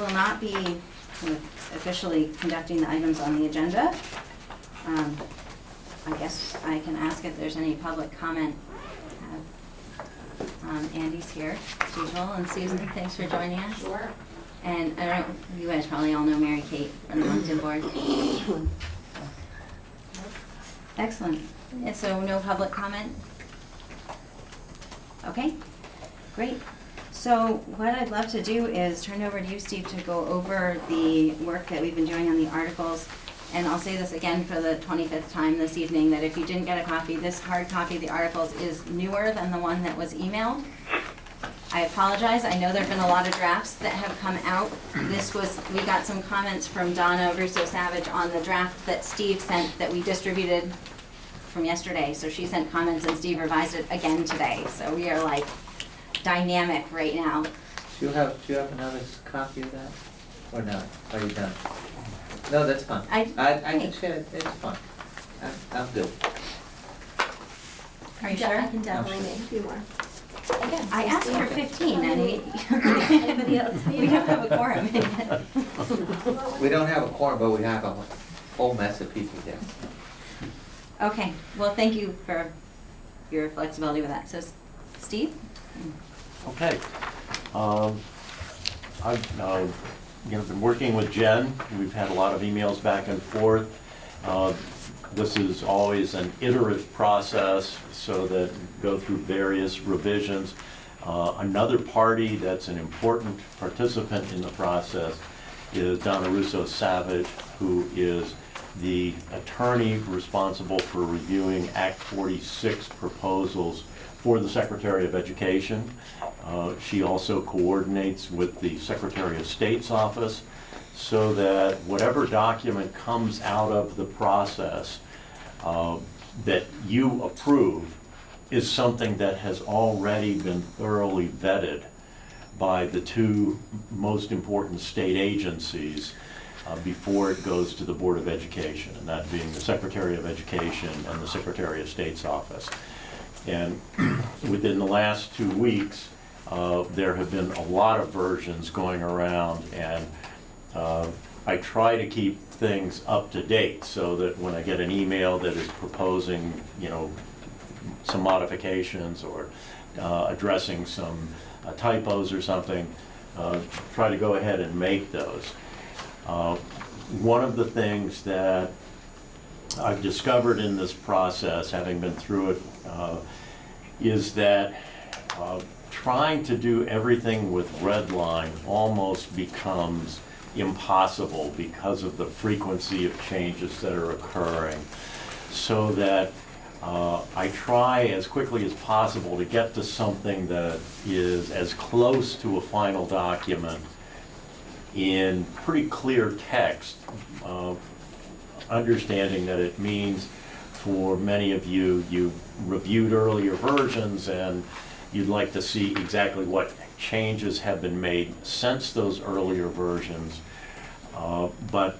will not be officially conducting the items on the agenda. I guess I can ask if there's any public comment. Andy's here, as usual, and Susan, thanks for joining us. Sure. And I don't, you guys probably all know Mary Kate from the Moncton Board. Excellent. Yeah, so no public comment? Okay, great. So what I'd love to do is turn it over to you, Steve, to go over the work that we've been doing on the articles. And I'll say this again for the 25th time this evening, that if you didn't get a copy, this hard copy of the articles is newer than the one that was emailed. I apologize. I know there have been a lot of drafts that have come out. We got some comments from Donna Russo-Savage on the draft that Steve sent that we distributed from yesterday. So she sent comments and Steve revised it again today. So we are like dynamic right now. Do you have another copy of that? Or not? Are you done? No, that's fine. I can share it, it's fine. I'm good. Are you sure? I can definitely make a few more. Again, I asked for 15 and Anybody else? we don't have a quorum. We don't have a quorum, but we have a whole mess of people here. Okay, well, thank you for your flexibility with that. So, Steve? Okay. I've been working with Jen. We've had a lot of emails back and forth. This is always an iterative process, so that go through various revisions. Another party that's an important participant in the process is Donna Russo-Savage, who is the attorney responsible for reviewing Act 46 proposals for the Secretary of Education. She also coordinates with the Secretary of State's office, so that whatever document comes out of the process that you approve is something that has already been thoroughly vetted by the two most important state agencies before it goes to the Board of Education, and that being the Secretary of Education and the Secretary of State's office. And within the last 2 weeks, there have been a lot of versions going around, and I try to keep things up to date so that when I get an email that is proposing, some modifications or addressing some typos or something, try to go ahead and make those. One of the things that I've discovered in this process, having been through it, is that trying to do everything with redline almost becomes impossible because of the frequency of changes that are occurring. So that I try as quickly as possible to get to something that is as close to a final document in pretty clear text, understanding that it means for many of you, you reviewed earlier versions and you'd like to see exactly what changes have been made since those earlier versions. But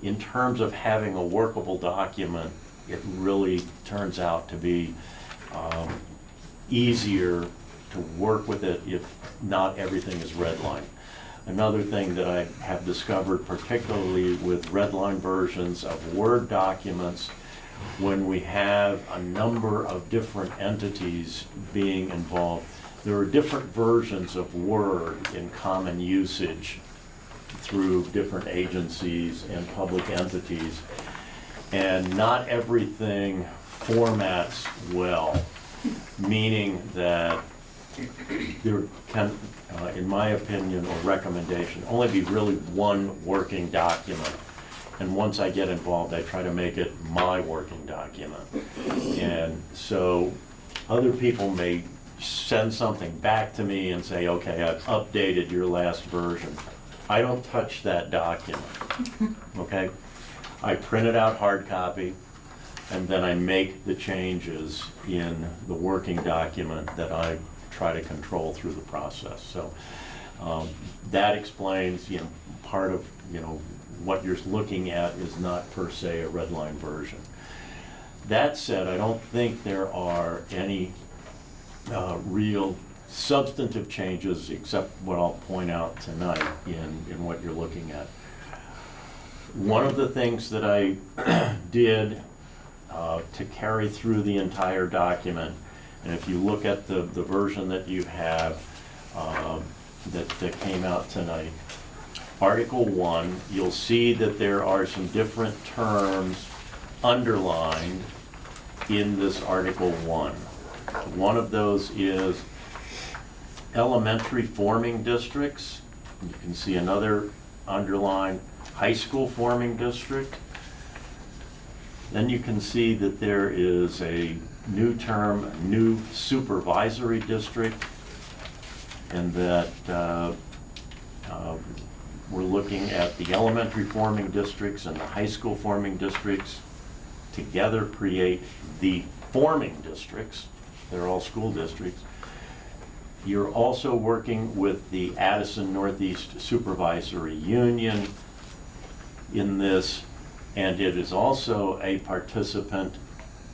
in terms of having a workable document, it really turns out to be easier to work with it if not everything is redlined. Another thing that I have discovered, particularly with redline versions of Word documents, when we have a number of different entities being involved, there are different versions of Word in common usage through different agencies and public entities, and not everything formats well, meaning that there can, in my opinion or recommendation, only be really one working document. And once I get involved, I try to make it my working document. And so other people may send something back to me and say, okay, I've updated your last version. I don't touch that document, okay? I print it out hard copy, and then I make the changes in the working document that I try to control through the process. So that explains, part of, what you're looking at is not per se a redline version. That said, I don't think there are any real substantive changes, except what I'll point out tonight in what you're looking at. One of the things that I did to carry through the entire document, and if you look at the version that you have that came out tonight, Article 1, you'll see that there are some different terms underlined in this Article 1. One of those is elementary forming districts. You can see another underlined high school forming district. Then you can see that there is a new term, new supervisory district, and that we're looking at the elementary forming districts and the high school forming districts together create the forming districts. They're all school districts. You're also working with the Addison Northeast Supervisory Union in this, and it is also a participant,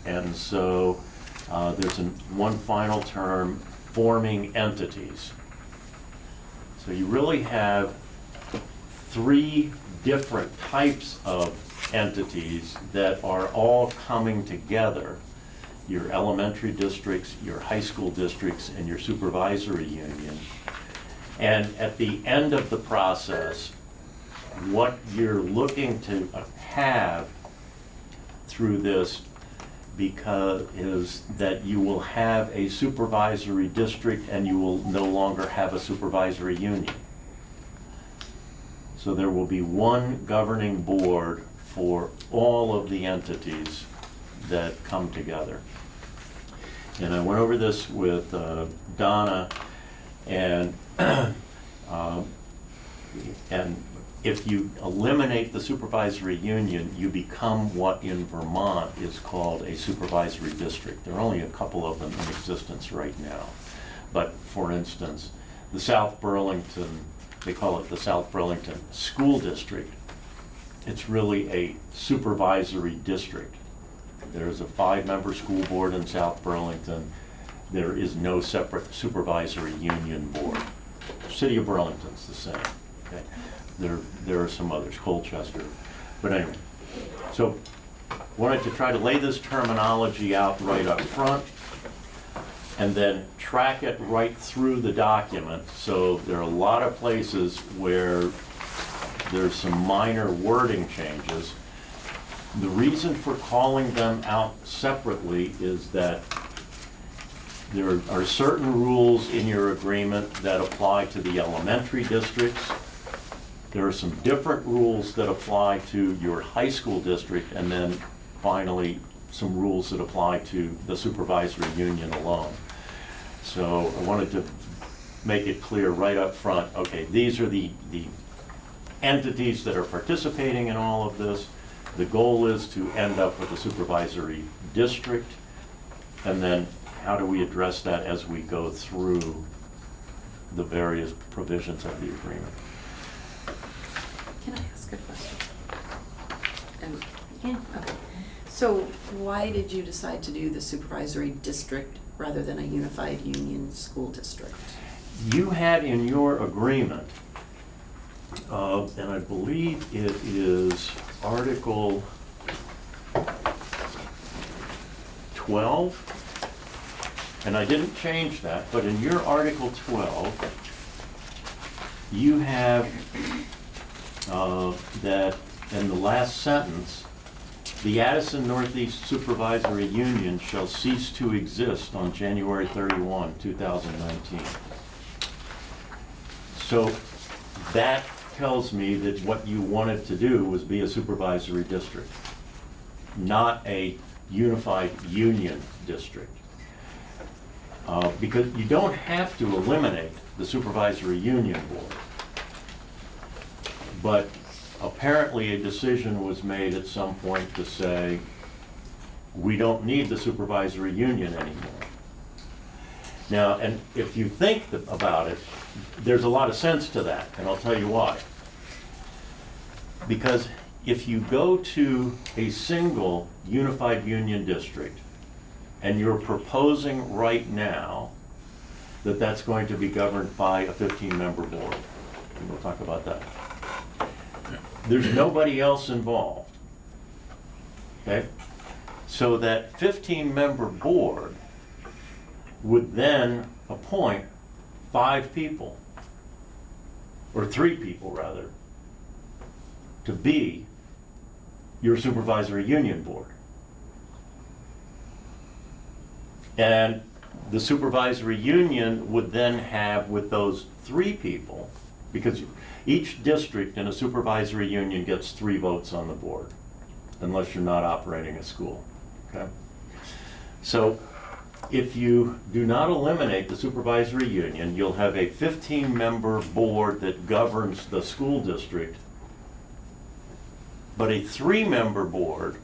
and so there's one final term, forming entities. So you really have 3 different types of entities that are all coming together: your elementary districts, your high school districts, and your supervisory union. And at the end of the process, what you're looking to have through this is that you will have a supervisory district and you will no longer have a supervisory union. So there will be one governing board for all of the entities that come together. And I went over this with Donna, and if you eliminate the supervisory union, you become what in Vermont is called a supervisory district. There are only a couple of them in existence right now. But for instance, the South Burlington, they call it the South Burlington School District. It's really a supervisory district. There's a 5-member school board in South Burlington. There is no separate supervisory union board. City of Burlington's the same. Okay? There are some others, Colchester. But anyway, so wanted to try to lay this terminology out right up front and then track it right through the document. So there are a lot of places where there's some minor wording changes. The reason for calling them out separately is that there are certain rules in your agreement that apply to the elementary districts. There are some different rules that apply to your high school district, and then finally some rules that apply to the supervisory union alone. So I wanted to make it clear right up front, okay, these are the entities that are participating in all of this. The goal is to end up with a supervisory district, and then how do we address that as we go through the various provisions of the agreement. Can I ask a question? Yeah. Okay. So why did you decide to do the supervisory district rather than a unified union school district? You had in your agreement, and I believe it is Article 12, and I didn't change that, but in your Article 12, you have that in the last sentence, the Addison Northeast Supervisory Union shall cease to exist on January 31, 2019. So that tells me that what you wanted to do was be a supervisory district, not a unified union district. Because you don't have to eliminate the supervisory union board. But apparently a decision was made at some point to say, we don't need the supervisory union anymore. Now, and if you think about it, there's a lot of sense to that, and I'll tell you why. Because if you go to a single unified union district, and you're proposing right now that that's going to be governed by a 15-member board. And we'll talk about that. There's nobody else involved. Okay? So that 15-member board would then appoint 5 people, or 3 people rather, to be your supervisory union board. And the supervisory union would then have, with those 3 people, because each district in a supervisory union gets 3 votes on the board, unless you're not operating a school, okay? So if you do not eliminate the supervisory union, you'll have a 15-member board that governs the school district, but a 3-member board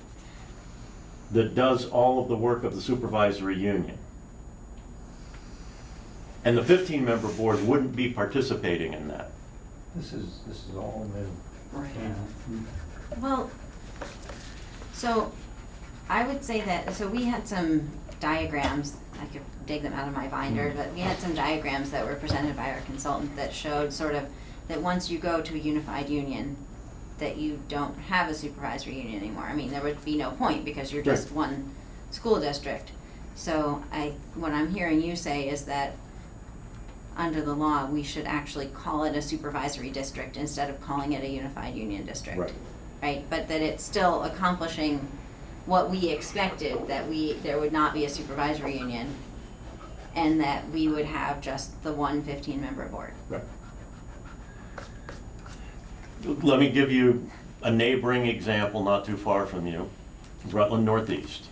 that does all of the work of the supervisory union. And the 15-member board wouldn't be participating in that. This is all new. Right. Well, so I would say that, so we had some diagrams, I could dig them out of my binder, but we had some diagrams that were presented by our consultant that showed sort of that once you go to a unified union, that you don't have a supervisory union anymore. I mean, there would be no point because you're just one school district. So what I'm hearing you say is that under the law, we should actually call it a supervisory district instead of calling it a unified union district. Right. Right, but that it's still accomplishing what we expected, that there would not be a supervisory union and that we would have just the one 15-member board. Right. Let me give you a neighboring example not too far from you, Rutland Northeast.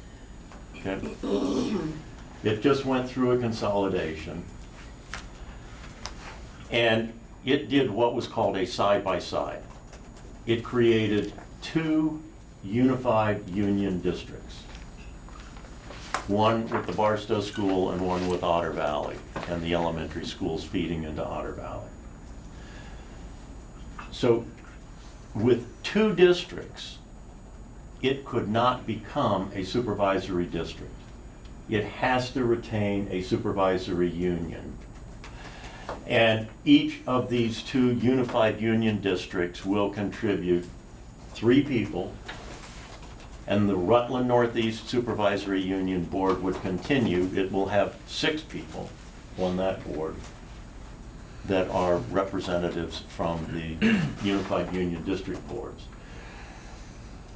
Okay. It just went through a consolidation, and it did what was called a side-by-side. It created 2 unified union districts. One with the Barstow School and one with Otter Valley, and the elementary schools feeding into Otter Valley. So with 2 districts, it could not become a supervisory district. It has to retain a supervisory union. And each of these 2 unified union districts will contribute 3 people, and the Rutland Northeast Supervisory Union Board would continue. It will have 6 people on that board that are representatives from the unified union district boards.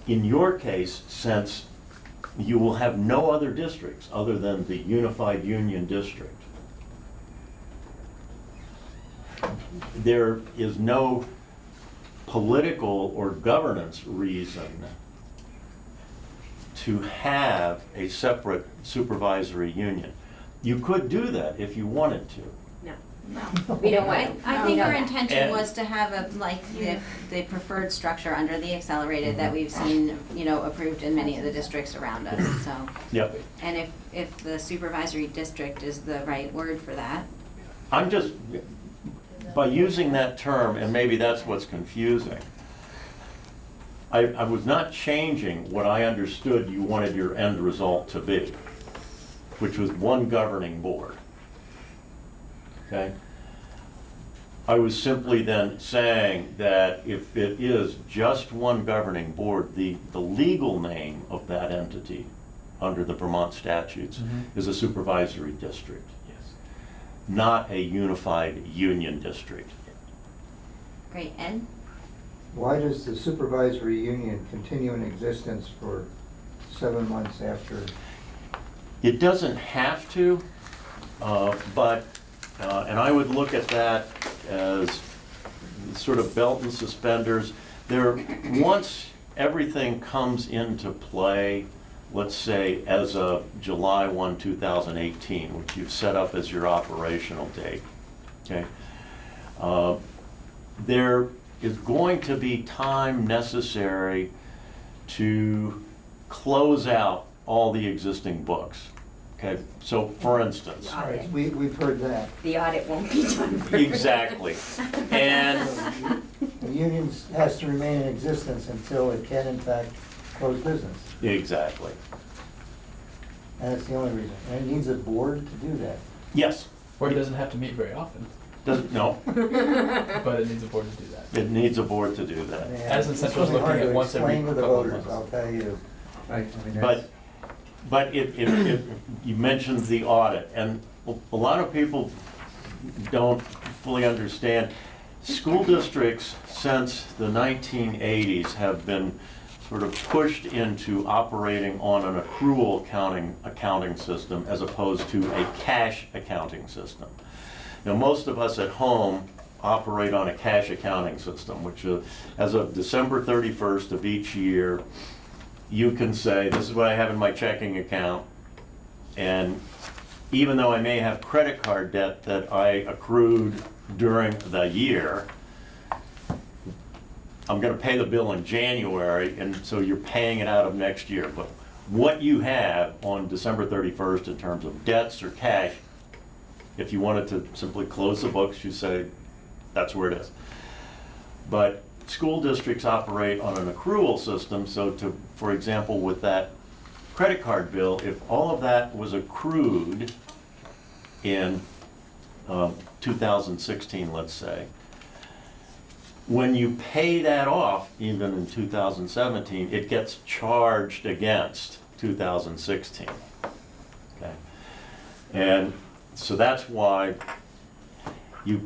In your case, since you will have no other districts other than the unified union district, there is no political or governance reason to have a separate supervisory union. You could do that if you wanted to. No, we don't want it. I think No. our intention And- was to have the preferred structure under the accelerated that we've seen, approved in many of the districts around us, so. Yep. And if the supervisory district is the right word for that. I'm just, by using that term, and maybe that's what's confusing, I was not changing what I understood you wanted your end result to be, which was one governing board. Okay? I was simply then saying that if it is just one governing board, the legal name of that entity under the Vermont statutes is a supervisory district, not a unified union district. Great, Ed? Why does the supervisory union continue in existence for 7 months after? It doesn't have to, and I would look at that as sort of belt and suspenders. Once everything comes into play, let's say as of July 1, 2018, which you've set up as your operational date, okay? There is going to be time necessary to close out all the existing books. Okay, so for instance. All right, we've heard that. The audit won't be done. Exactly. And The union has to remain in existence until it can in fact close business. exactly. And that's the only reason. And it needs a board to do that. Yes, Or it doesn't have to meet very often, No, but it needs a board to do that. it needs a board to do that. As It's Central's really hard looking at to once every explain to the couple of voters, months. I'll tell you. Right, I mean, that's. But if you mentioned the audit, and a lot of people don't fully understand, school districts since the 1980s have been sort of pushed into operating on an accrual accounting system as opposed to a cash accounting system. Now, most of us at home operate on a cash accounting system, which as of December 31st of each year, you can say, this is what I have in my checking account, and even though I may have credit card debt that I accrued during the year, I'm gonna pay the bill in January, and so you're paying it out of next year. But what you have on December 31st in terms of debts or cash, if you wanted to simply close the books, you say, that's where it is. But school districts operate on an accrual system, so for example, with that credit card bill, if all of that was accrued in 2016, let's say, when you pay that off, even in 2017, it gets charged against 2016. Okay, and so that's why you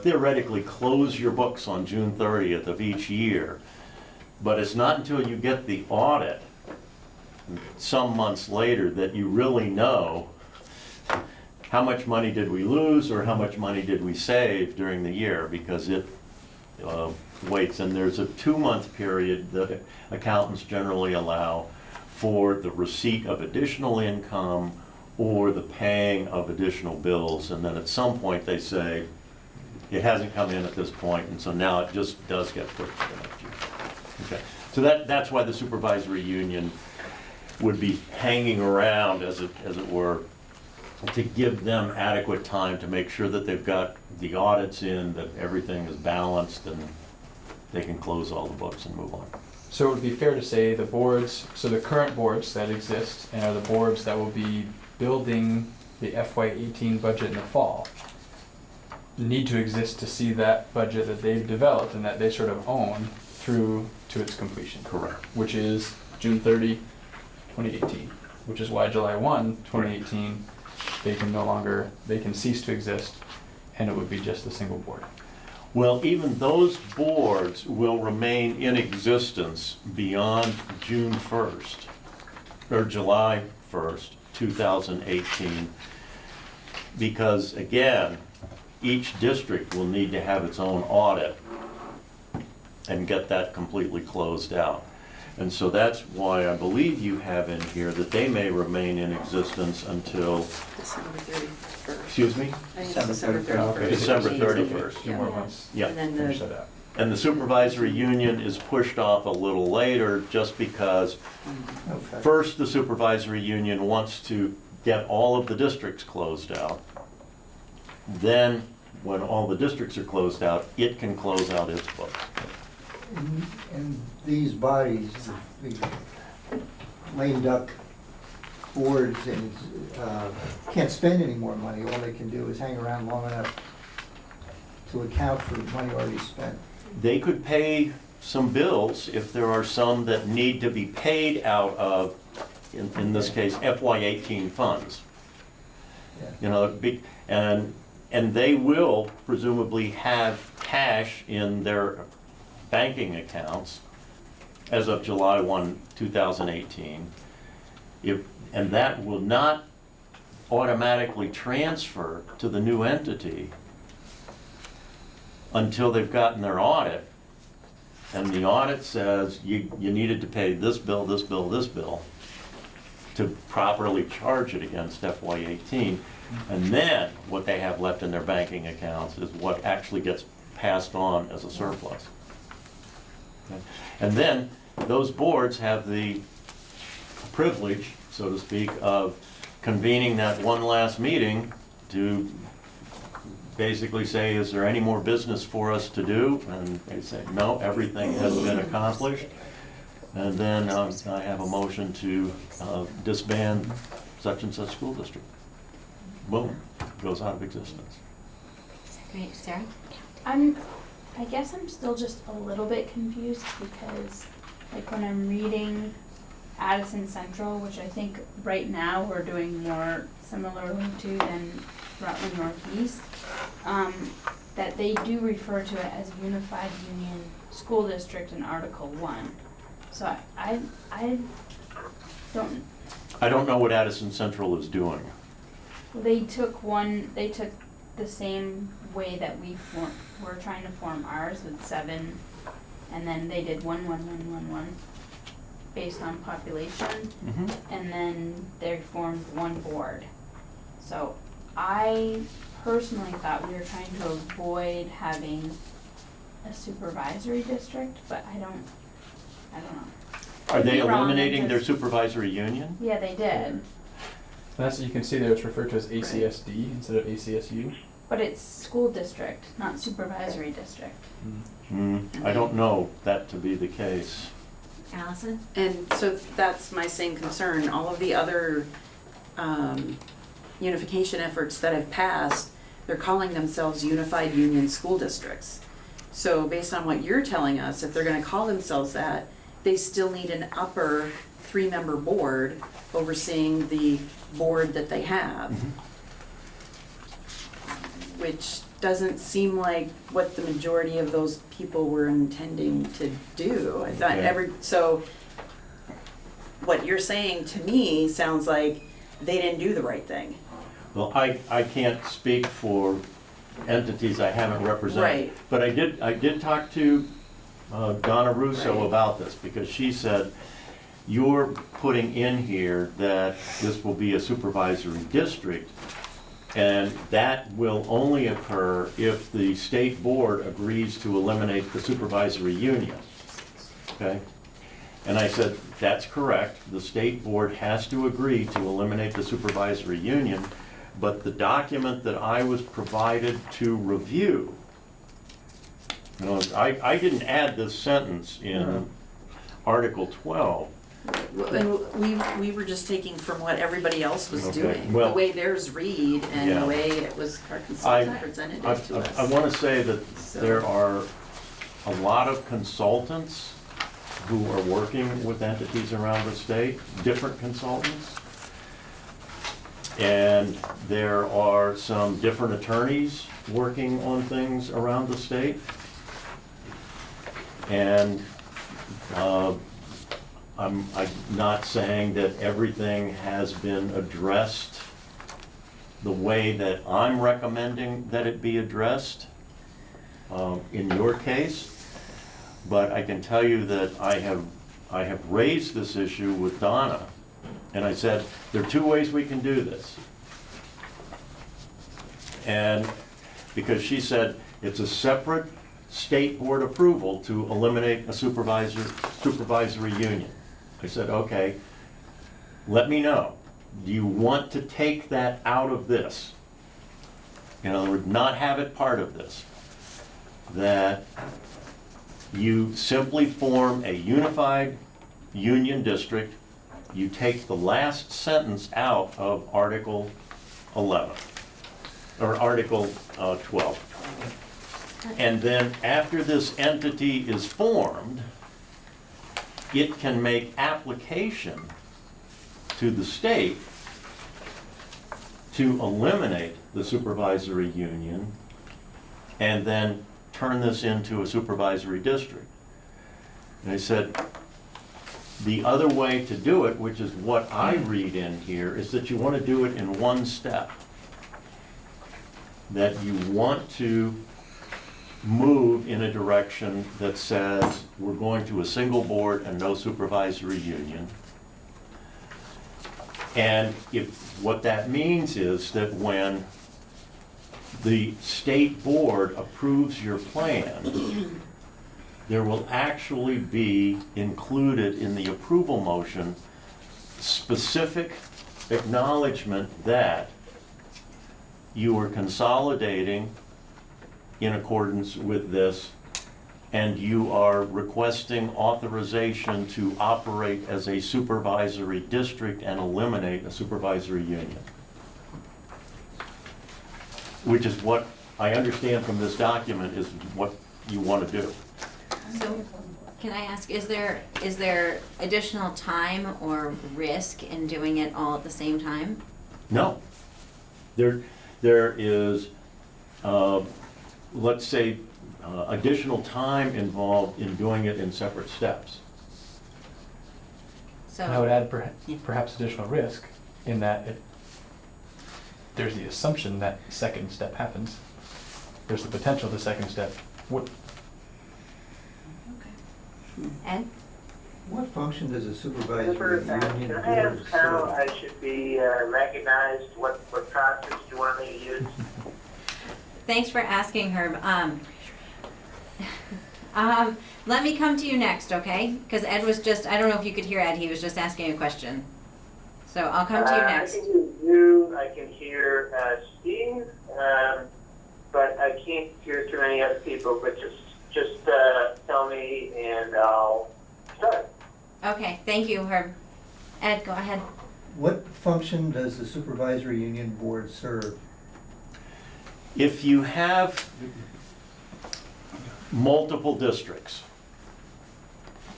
theoretically close your books on June 30th of each year, but it's not until you get the audit some months later that you really know how much money did we lose or how much money did we save during the year, because it waits. And there's a 2-month period that accountants generally allow for the receipt of additional income or the paying of additional bills, and then at some point they say, it hasn't come in at this point, and so now it just does get pushed to the next year. Okay, so that's why the supervisory union would be hanging around, as it were, to give them adequate time to make sure that they've got the audits in, that everything is balanced, and they can close all the books and move on. So it would be fair to say the boards, so the current boards that exist and are the boards that will be building the FY18 budget in the fall, need to exist to see that budget that they've developed and that they sort of own through to its completion. Correct. Which is June 30, 2018, which is why July 1, 2018, they can cease to exist, and it would be just a single board. Well, even those boards will remain in existence beyond June 1st, or July 1st, 2018, because again, each district will need to have its own audit and get that completely closed out. And so that's why I believe you have in here that they may remain in existence until, December 31st. excuse me? I think it's December 31st. Okay. December 31st. 2 more months. Yeah. And then Finish the, that out. And the supervisory union is pushed off a little later just because Okay. first the supervisory union wants to get all of the districts closed out. Then, when all the districts are closed out, it can close out its books. And these bodies, the lame duck boards, and can't spend any more money. All they can do is hang around long enough to account for money already spent. They could pay some bills if there are some that need to be paid out of, in this case, FY18 funds. Yeah. You know, and they will presumably have cash in their banking accounts as of July 1, 2018. And that will not automatically transfer to the new entity until they've gotten their audit. And the audit says you needed to pay this bill, this bill, this bill to properly charge it against FY18. And then what they have left in their banking accounts is what actually gets passed on as a surplus. Okay? And then those boards have the privilege, so to speak, of convening that one last meeting to basically say, is there any more business for us to do? And they say, no, everything has been accomplished. And then I have a motion to disband such and such school district. Boom. goes out of existence. Great, Sarah? I guess I'm still just a little bit confused because, like, when I'm reading Addison Central, which I think right now we're doing more similarly to than Rutland Northeast, that they do refer to it as Unified Union School District in Article 1. So I don't, I don't know what Addison Central is doing. they took the same way that we're trying to form ours with 7, and then they did 1, 1, 1, 1, 1 based on population, and then they formed one board. So I personally thought we were trying to avoid having a supervisory district, but I don't know. Are they Could be wrong, eliminating their just- supervisory union? Yeah, they did, And that's, you can see there it's referred to as ACSD instead of ACSU. but it's school district, not supervisory district. I don't know that to be the case. Allison? And so that's my same concern. All of the other unification efforts that have passed, they're calling themselves Unified Union School Districts. So based on what you're telling us, if they're gonna call themselves that, they still need an upper 3-member board overseeing the board that they have. Which doesn't seem like what the majority of those people were intending to do. I thought Okay. so what you're saying to me sounds like they didn't do the right thing. Well, I can't speak for entities I haven't represented. Right. But I did talk to Donna Russo Right. about this, because she said, you're putting in here that this will be a supervisory district, and that will only occur if the state board agrees to eliminate the supervisory union. Okay? And I said, that's correct. The state board has to agree to eliminate the supervisory union, but the document that I was provided to review, you know, I didn't add this sentence in Article 12. And we were just taking from what everybody else was Okay, doing, well- the way theirs read and Yeah. the way it was our I- consultant presented it to us. I want to say that So- there are a lot of consultants who are working with entities around the state, different consultants. And there are some different attorneys working on things around the state. And I'm not saying that everything has been addressed the way that I'm recommending that it be addressed in your case, but I can tell you that I have raised this issue with Donna, and I said, there are 2 ways we can do this. And because she said it's a separate state board approval to eliminate a supervisory union. I said, okay, let me know. Do you want to take that out of this? In other words, not have it part of this. That you simply form a unified union district, you take the last sentence out of Article 11, or Article 12. And then after this entity is formed, it can make application to the state to eliminate the supervisory union and then turn this into a supervisory district. And I said, the other way to do it, which is what I read in here, is that you want to do it in one step. That you want to move in a direction that says we're going to a single board and no supervisory union. And what that means is that when the state board approves your plan, there will actually be included in the approval motion specific acknowledgement that you are consolidating in accordance with this, and you are requesting authorization to operate as a supervisory district and eliminate a supervisory union. which is what I understand from this document is what you want to do. So, can I ask, is there additional time or risk in doing it all at the same time? No. There is, let's say, additional time involved in doing it in separate steps. So. And I would add Yeah. perhaps additional risk in that there's the assumption that second step happens. There's the potential the second step would. Ed? What function does a supervisory Super, union can I ask board how serve? I should be recognized? What process do you want me to use? Thanks for asking, Herb. Let me come to you next, okay? Because Ed was just, I don't know if you could hear Ed, he was just asking a question. So I'll come to you next. I can hear you, I can hear Steve, but I can't hear too many other people, but just tell me and I'll start. Okay, thank you, Herb. Ed, go ahead. What function does the supervisory union board serve? If you have multiple districts,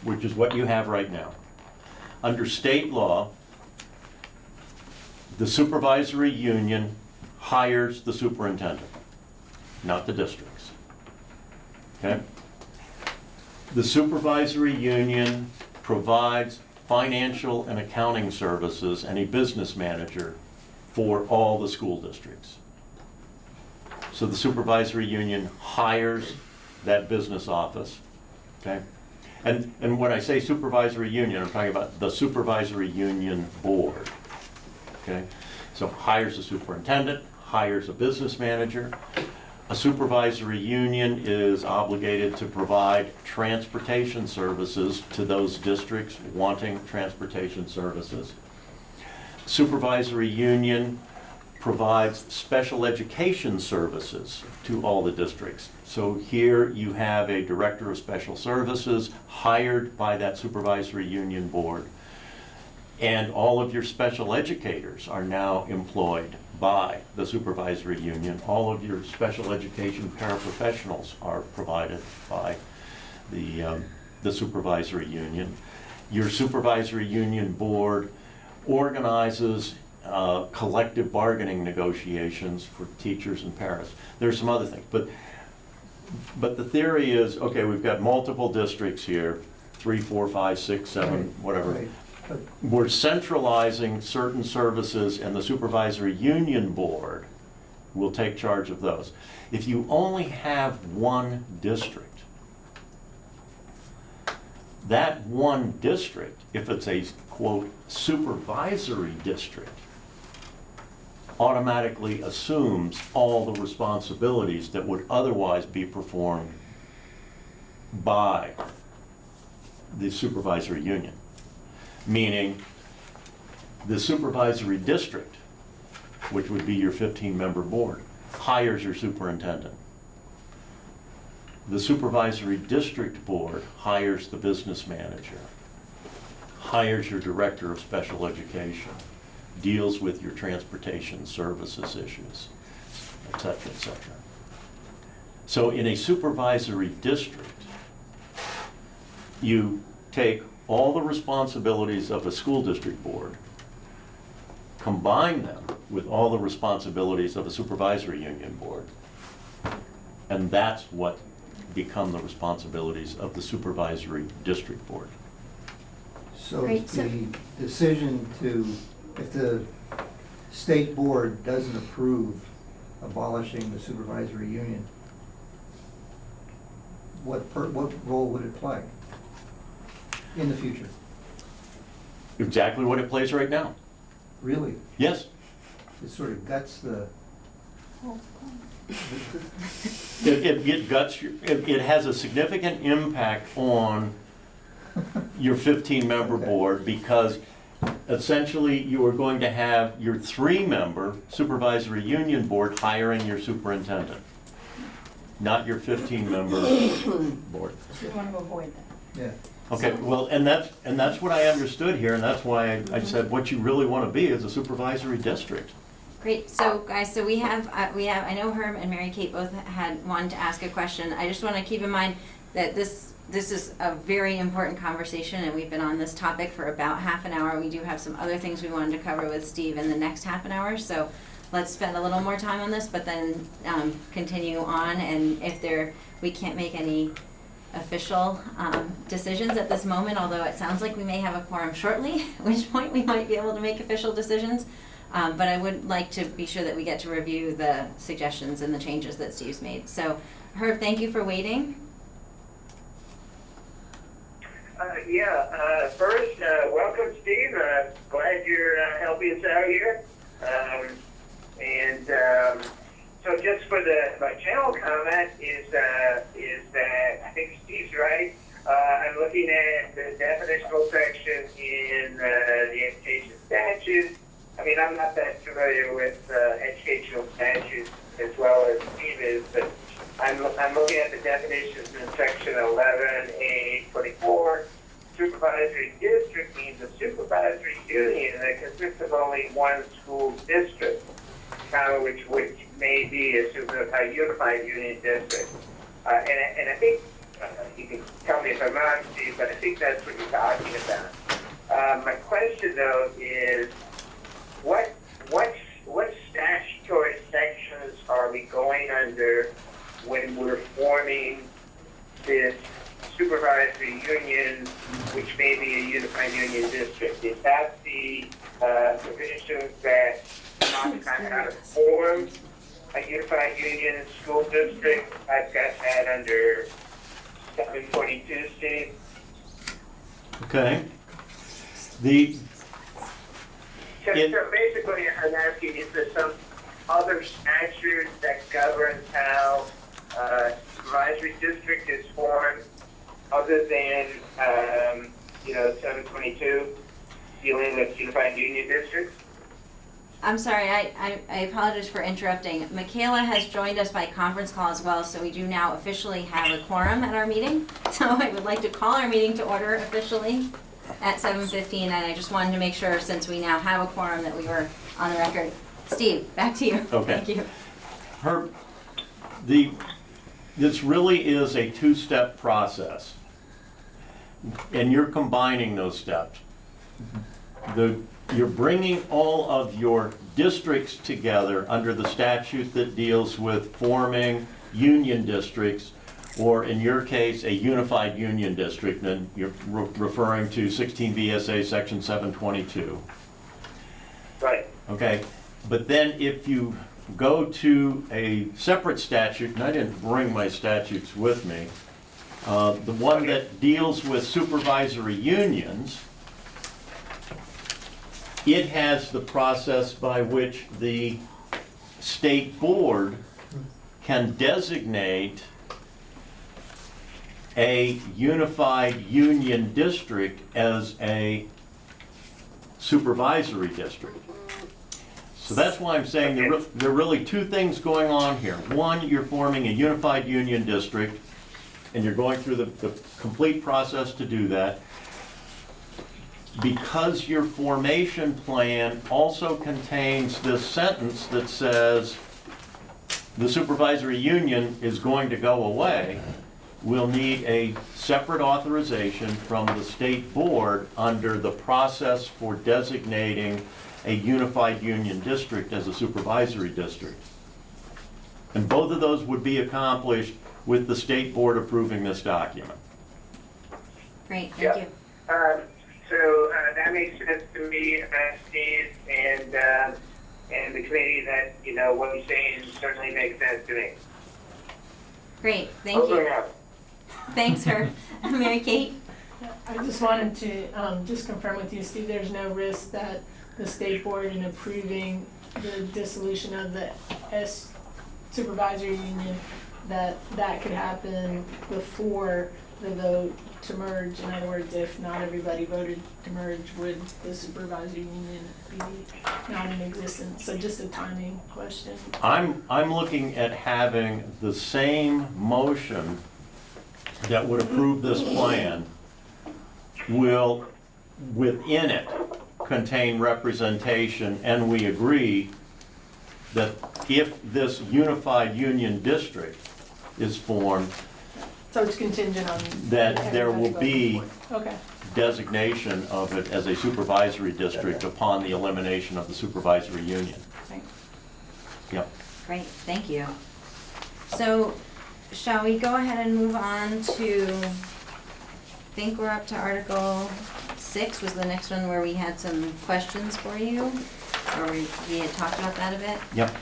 which is what you have right now, under state law, the supervisory union hires the superintendent, not the districts. Okay? The supervisory union provides financial and accounting services and a business manager for all the school districts. So the supervisory union hires that business office, okay? And when I say supervisory union, I'm talking about the supervisory union board, okay? So hires a superintendent, hires a business manager. A supervisory union is obligated to provide transportation services to those districts wanting transportation services. Supervisory union provides special education services to all the districts. So here you have a director of special services hired by that supervisory union board. And all of your special educators are now employed by the supervisory union. All of your special education paraprofessionals are provided by the supervisory union. Your supervisory union board organizes collective bargaining negotiations for teachers and paras. There's some other things, but the theory is, okay, we've got multiple districts here, 3, 4, 5, 6, 7, whatever. Right. But We're centralizing certain services and the supervisory union board will take charge of those. If you only have one district, that one district, if it's a, quote, supervisory district, automatically assumes all the responsibilities that would otherwise be performed by the supervisory union. Meaning, the supervisory district, which would be your 15-member board, hires your superintendent. The supervisory district board hires the business manager, hires your director of special education, deals with your transportation services issues, et cetera, et cetera. So in a supervisory district, you take all the responsibilities of a school district board, combine them with all the responsibilities of a supervisory union board, and that's what become the responsibilities of the supervisory district board. so Great, so- the decision to, if the state board doesn't approve abolishing the supervisory union, what role would it play in the future? Exactly what it plays right now. Really? Yes, It sort of guts the, it has a significant impact on your 15-member Okay. board because essentially you are going to have your 3-member supervisory union board hiring your superintendent, not your 15-member board. We want to avoid that. yeah. Okay, well, and that's what I understood here, and that's why I said what you really want to be is a supervisory district. Great, so guys, so we have, I know Herb and Mary Kate both had wanted to ask a question. I just want to keep in mind that this is a very important conversation, and we've been on this topic for about half an hour. We do have some other things we wanted to cover with Steve in the next half an hour, so let's spend a little more time on this, but then continue on, and if we can't make any official decisions at this moment, although it sounds like we may have a quorum shortly, at which point we might be able to make official decisions. But I would like to be sure that we get to review the suggestions and the changes that Steve's made. So, Herb, thank you for waiting. First, welcome, Steve. Glad you're helping us out here. So just for my general comment is that I think Steve's right. I'm looking at the definitional section in the education statute. I mean, I'm not that familiar with educational statutes as well as Steve is, but I'm looking at the definitions in section 11A24. Supervisory district means a supervisory union that consists of only one school district, which may be a unified union district. And I think, you can tell me if I'm wrong, Steve, but I think that's what you're talking about. My question, though, is what statutory sections are we going under when we're forming this supervisory union, which may be a unified union district? Is that the provisions that talk about how to form a unified union school district? I've got that under 722, Steve. Okay. So basically, I'm asking, is there some other statute that governs how supervisory district is formed other than, 722, dealing with unified union districts? I'm sorry, I apologize for interrupting. Michaela has joined us by conference call as well, so we do now officially have a quorum at our meeting. So I would like to call our meeting to order officially at 7:15, and I just wanted to make sure, since we now have a quorum, that we were on the record. Steve, back to you. Okay. Thank you. Herb, this really is a two-step process, and you're combining those steps. You're bringing all of your districts together under the statute that deals with forming union districts, or in your case, a unified union district, and you're referring to 16 VSA section 722. Right. Okay, but then if you go to a separate statute, and I didn't bring my statutes with me, the one that deals with supervisory unions, it has the process by which the state board can designate a unified union district as a supervisory district. So that's why I'm saying there are really two things going on here. One, you're forming a unified union district, and you're going through the complete process to do that. Because your formation plan also contains this sentence that says the supervisory union is going to go away, we'll need a separate authorization from the state board under the process for designating a unified union district as a supervisory district. And both of those would be accomplished with the state board approving this document. Great, thank you. So that makes sense to me, Steve, and the committee, that, what you're saying certainly makes sense to me. Great, thank you. Thanks, Herb. Mary Kate? I just wanted to just confirm with you, Steve, there's no risk that the state board, in approving the dissolution of the supervisory union, that could happen before the vote to merge. In other words, if not everybody voted to merge, would the supervisory union be not in existence? So just a timing question. I'm looking at having the same motion that would approve this plan will, within it, contain representation, and we agree, that if this unified union district is formed, So it's contingent on. that there will everybody be voting for it. Okay. designation of it as a supervisory district upon the elimination of the supervisory union. Thanks. Yep. Great, thank you. So, shall we go ahead and move on to, I think we're up to Article 6 was the next one where we had some questions for you, or we had talked about that a bit. Yep.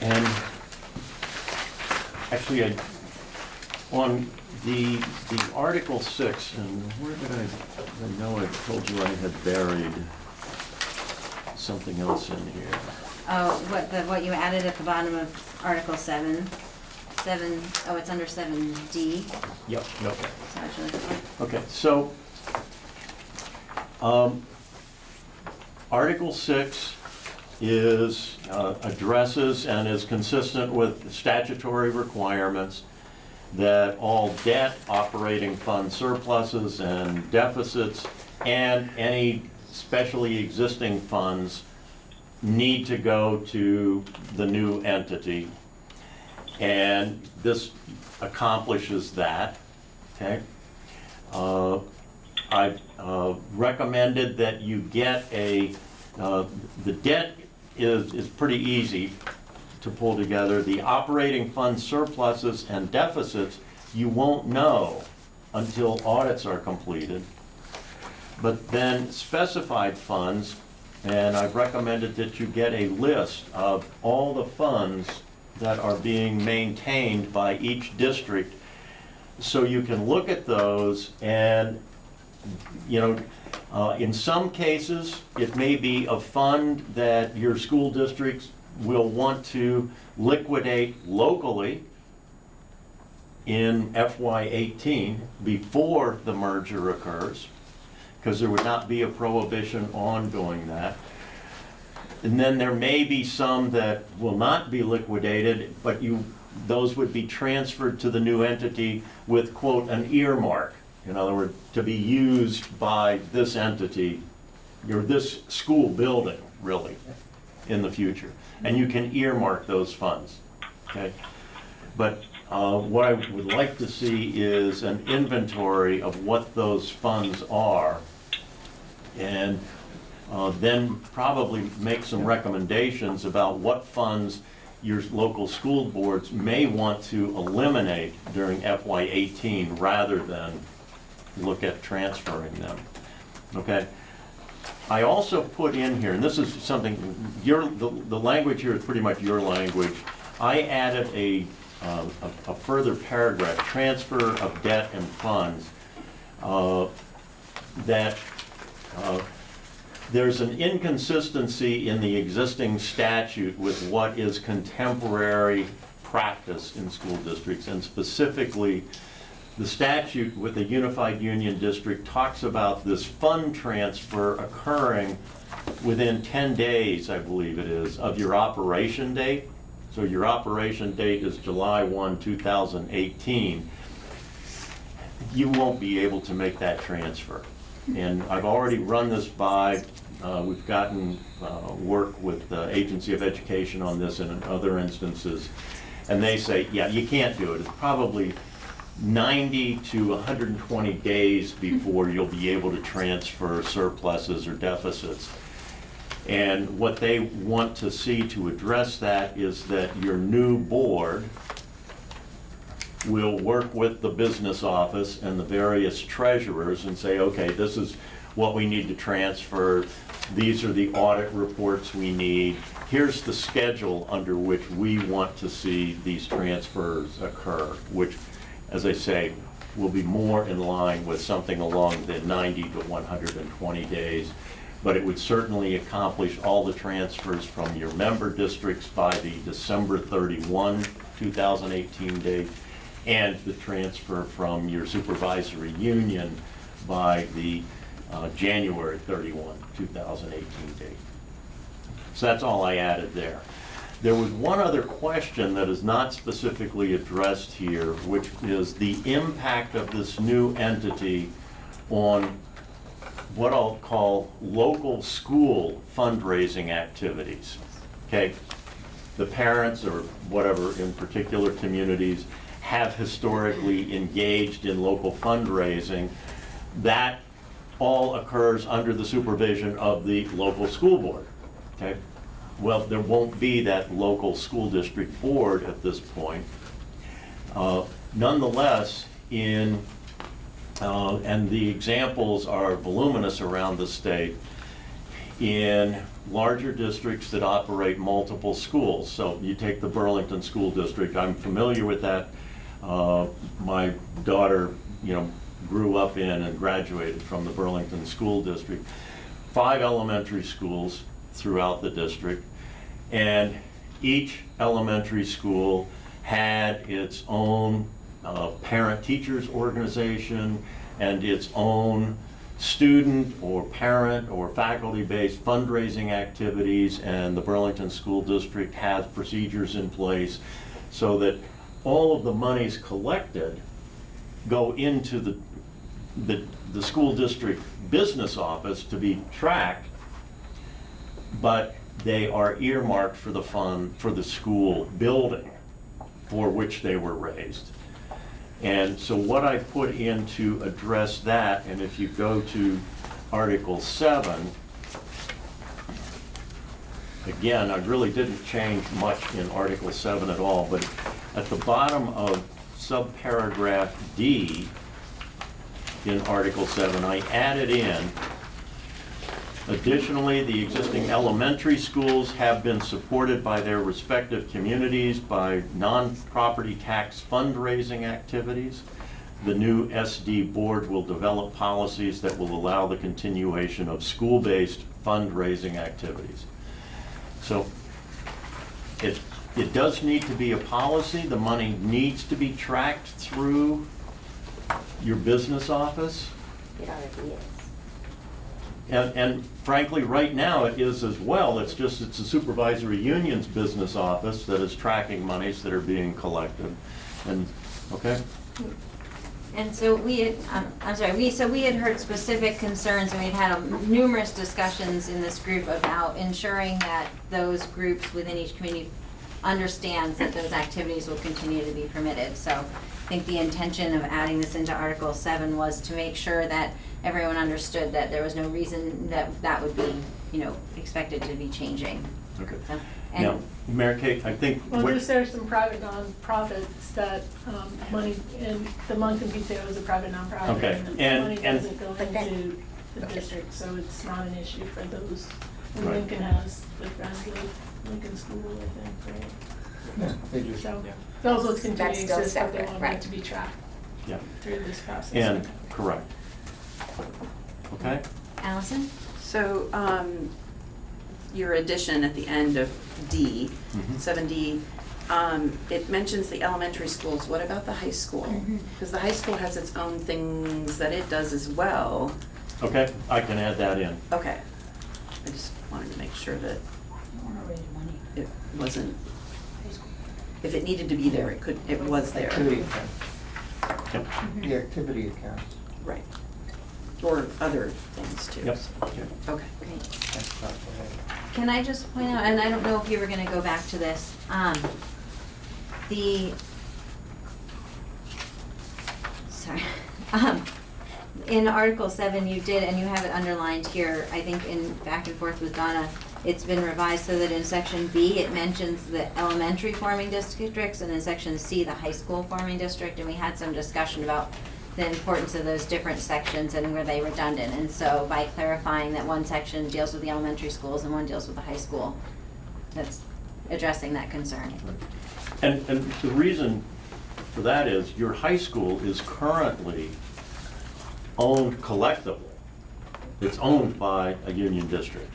And actually, on the Article 6, and where did I know I told you I had buried something else in here. Oh, what you added at the bottom of Article 7. It's under 7D. Yep, yep. So actually, Okay, so, Article 6 is, addresses and is consistent with statutory requirements that all debt, operating fund surpluses and deficits, and any specially existing funds need to go to the new entity. And this accomplishes that, okay? I've recommended that you get the debt is pretty easy to pull together. The operating fund surpluses and deficits, you won't know until audits are completed. But then specified funds, and I've recommended that you get a list of all the funds that are being maintained by each district, so you can look at those and, you know, in some cases, it may be a fund that your school districts will want to liquidate locally in FY18 before the merger occurs, because there would not be a prohibition on doing that. And then there may be some that will not be liquidated, but those would be transferred to the new entity with, quote, an earmark. In other words, to be used by this entity, or this school building, really, in the future. And you can earmark those funds, okay? But what I would like to see is an inventory of what those funds are, and then probably make some recommendations about what funds your local school boards may want to eliminate during FY18 rather than look at transferring them, okay? I also put in here, and this is something, the language here is pretty much your language. I added a further paragraph, transfer of debt and funds, that there's an inconsistency in the existing statute with what is contemporary practice in school districts, and specifically the statute with the unified union district talks about this fund transfer occurring within 10 days, I believe it is, of your operation date. So your operation date is July 1, 2018. You won't be able to make that transfer. And I've already run this by, we've gotten work with the Agency of Education on this and in other instances, and they say, yeah, you can't do it. It's probably 90 to 120 days before you'll be able to transfer surpluses or deficits. And what they want to see to address that is that your new board will work with the business office and the various treasurers and say, okay, this is what we need to transfer. These are the audit reports we need. Here's the schedule under which we want to see these transfers occur, which, as I say, will be more in line with something along the 90 to 120 days. But it would certainly accomplish all the transfers from your member districts by the December 31, 2018 date, and the transfer from your supervisory union by the January 31, 2018 date. So that's all I added there. There was one other question that is not specifically addressed here, which is the impact of this new entity on what I'll call local school fundraising activities. Okay, the parents or whatever in particular communities have historically engaged in local fundraising. That all occurs under the supervision of the local school board. Okay, well, there won't be that local school district board at this point. Nonetheless, and the examples are voluminous around the state, in larger districts that operate multiple schools. So you take the Burlington School District, I'm familiar with that. My daughter, grew up in and graduated from the Burlington School District. 5 elementary schools throughout the district, and each elementary school had its own parent-teachers organization and its own student or parent or faculty-based fundraising activities, and the Burlington School District has procedures in place so that all of the monies collected go into the school district business office to be tracked, but they are earmarked for the fund for the school building for which they were raised. And so what I put in to address that, and if you go to Article 7, again, I really didn't change much in Article 7 at all, but at the bottom of subparagraph D in Article 7, I added in, additionally, the existing elementary schools have been supported by their respective communities by non-property tax fundraising activities. The new SD board will develop policies that will allow the continuation of school-based fundraising activities. So it does need to be a policy. The money needs to be tracked through your business office. It already is. And frankly, right now it is as well. It's just, it's a supervisory union's business office that is tracking monies that are being collected. And, okay? And so we had, we had heard specific concerns, and we've had numerous discussions in this group about ensuring that those groups within each community understands that those activities will continue to be permitted. So I think the intention of adding this into Article 7 was to make sure that everyone understood that there was no reason that that would be, expected to be changing. Okay. So, Now, Mary Kate, I think. Well, there's some private nonprofits that money, and the Monk and PTO is a private nonprofit. Okay, And the and- money and- doesn't go into the district, so it's not an issue for those. And Right. Lincoln has the Friends of Lincoln School, I think, right? Yeah, they just, So those will continue That's to still exist, but they separate, won't right. need to be tracked Yeah, through this process. and, correct. Okay? Allison? So, your addition at the end of D, Mhm. 7D, it mentions the elementary schools. What about the high school? Because the high school has its own things that it does as well. Okay, I can add that in. Okay. I just wanted to make sure that it wasn't, if it needed to be there, it was there. activity accounts. Yep. The activity accounts. Right. Or other things too. Yep. Okay. Great. That's not the head. Can I just point out, and I don't know if you were gonna go back to this, sorry, in Article 7 you did, and you have it underlined here, I think in back and forth with Donna, it's been revised so that in section B, it mentions the elementary forming districts, and in section C, the high school forming district, and we had some discussion about the importance of those different sections and were they redundant. And so by clarifying that one section deals with the elementary schools and one deals with the high school, that's addressing that concern. And the reason for that is your high school is currently owned collectively. It's owned by a union district.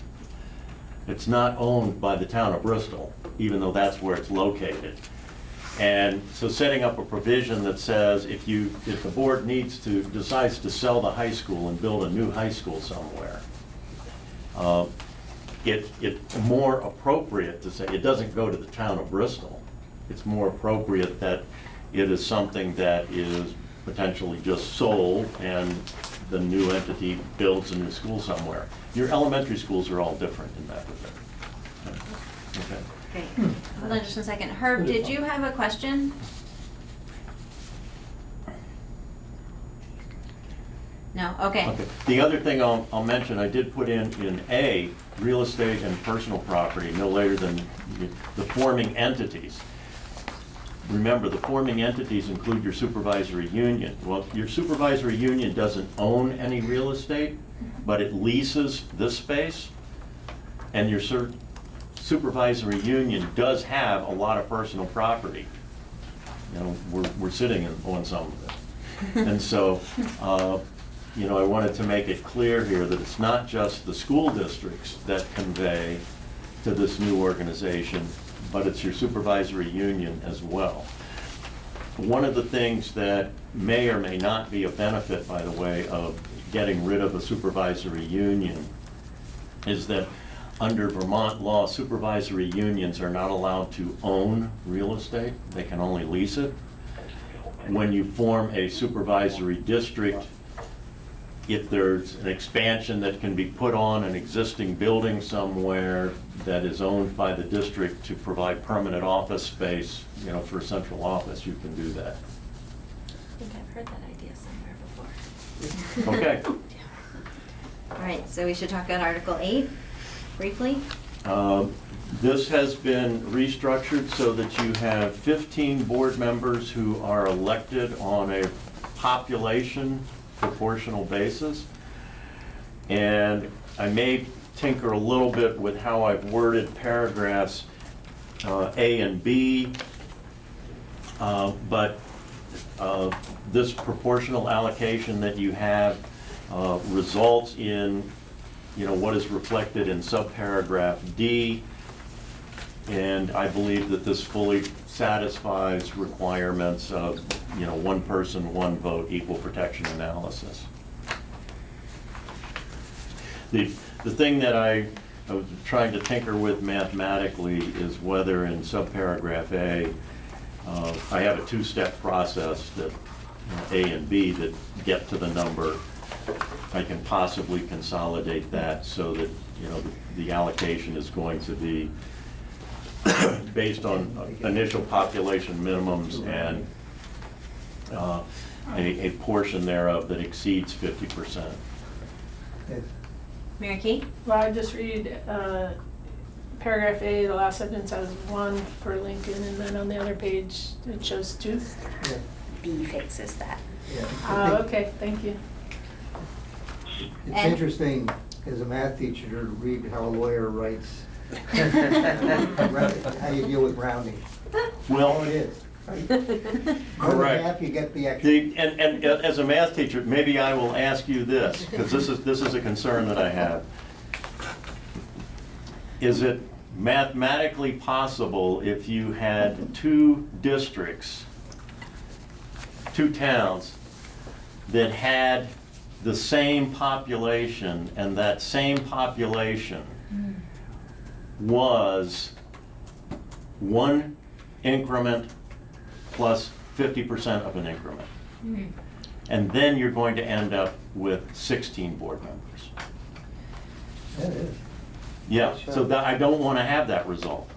It's not owned by the town of Bristol, even though that's where it's located. And so setting up a provision that says if the board decides to sell the high school and build a new high school somewhere, it's more appropriate to say, it doesn't go to the town of Bristol. It's more appropriate that it is something that is potentially just sold and the new entity builds a new school somewhere. Your elementary schools are all different in that regard. Okay. Great. Hold on just a second. Herb, did you have a question? No? Okay. Okay. The other thing I'll mention, I did put in A, real estate and personal property, no later than the forming entities. Remember, the forming entities include your supervisory union. Well, your supervisory union doesn't own any real estate, but it leases this space, and your supervisory union does have a lot of personal property. You know, we're sitting on some of it. And so, you know, I wanted to make it clear here that it's not just the school districts that convey to this new organization, but it's your supervisory union as well. One of the things that may or may not be a benefit, by the way, of getting rid of a supervisory union is that under Vermont law, supervisory unions are not allowed to own real estate. They can only lease it. When you form a supervisory district, if there's an expansion that can be put on an existing building somewhere that is owned by the district to provide permanent office space, you know, for a central office, you can do that. I think I've heard that idea somewhere before. Okay. All right, so we should talk about Article 8 briefly. This has been restructured so that you have 15 board members who are elected on a population proportional basis. And I may tinker a little bit with how I've worded paragraphs A and B, but this proportional allocation that you have results in, you know, what is reflected in subparagraph D, and I believe that this fully satisfies requirements of, you know, one person, one vote, equal protection analysis. The thing that I was trying to tinker with mathematically is whether in subparagraph A, I have a two-step process that, you know, A and B, that get to the number. I can possibly consolidate that so that, you know, the allocation is going to be based on initial population minimums and a portion thereof that exceeds 50%. Mary Kate? Well, I just read paragraph A, the last sentence has 1 for Lincoln, and then on the other page, it shows 2. Yeah. B fixes that. Yeah. Okay, thank you. It's And- interesting as a math teacher to read how a lawyer writes, how you deal with rounding. Well, All it is. Right? More than Correct. half, you get the extra. And as a math teacher, maybe I will ask you this, because this is a concern that I have. Is it mathematically possible if you had 2 districts, 2 towns, that had the same population, and that same population was 1 increment plus 50% of an increment? And then you're going to end up with 16 board members. Yeah, it is. Yeah, so that, I don't want to have that result.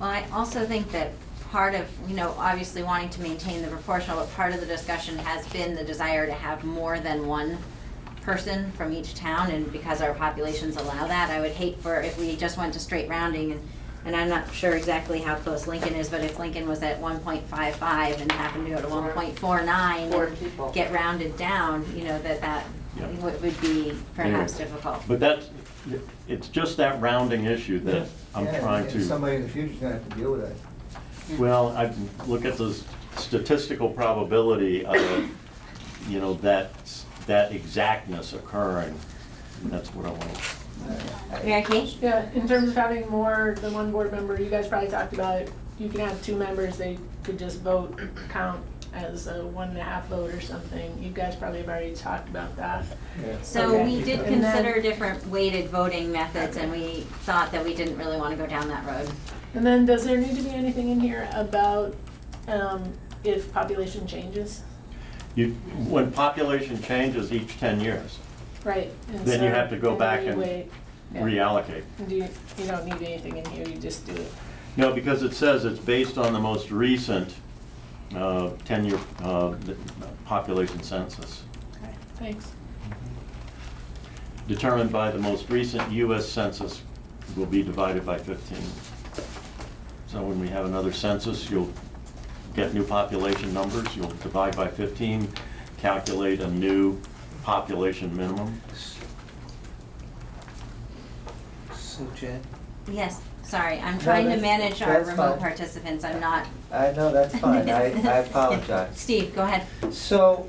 Well, I also think that part of, you know, obviously wanting to maintain the proportional, but part of the discussion has been the desire to have more than one person from each town, and because our populations allow that, I would hate for if we just went to straight rounding, and I'm not sure exactly how close Lincoln is, but if Lincoln was at 1.55 and happened to go to 1.49 4 and people. get rounded down, you know, that Yeah. would be perhaps Anyway. difficult. But that's, it's just that rounding issue that I'm Yeah, trying and to. somebody in the future's gonna have to deal with that. Well, I look at the statistical probability of, you know, that exactness occurring. And that's what I want. Mary Kate? Yeah, in terms of having more than one board member, you guys probably talked about, you can have 2 members, they could just vote, count as a 1.5 vote or something. You guys probably have already talked about that. Yeah. So Okay. we did And then- consider different weighted voting methods, and we thought that we didn't really want to go down that road. And then does there need to be anything in here about if population changes? When population changes each 10 years, Right. And then you so- have to go then back you and wait. Yeah. reallocate. And you don't need anything in here, you just do it. No, because it says it's based on the most recent 10-year population census, Okay, thanks. determined by the most recent US census will be divided by 15. So when we have another census, you'll get new population numbers, you'll divide by 15, calculate a new population minimum. So Jen, Yes, sorry, I'm trying to that's- manage our that's remote fine. participants, I'm not. I know that's fine, I apologize. Steve, go ahead. So,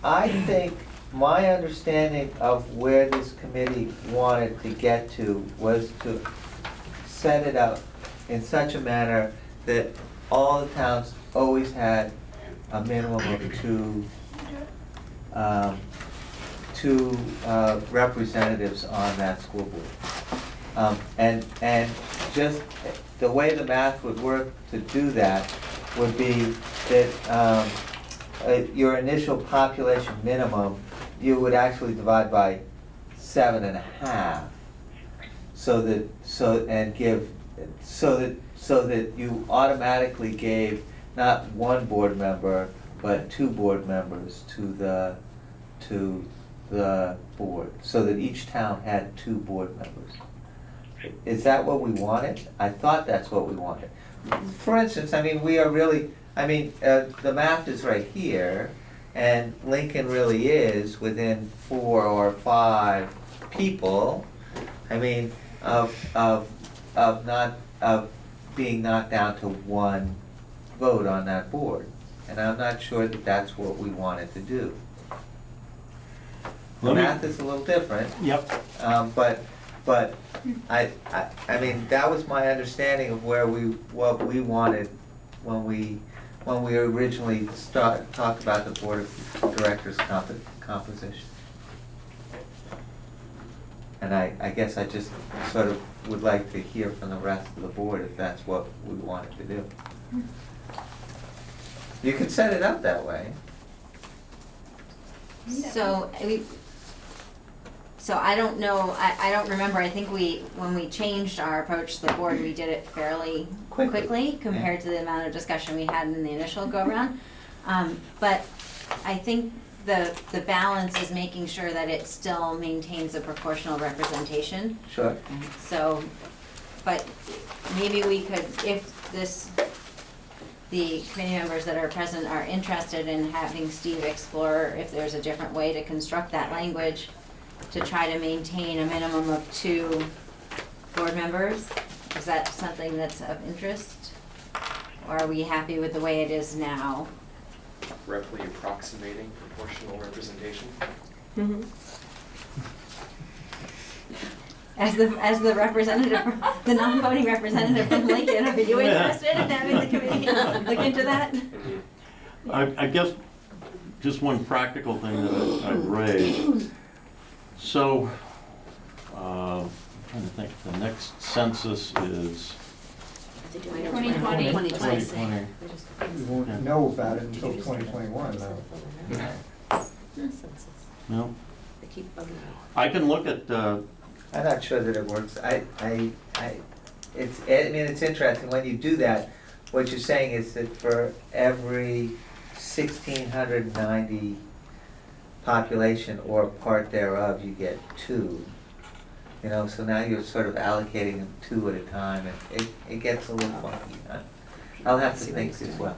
I think my understanding of where this committee wanted to get to was to set it up in such a manner that all the towns always had a minimum of two representatives on that school board. And just the way the math would work to do that would be that your initial population minimum, you would actually divide by 7.5. So that you automatically gave not one board member, but two board members to the board, so that each town had two board members. Is that what we wanted? I thought that's what we wanted. For instance, I mean, we are really, I mean, the math is right here, and Lincoln really is within 4 or 5 people. I mean, of being knocked down to one vote on that board, and I'm not sure that that's what we wanted to do. The math is a little different. Yep. But I mean, that was my understanding of what we wanted when we originally talked about the board of directors composition. And I guess I just sort of would like to hear from the rest of the board if that's what we wanted to do. You can set it up that way. So, so I don't know, I don't remember, I think when we changed our approach to the board, we did it fairly quickly compared to the amount of discussion we had in the initial go-round. But I think the balance is making sure that it still maintains a proportional representation. Sure. So, but maybe we could, if the committee members that are present are interested in having Steve explore if there's a different way to construct that language to try to maintain a minimum of 2 board members. Is that something that's of interest? Or are we happy with the way it is now? Roughly approximating proportional representation. As the representative, the non-voting representative from Lincoln, are you interested in having the committee look into that? I guess just one practical thing that I'd raise. So, I'm trying to think, the next census is 2020. 2020. We won't know about it until 2021 though. No? They keep bugging me. I can look at, I'm not sure that it works. It's interesting, when you do that, what you're saying is that for every 1,690 population or part thereof, you get 2. You know, so now you're sort of allocating them 2 at a time, and it gets a little funky. I'll have to think as well.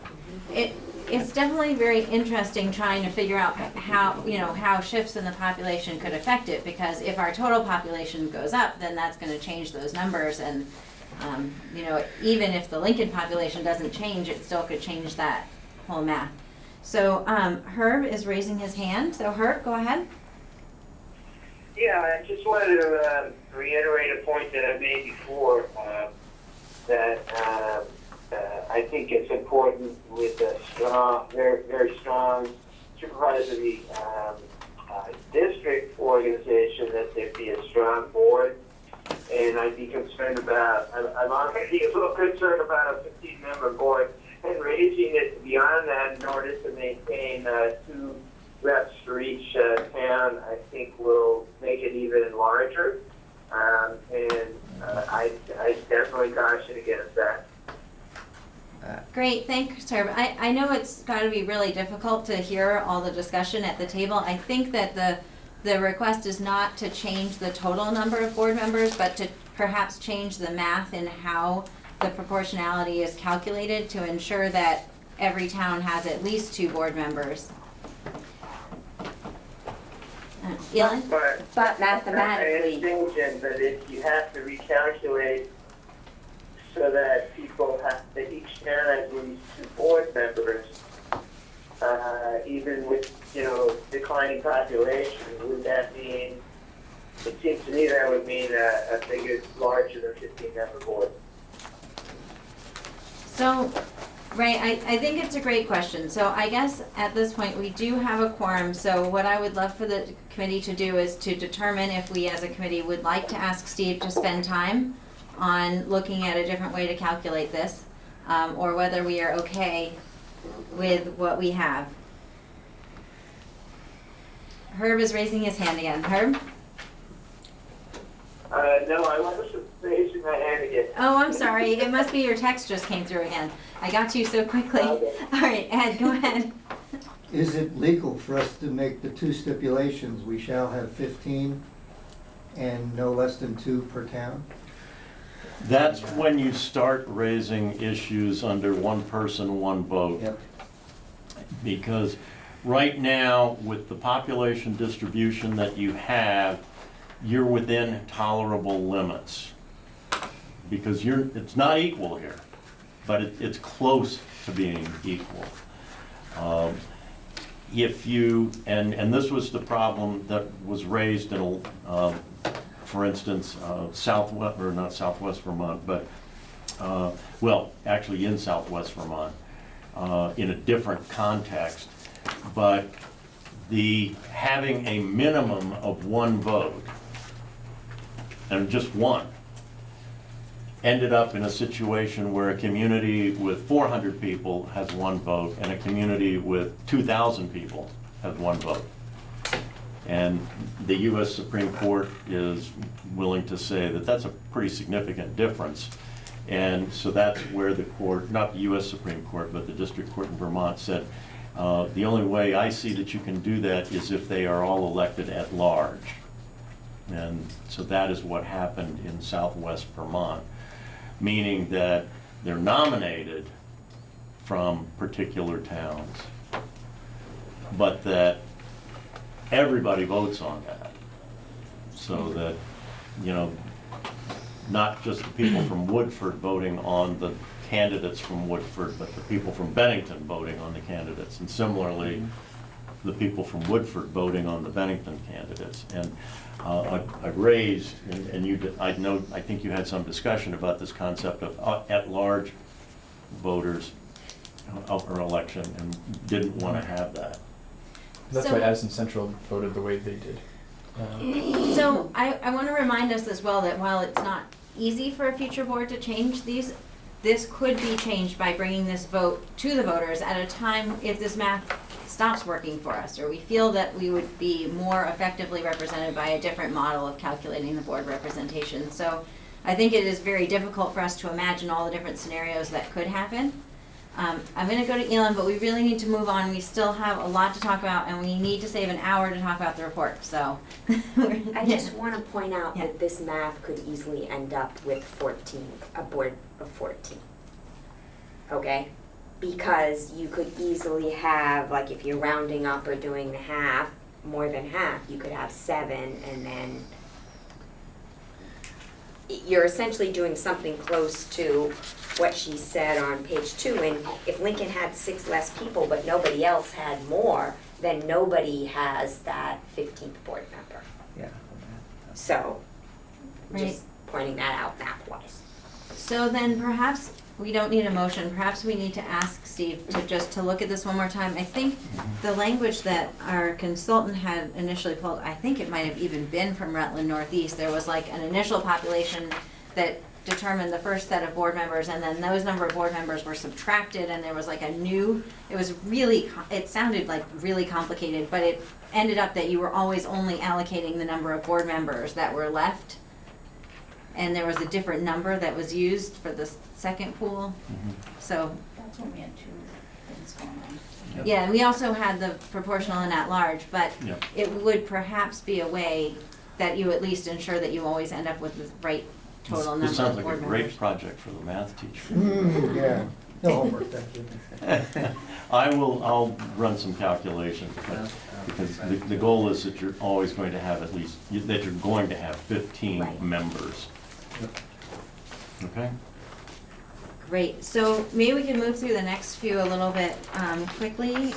It's definitely very interesting trying to figure out how shifts in the population could affect it, because if our total population goes up, then that's gonna change those numbers, and, even if the Lincoln population doesn't change, it still could change that whole math. So, Herb is raising his hand, so Herb, go ahead. Yeah, I just wanted to reiterate a point that I made before, that I think it's important with a strong, very, very strong supervisory district organization that there be a strong board. And I'd be concerned about, I'm already a little concerned about a 15-member board and raising it beyond that in order to maintain 2 Great, thanks, Herb. I know it's gotta be really difficult to hear all the discussion at the table. I think that the request is not to change the total number of board members, but to perhaps change the math in how the proportionality is calculated to ensure that every town has at least 2 board members. Elon? But mathematically- I understand, Jen, but if you have to recalculate so that that each town has at least 2 board members, even with, declining population, would that mean, it seems to me that would mean a figure larger than 15-member board. So, right, I think it's a great question. So I guess at this point, we do have a quorum. So what I would love for the committee to do is to determine if we as a committee would like to ask Steve to spend time on looking at a different way to calculate this, or whether we are okay with what we have. Herb is raising his hand again. Herb? No, I wasn't raising my hand again. Oh, I'm sorry. It must be your text just came through again. I got you so quickly. Okay. All right, Ed, go ahead. Is it legal for us to make the 2 stipulations, we shall have 15 and no less than 2 per town? That's when you start raising issues under one person, one vote. Yep. Because right now, with the population distribution that you have, you're within tolerable limits. Because it's not equal here, but it's close to being equal. If you, and this was the problem that was raised in, for instance, Southwest, or not Southwest Vermont, but, well, actually in Southwest Vermont, in a different context, but having a minimum of 1 vote, and just 1, ended up in a situation where a community with 400 people has 1 vote, and a community with 2,000 people has 1 vote. And the US Supreme Court is willing to say that that's a pretty significant difference. And so that's where the court, not the US Supreme Court, but the District Court in Vermont said, the only way I see that you can do that is if they are all elected at large. And so that is what happened in Southwest Vermont, meaning that they're nominated from particular towns, but that everybody votes on that. So that, not just the people from Woodford voting on the candidates from Woodford, but the people from Bennington voting on the candidates. And similarly, the people from Woodford voting on the Bennington candidates. And I raised, and I think you had some discussion about this concept of at-large voters or election, and didn't want to have that. That's So- why Addison Central voted the way they did. So I want to remind us as well that while it's not easy for a future board to change these, this could be changed by bringing this vote to the voters at a time if this math stops working for us, or we feel that we would be more effectively represented by a different model of calculating the board representation. So I think it is very difficult for us to imagine all the different scenarios that could happen. I'm going to go to Elon, but we really need to move on. We still have a lot to talk about, and we need to save an hour to talk about the report. So I just want to point out Yeah. that this math could easily end up with 14, a board of 14. Okay? Because you could easily have, like if you're rounding up or doing half, more than half, you could have 7, and then you're essentially doing something close to what she said on page 2. And if Lincoln had 6 less people, but nobody else had more, then nobody has that 15th board member. Yeah. So, Right. just pointing that out math-wise. So then perhaps we don't need a motion. Perhaps we need to ask Steve to look at this one more time. I think the language that our consultant had initially pulled, I think it might have even been from Rutland Northeast. There was like an initial population that determined the first set of board members, and then those number of board members were subtracted, and there was like a new, it was really, it sounded like really complicated, but it ended up that you were always only allocating the number of board members that were left. And there was a different number that was used for the second pool. So that's when we had two things going on. Yep. Yeah, and we also had the proportional and at-large, but Yep. it would perhaps be a way that you at least ensure that you always end up with the right total number This of sounds like board a members. great project for the math teacher. Yeah, no homework, thank you. I'll run some calculations, but, because the goal is that you're always going to have that you're going to have 15 Right. members. Okay? Great, so maybe we can move through the next few a little bit quickly.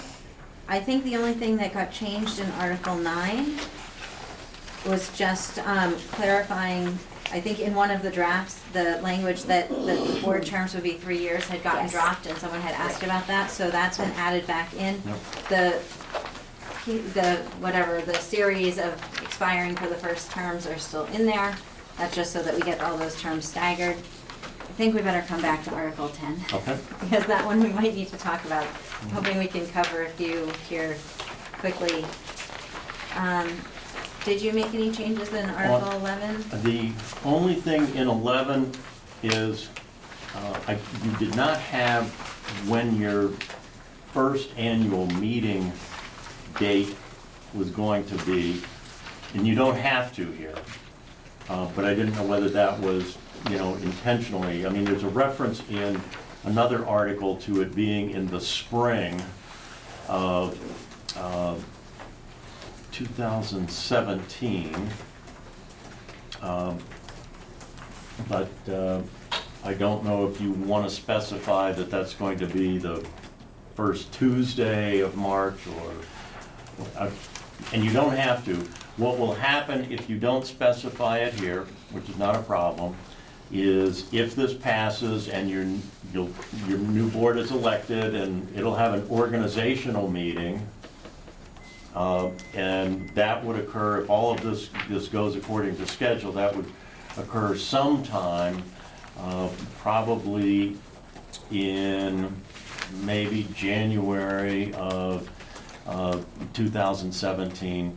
I think the only thing that got changed in Article 9 was just clarifying, I think in one of the drafts, the language that the board terms would be 3 years had gotten Yes. dropped, and someone had asked about that, so that's been added back in. Yep. The series of expiring for the first terms are still in there. That's just so that we get all those terms staggered. I think we better come back to Article 10. Okay. Because that one we might need to talk about. I'm hoping we can cover a few here quickly. Did you make any changes in Article 11? The only thing in 11 is, you did not have when your first annual meeting date was going to be, and you don't have to here, but I didn't know whether that was, intentionally. I mean, there's a reference in another article to it being in the spring of 2017, but I don't know if you want to specify that that's going to be the first Tuesday of March or, and you don't have to. What will happen if you don't specify it here, which is not a problem, is if this passes and your new board is elected and it'll have an organizational meeting, and that would occur, if all of this goes according to schedule, that would occur sometime, probably in maybe January of 2017.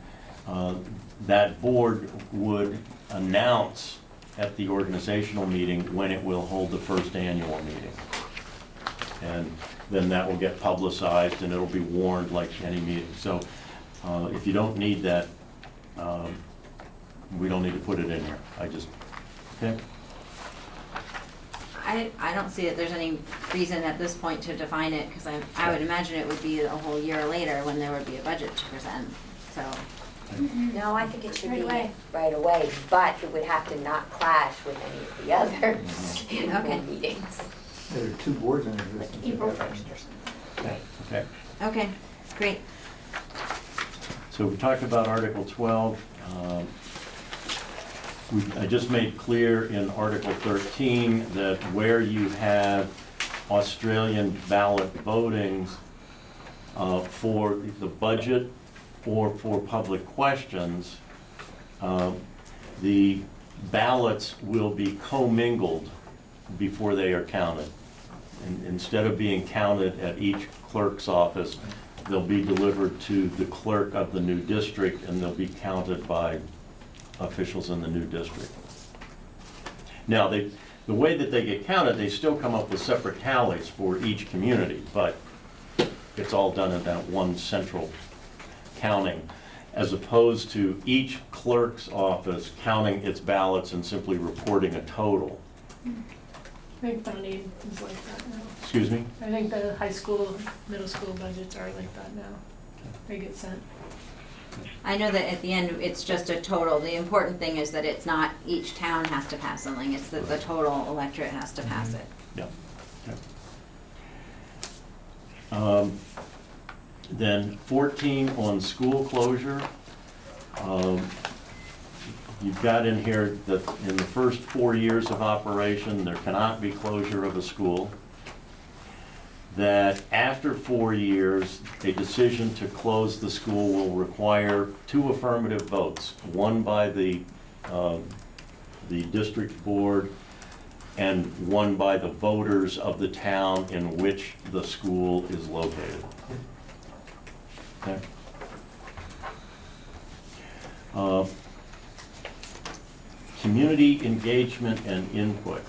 That board would announce at the organizational meeting when it will hold the first annual meeting. And then that will get publicized and it'll be warned like any meeting. So if you don't need that, we don't need to put it in here. Okay? I don't see that there's any reason at this point to define it, because I would imagine it would be a whole year later when there would be a budget to present, so. No, I think it should Right be away. right away, but it would have to not clash with any of the other Okay. annual meetings. There are two boards in existence. Like April 1st or something. Okay. Okay, great. So we talked about Article 12. I just made clear in Article 13 that where you have Australian ballot votings for the budget or for public questions, the ballots will be commingled before they are counted. Instead of being counted at each clerk's office, they'll be delivered to the clerk of the new district and they'll be counted by officials in the new district. Now, the way that they get counted, they still come up with separate tallies for each community, but it's all done in that one central counting, as opposed to each clerk's office counting its ballots and simply reporting a total. I think Bonnie is like that now. Excuse me? I think the high school, middle school budgets are like that now. They get sent. I know that at the end, it's just a total. The important thing is that it's not each town has to pass something, it's that the total electorate has to pass it. Yeah. Then 14 on school closure. You've got in here that in the first 4 years of operation, there cannot be closure of a school. That after 4 years, a decision to close the school will require 2 affirmative votes, one by the district board and one by the voters of the town in which the school is located. Okay. Community engagement and input.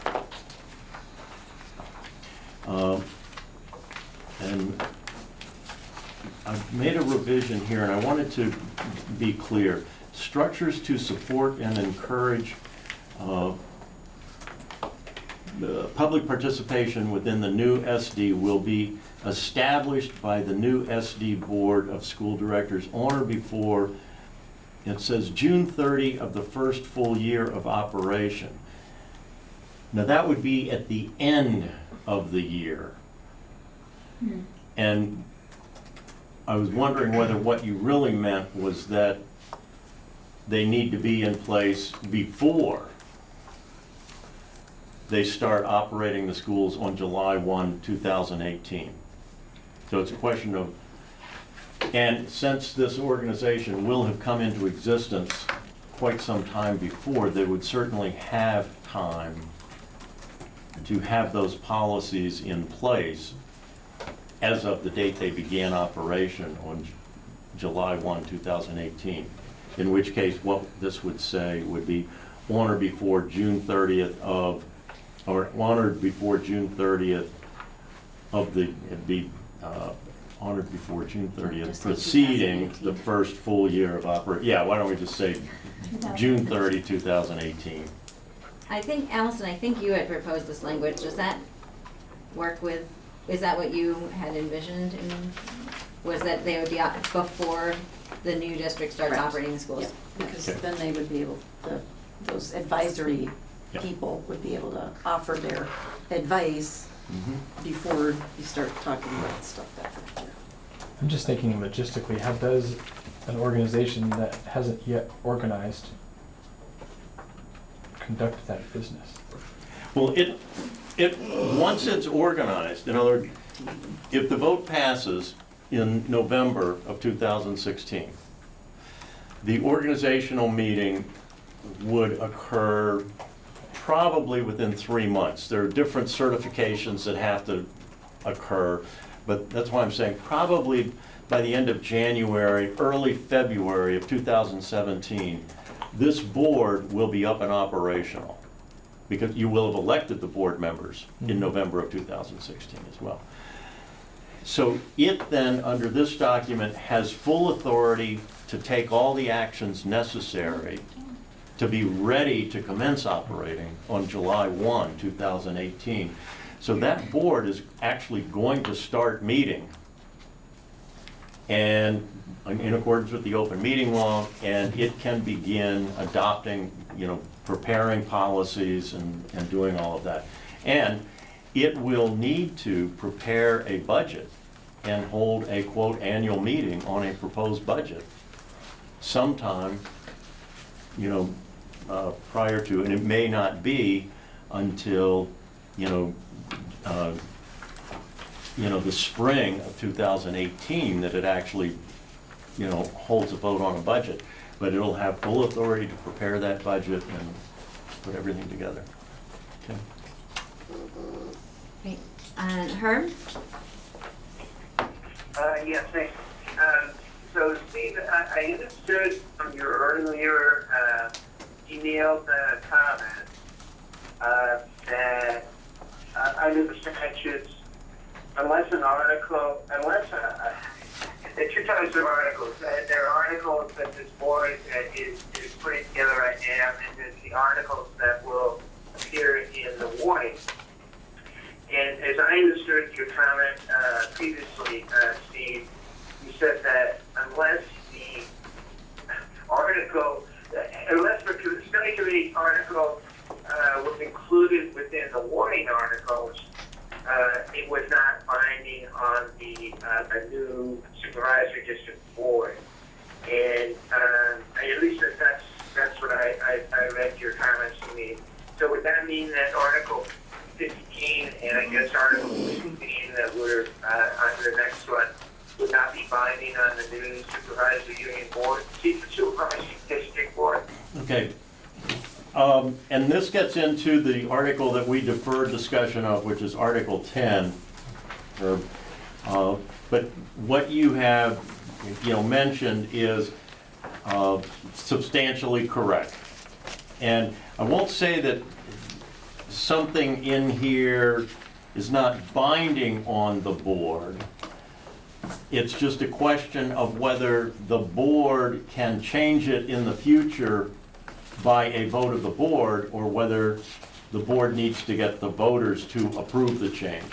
I've made a revision here, and I wanted to be clear. Structures to support and encourage public participation within the new SD will be established by the new SD Board of School Directors on or before, it says June 30 of the first full year of operation. Now that would be at the end of the year. And I was wondering whether what you really meant was that they need to be in place before they start operating the schools on July 1, 2018. So it's a question of, and since this organization will have come into existence quite some time before, they would certainly have time to have those policies in place as of the date they began operation on July 1, 2018. In which case, what this would say would be on or before June 30th of, or on or before June 30th of the, it'd be honored before June 30th, Just like preceding 2018. the first full year of operation. Yeah, why don't we just say June 30, 2018. I think, Allison, I think you had proposed this language. Does that work with, is that what you had envisioned? Was that they would be out before the new district starts Correct. operating the schools? Yep, because Okay. then they would be able, those advisory Yeah. people would be able to offer their advice before you start talking about stuff that first year. I'm just thinking logistically, how does an organization that hasn't yet organized conduct that business? Well, once it's organized, in other words, if the vote passes in November of 2016, the organizational meeting would occur probably within 3 months. There are different certifications that have to occur, but that's why I'm saying probably by the end of January, early February of 2017, this board will be up and operational, because you will have elected the board members in November of 2016 as well. So it then, under this document, has full authority to take all the actions necessary to be ready to commence operating on July 1, 2018. So that board is actually going to start meeting, and in accordance with the open meeting law, and it can begin adopting, preparing policies and doing all of that. And it will need to prepare a budget and hold a quote annual meeting on a proposed budget sometime, prior to, and it may not be until, the spring of 2018 that it actually, holds a vote on a budget. But it'll have full authority to prepare that budget and put everything together. Okay. Great. Herb? Yes, thanks. So Steve, I understood from your earlier emailed comment that under the statutes, unless the two types of articles, there are articles that this board is putting together right now, and there's the articles that will appear in the warning. And as I understood your comment previously, Steve, you said that unless the study committee article was included within the warning articles, it was not binding on the new supervisory district board. And at least that's what I read your comments to me. So would that mean that Article 15 and I guess Article 16 that were under the next one would not be binding on the new supervisory union board, supervisory district board? Okay. And this gets into the article that we deferred discussion of, which is Article 10. But what you have, mentioned is substantially correct. And I won't say that something in here is not binding on the board, It's just a question of whether the board can change it in the future by a vote of the board, or whether the board needs to get the voters to approve the change.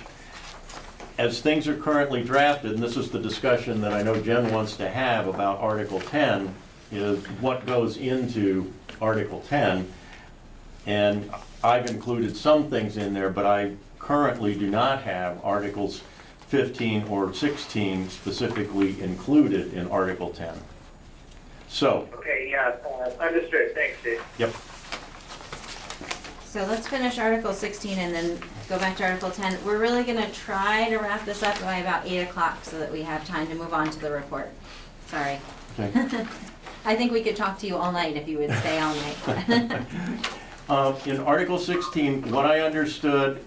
As things are currently drafted, and this is the discussion that I know Jen wants to have about Article 10, is what goes into Article 10. And I've included some things in there, but I currently do not have Articles 15 or 16 specifically included in Article 10. So, Okay, yeah, understood, thanks, Dave. yep. So let's finish Article 16 and then go back to Article 10. We're really gonna try to wrap this up by about 8 o'clock so that we have time to move on to the report. Sorry. Okay. I think we could talk to you all night if you would stay all night. In Article 16, what I understood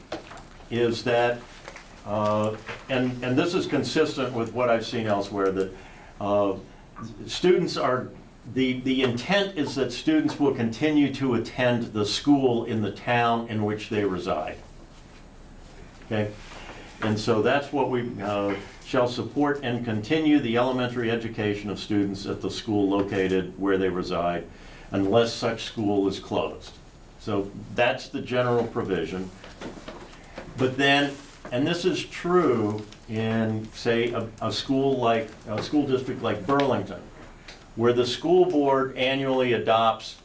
is that, and this is consistent with what I've seen elsewhere, that students are, the intent is that students will continue to attend the school in the town in which they reside. Okay? And so that's what we shall support and continue the elementary education of students at the school located where they reside, unless such school is closed. So that's the general provision. But then, and this is true in, say, a school district like Burlington, where the school board annually adopts,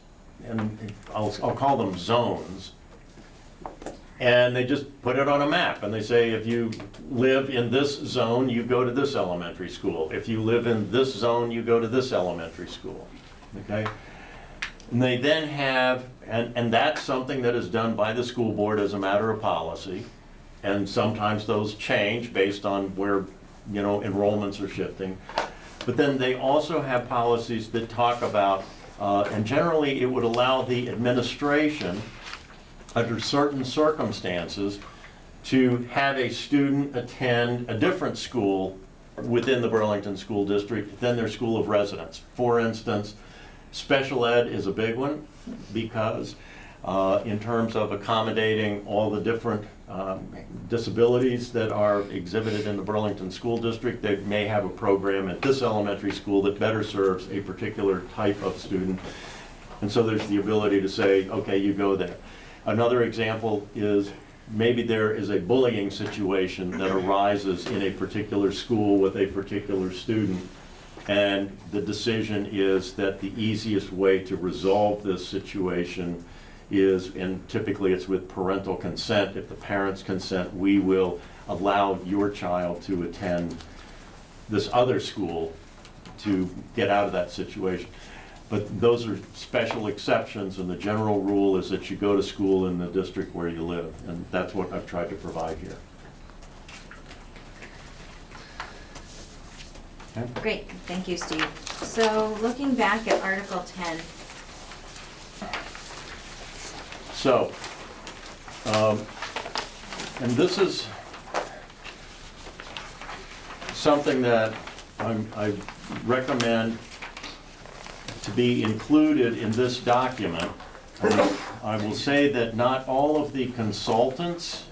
and I'll call them zones, and they just put it on a map, and they say, if you live in this zone, you go to this elementary school. If you live in this zone, you go to this elementary school, okay? And they then have, and that's something that is done by the school board as a matter of policy, and sometimes those change based on where, you know, enrollments are shifting. But then they also have policies that talk about, and generally it would allow the administration, under certain circumstances, to have a student attend a different school within the Burlington School District than their school of residence. For instance, special ed is a big one because in terms of accommodating all the different disabilities that are exhibited in the Burlington School District, they may have a program at this elementary school that better serves a particular type of student. And so there's the ability to say, okay, you go there. Another example is maybe there is a bullying situation that arises in a particular school with a particular student, and the decision is that the easiest way to resolve this situation is, and typically it's with parental consent, if the parents consent, we will allow your child to attend this other school to get out of that situation. But those are special exceptions, and the general rule is that you go to school in the district where you live, and that's what I've tried to provide here. Okay. Great, thank you, Steve. So looking back at Article 10, So, and this is something that I recommend to be included in this document. I will say that not all of the consultants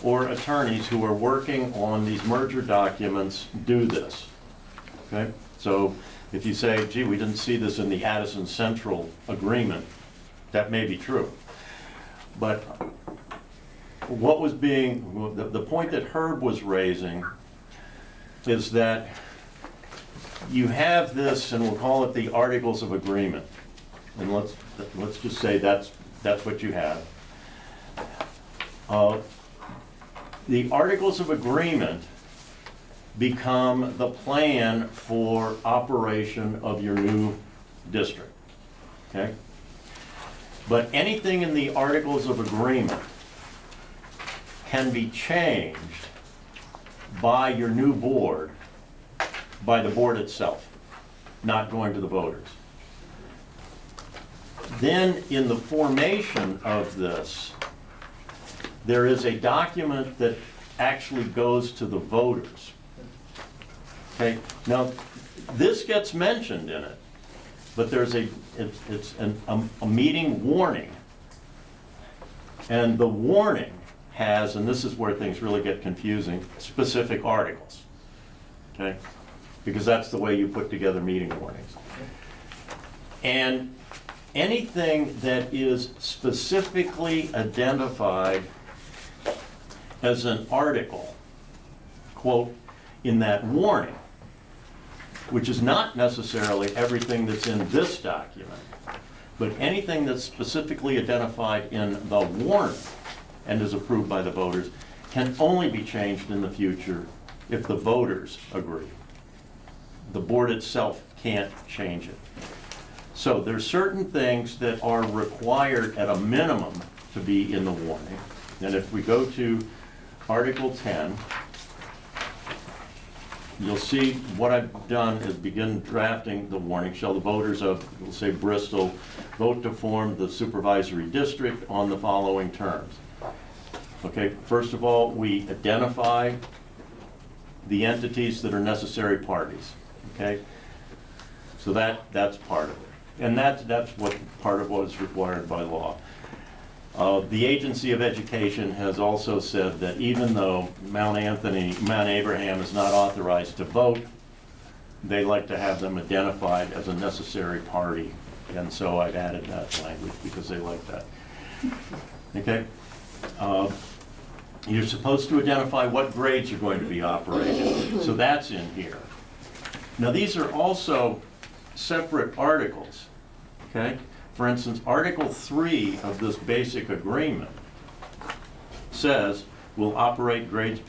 or attorneys who are working on these merger documents do this. Okay? So if you say, gee, we didn't see this in the Addison Central agreement, that may be true. But what was being, the point that Herb was raising is that you have this, and we'll call it the Articles of Agreement. And let's just say that's what you have. The Articles of Agreement become the plan for operation of your new district, okay? But anything in the Articles of Agreement can be changed by your new board, by the board itself, not going to the voters. Then in the formation of this, there is a document that actually goes to the voters. Okay, now this gets mentioned in it, but there's a meeting warning. And the warning has, and this is where things really get confusing, specific articles. Okay? because that's the way you put together meeting warnings. And anything that is specifically identified as an article, quote, in that warning, which is not necessarily everything that's in this document, but anything that's specifically identified in the warning and is approved by the voters can only be changed in the future if the voters agree. The board itself can't change it. So there's certain things that are required at a minimum to be in the warning. And if we go to Article 10, you'll see what I've done is begin drafting the warning. Shall the voters of, we'll say Bristol, vote to form the supervisory district on the following terms. Okay, first of all, we identify the entities that are necessary parties. Okay, so that's part of it. And that's what part of what is required by law. The Agency of Education has also said that even though Mount Abraham is not authorized to vote, they like to have them identified as a necessary party. And so I've added that language because they like that. Okay? You're supposed to identify what grades are going to be operated. So that's in here. Now these are also separate articles. Okay? For instance, Article 3 of this basic agreement says we'll operate grades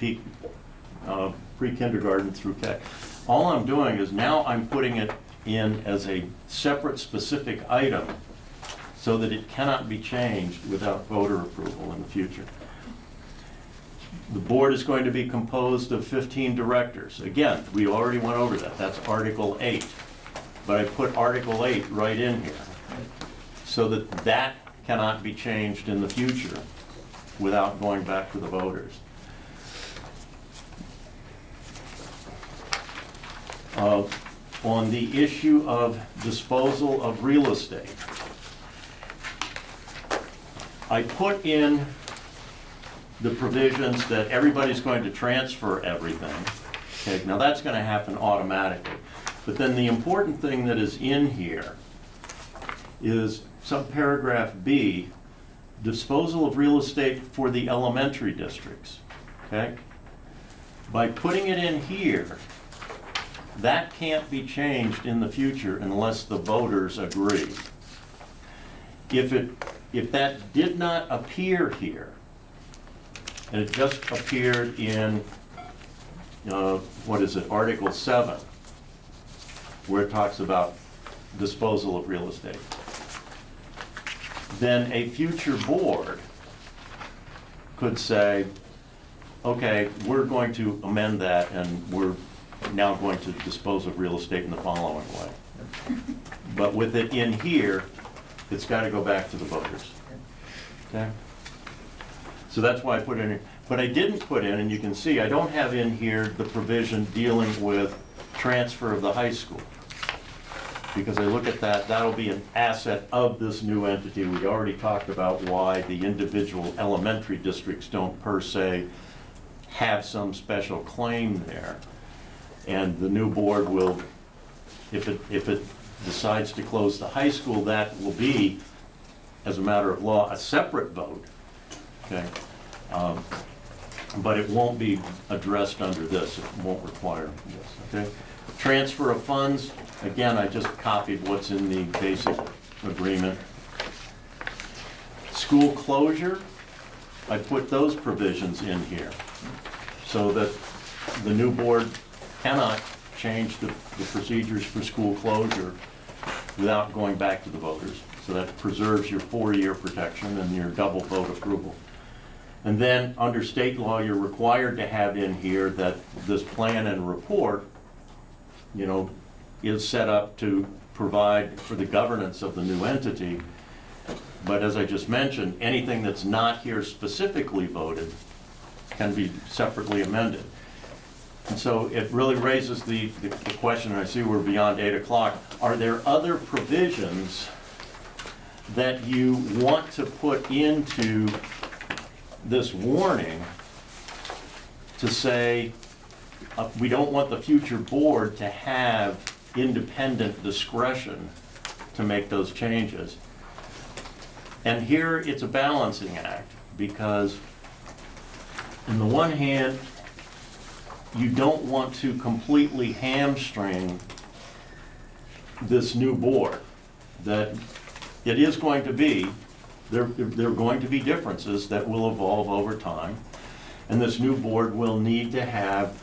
pre-kindergarten through K. All I'm doing is now I'm putting it in as a separate specific item so that it cannot be changed without voter approval in the future. The board is going to be composed of 15 directors. Again, we already went over that. That's Article 8. But I put Article 8 right in here, so that that cannot be changed in the future without going back to the voters. On the issue of disposal of real estate, I put in the provisions that everybody's going to transfer everything. Okay, now that's going to happen automatically. But then the important thing that is in here is subparagraph B, disposal of real estate for the elementary districts, okay? By putting it in here, that can't be changed in the future unless the voters agree. If that did not appear here, and it just appeared in, Article 7, where it talks about disposal of real estate, then a future board could say, okay, we're going to amend that and we're now going to dispose of real estate in the following way. But with it in here, it's got to go back to the voters. Okay? So that's why I put it in here. But I didn't put in, and you can see, I don't have in here the provision dealing with transfer of the high school. Because I look at that, that'll be an asset of this new entity. We already talked about why the individual elementary districts don't per se have some special claim there. And the new board will, if it decides to close the high school, that will be, as a matter of law, a separate vote. Okay. But it won't be addressed under this. It won't require this. Okay. Transfer of funds, again, I just copied what's in the basic agreement. School closure, I put those provisions in here so that the new board cannot change the procedures for school closure without going back to the voters. So that preserves your 4-year protection and your double vote approval. And then under state law, you're required to have in here that this plan and report, is set up to provide for the governance of the new entity. But as I just mentioned, anything that's not here specifically voted can be separately amended. And so it really raises the question, and I see we're beyond 8 o'clock, are there other provisions that you want to put into this warning to say, we don't want the future board to have independent discretion to make those changes. And here it's a balancing act, because on the one hand, you don't want to completely hamstring this new board. That it is going to be, there are going to be differences that will evolve over time. And this new board will need to have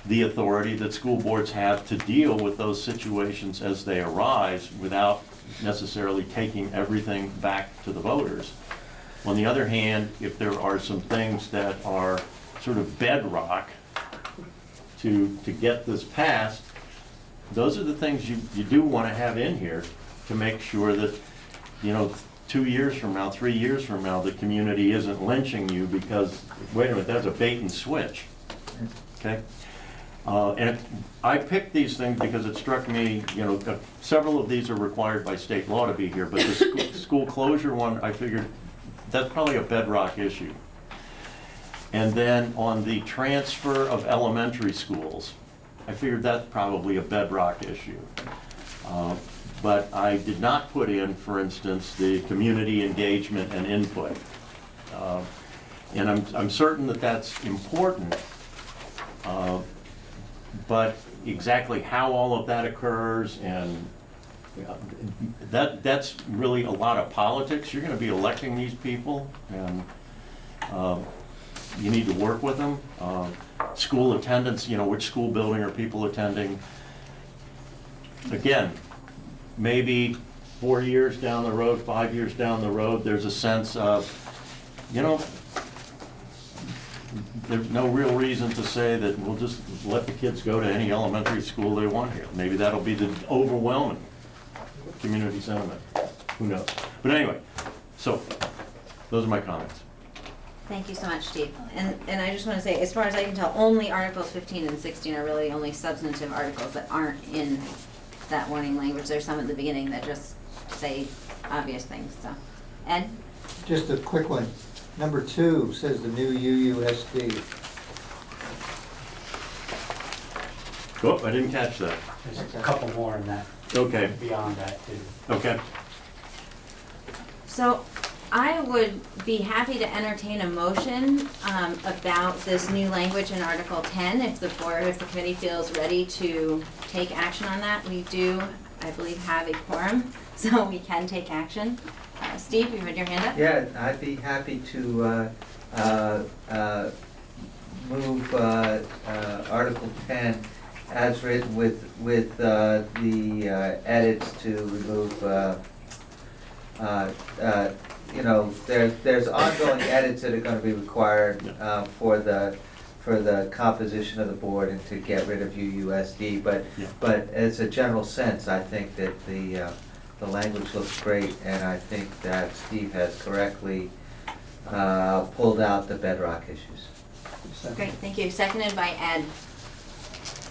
the authority that school boards have to deal with those situations as they arise without necessarily taking everything back to the voters. On the other hand, if there are some things that are sort of bedrock to get this passed, those are the things you do want to have in here to make sure that, 2 years from now, 3 years from now, the community isn't lynching you because, wait a minute, that's a bait and switch, okay? And I picked these things because it struck me, several of these are required by state law to be here, but the school closure one, I figured that's probably a bedrock issue. And then on the transfer of elementary schools, I figured that's probably a bedrock issue. But I did not put in, for instance, the community engagement and input. And I'm certain that that's important, but exactly how all of that occurs and that's really a lot of politics. You're going to be electing these people, and you need to work with them. School attendance, which school building are people attending? Again, maybe 4 years down the road, 5 years down the road, there's a sense of, there's no real reason to say that we'll just let the kids go to any elementary school they want here. Maybe that'll be the overwhelming community sentiment. Who knows? But anyway, so those are my comments. Thank you so much, Steve. And I just want to say, as far as I can tell, only Articles 15 and 16 are really only substantive articles that aren't in that warning language. There's some at the beginning that just say obvious things, so. Ed? Just a quick one. Number 2 says the new UUSD. Oh, I didn't catch that. There's a couple more in that, Okay, beyond that too. okay. So I would be happy to entertain a motion about this new language in Article 10 if the committee feels ready to take action on that. We do, I believe, have a quorum, so we can take action. Steve, you had your hand up? Yeah, I'd be happy to move Article 10 as written with the edits to remove, there's ongoing edits that are going to be required for the composition of the board and to get rid of UUSD. But as a general sense, I think that the language looks great, and I think that Steve has correctly pulled out the bedrock issues. Great, thank you. Seconded by Ed.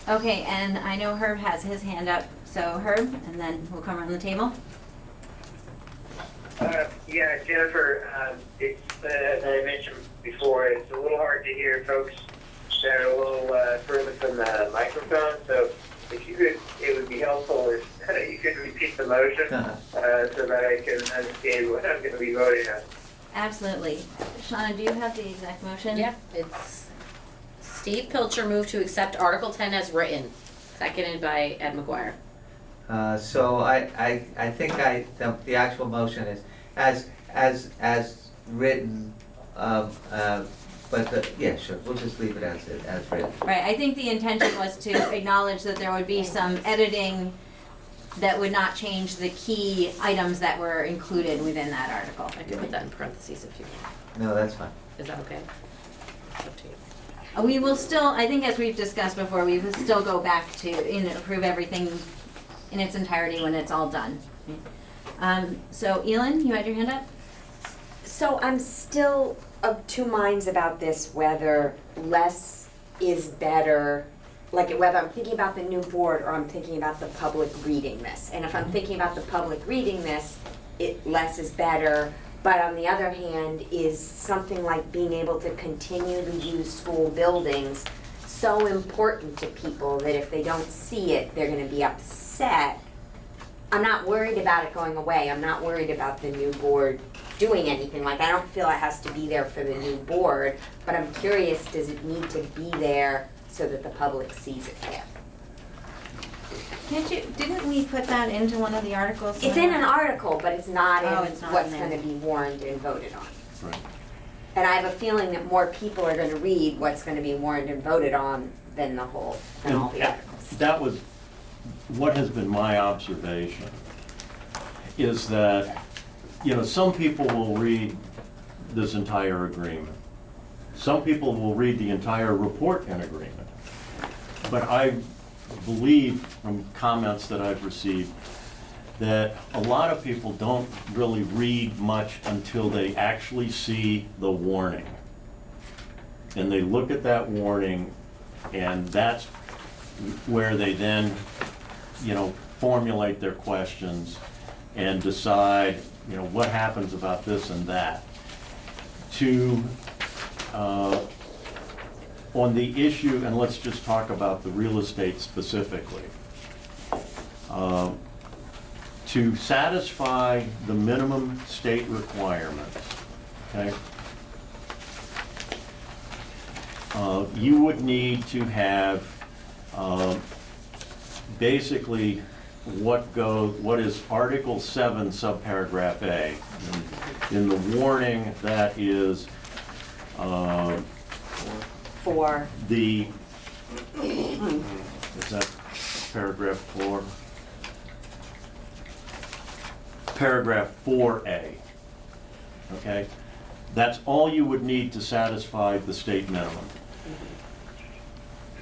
Okay, and I know Herb has his hand up, so Herb, and then we'll come around the table. Yeah, Jennifer, it's, as I mentioned before, it's a little hard to hear folks that are a little further from the microphone, so if you could, it would be helpful if you could repeat the motion so that I can understand what I'm going to be voting on. Absolutely. Shauna, do you have the exact motion? Yep, it's Steve Pilcher moved to accept Article 10 as written, seconded by Ed McGuire. So I think the actual motion is as written, but yeah, sure, we'll just leave it as written. Right, I think the intention was to acknowledge that there would be some editing that would not change the key items that were included within that article. I can put that in parentheses if you want. No, that's fine. Is that okay? It's up to you. We will still, I think as we've discussed before, we will still go back to approve everything in its entirety when it's all done. So Elin, you had your hand up? So I'm still of two minds about this, whether less is better, like whether I'm thinking about the new board or I'm thinking about the public reading this. And if I'm thinking about the public reading this, less is better. But on the other hand, is something like being able to continue to use school buildings so important to people that if they don't see it, they're gonna be upset. I'm not worried about it going away. I'm not worried about the new board doing anything. Like, I don't feel it has to be there for the new board, but I'm curious, does it need to be there so that the public sees it there? Didn't we put that into one of the articles? It's in an article, but it's not Oh, in it's not what's in there. gonna be warned and voted on. Right. And I have a feeling that more people are gonna read what's gonna be warned and voted on than all the And articles. that was, what has been my observation, is that, you know, some people will read this entire agreement. Some people will read the entire report and agreement. But I believe from comments that I've received that a lot of people don't really read much until they actually see the warning. And they look at that warning, and that's where they then, you know, formulate their questions and decide, you know, what happens about this and that. On the issue, and let's just talk about the real estate specifically. To satisfy the minimum state requirements, okay? You would need to have basically what is Article 7, subparagraph A. In the warning, that is For, the, is that paragraph 4? Paragraph 4A, okay? That's all you would need to satisfy the state minimum.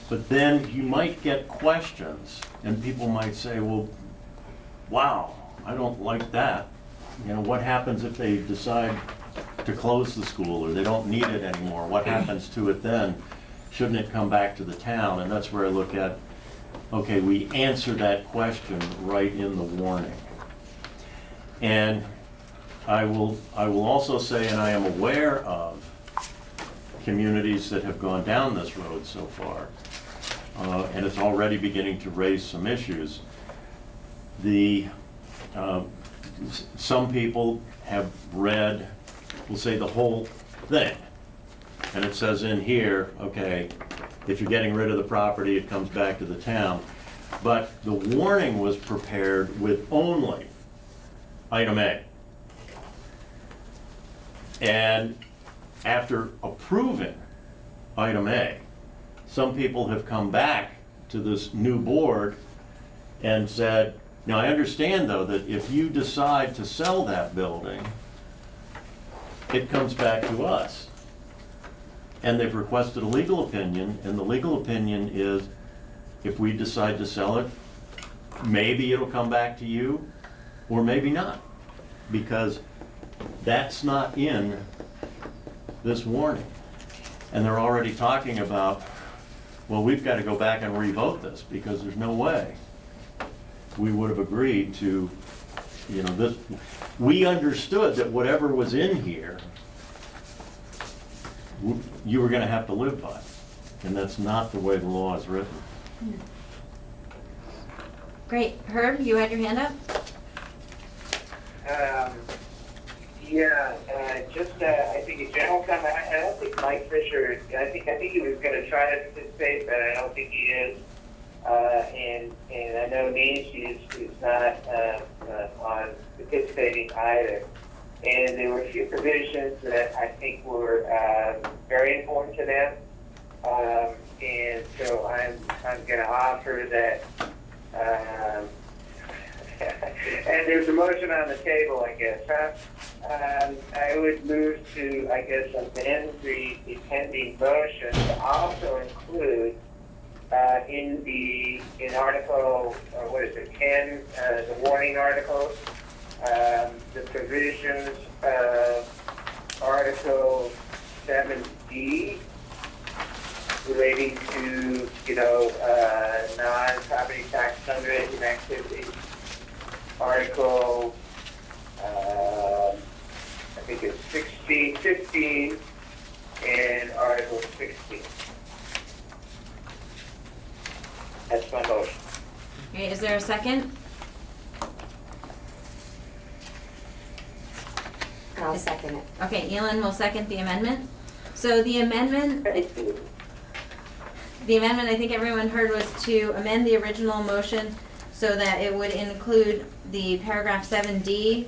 But then you might get questions, and people might say, well, wow, I don't like that. You know, what happens if they decide to close the school, or they don't need it anymore? What happens to it then? Shouldn't it come back to the town? And that's where I look at, okay, we answer that question right in the warning. And I will also say, and I am aware of communities that have gone down this road so far, and it's already beginning to raise some issues. Some people have read, we'll say, the whole thing. And it says in here, okay, if you're getting rid of the property, it comes back to the town. But the warning was prepared with only item A. And after approving item A, some people have come back to this new board and said, now I understand though that if you decide to sell that building, it comes back to us. And they've requested a legal opinion, and the legal opinion is, if we decide to sell it, maybe it'll come back to you, or maybe not, because that's not in this warning. And they're already talking about, well, we've got to go back and revote this, because there's no way we would have agreed to, you know, this. We understood that whatever was in here, you were going to have to live by, and that's not the way the law is written. Great. Herb, you had your hand up? I think a general comment. I don't think Mike Fisher. I think he was going to try to participate, but I don't think he is. And I know Nancy is not on participating either. And there were a few provisions that I think were very important to them. And so I'm going to offer that. And there's a motion on the table, I guess. I would move to, I guess, amend the pending motion to also include in Article, what is it, 10, the warning articles, the provisions of Article 7D relating to, non-property tax fundraising activities. Article, I think it's 16, 15, and Article 16. second? I'll second it. Okay, Elin will second the amendment. So the amendment, I think everyone heard, was to amend the original motion so that it would include the paragraph 7D,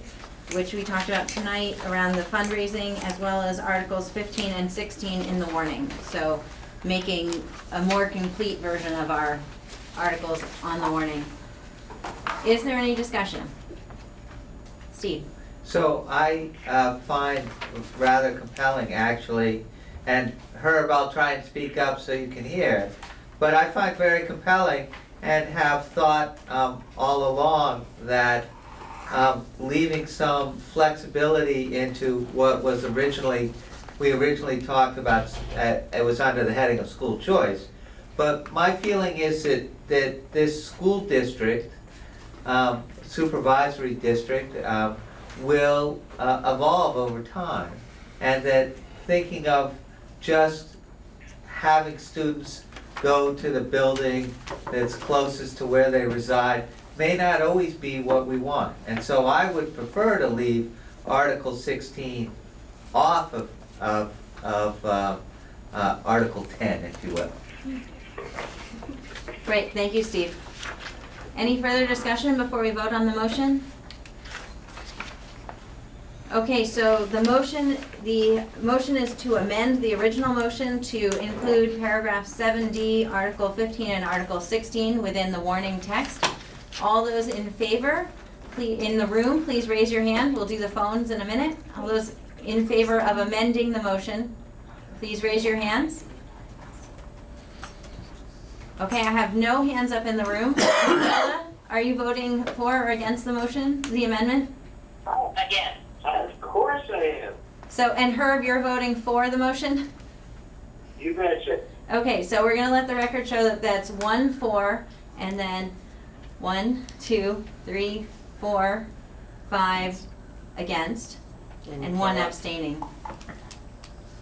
which we talked about tonight around the fundraising, as well as Articles 15 and 16 in the warning. So making a more complete version of our articles on the warning. Is there any discussion? Steve? So I find rather compelling, actually, and Herb, I'll try and speak up so you can hear, but I find very compelling and have thought all along that leaving some flexibility into what was we originally talked about, it was under the heading of school choice. But my feeling is that this school district, supervisory district, will evolve over time, and that thinking of just having students go to the building that's closest to where they reside may not always be what we want. And so I would prefer to leave Article 16 off of Article 10, if you will. Great, thank you, Steve. Any further discussion before we vote on the motion? Okay, so the motion is to amend the original motion to include paragraph 7D, Article 15, and Article 16 within the warning text. All those in favor, in the room, please raise your hand. We'll do the phones in a minute. All those in favor of amending the motion, please raise your hands. Okay, I have no hands up in the room. Michaela, are you voting for or against the motion, the amendment? Again. Of course I am. So, and Herb, you're voting for the motion? You betcha. Okay, so we're gonna let the record show that that's 1 for, and then 1, 2, 3, 4, 5 against, and 1 abstaining.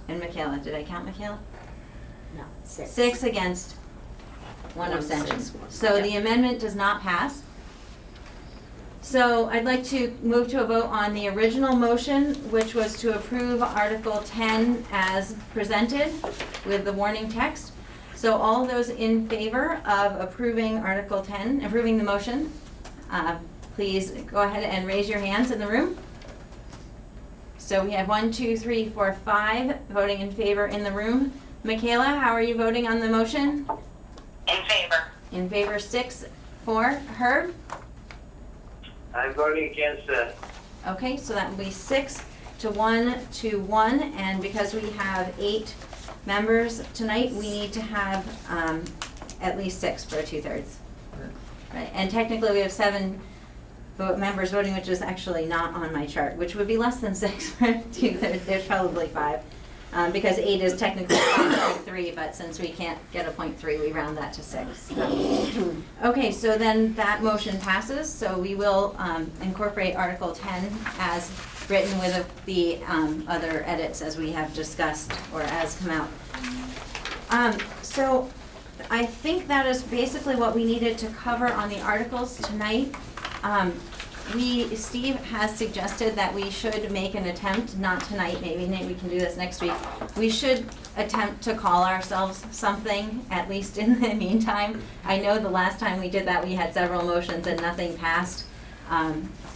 And Michaela, did I count Michaela? No, 6. 6 against, 1 1, abstention. 6, 1. So Yep. the amendment does not pass. So I'd like to move to a vote on the original motion, which was to approve Article 10 as presented with the warning text. So all those in favor of approving Article 10, approving the motion, please go ahead and raise your hands in the room. So we have 1, 2, 3, 4, 5 voting in favor in the room. Michaela, how are you voting on the motion? In favor. In favor, 6 for. Herb? I'm voting against that. Okay, so that will be 6 to 1 to 1, and because we have 8 members tonight, we need to have at least 6 for 2/3. Right, and technically we have 7 members voting, which is actually not on my chart, which would be less than 6 for 2/3. There's probably 5. Because 8 is technically 5.3, but since we can't get a 0.3, we round that to 6. Okay, so then that motion passes, so we will incorporate Article 10 as written with the other edits as we have discussed, or as come out. So I think that is basically what we needed to cover on the articles tonight. Steve has suggested that we should make an attempt, not tonight, maybe we can do this next week. We should attempt to call ourselves something, at least in the meantime. I know the last time we did that, we had several motions and nothing passed.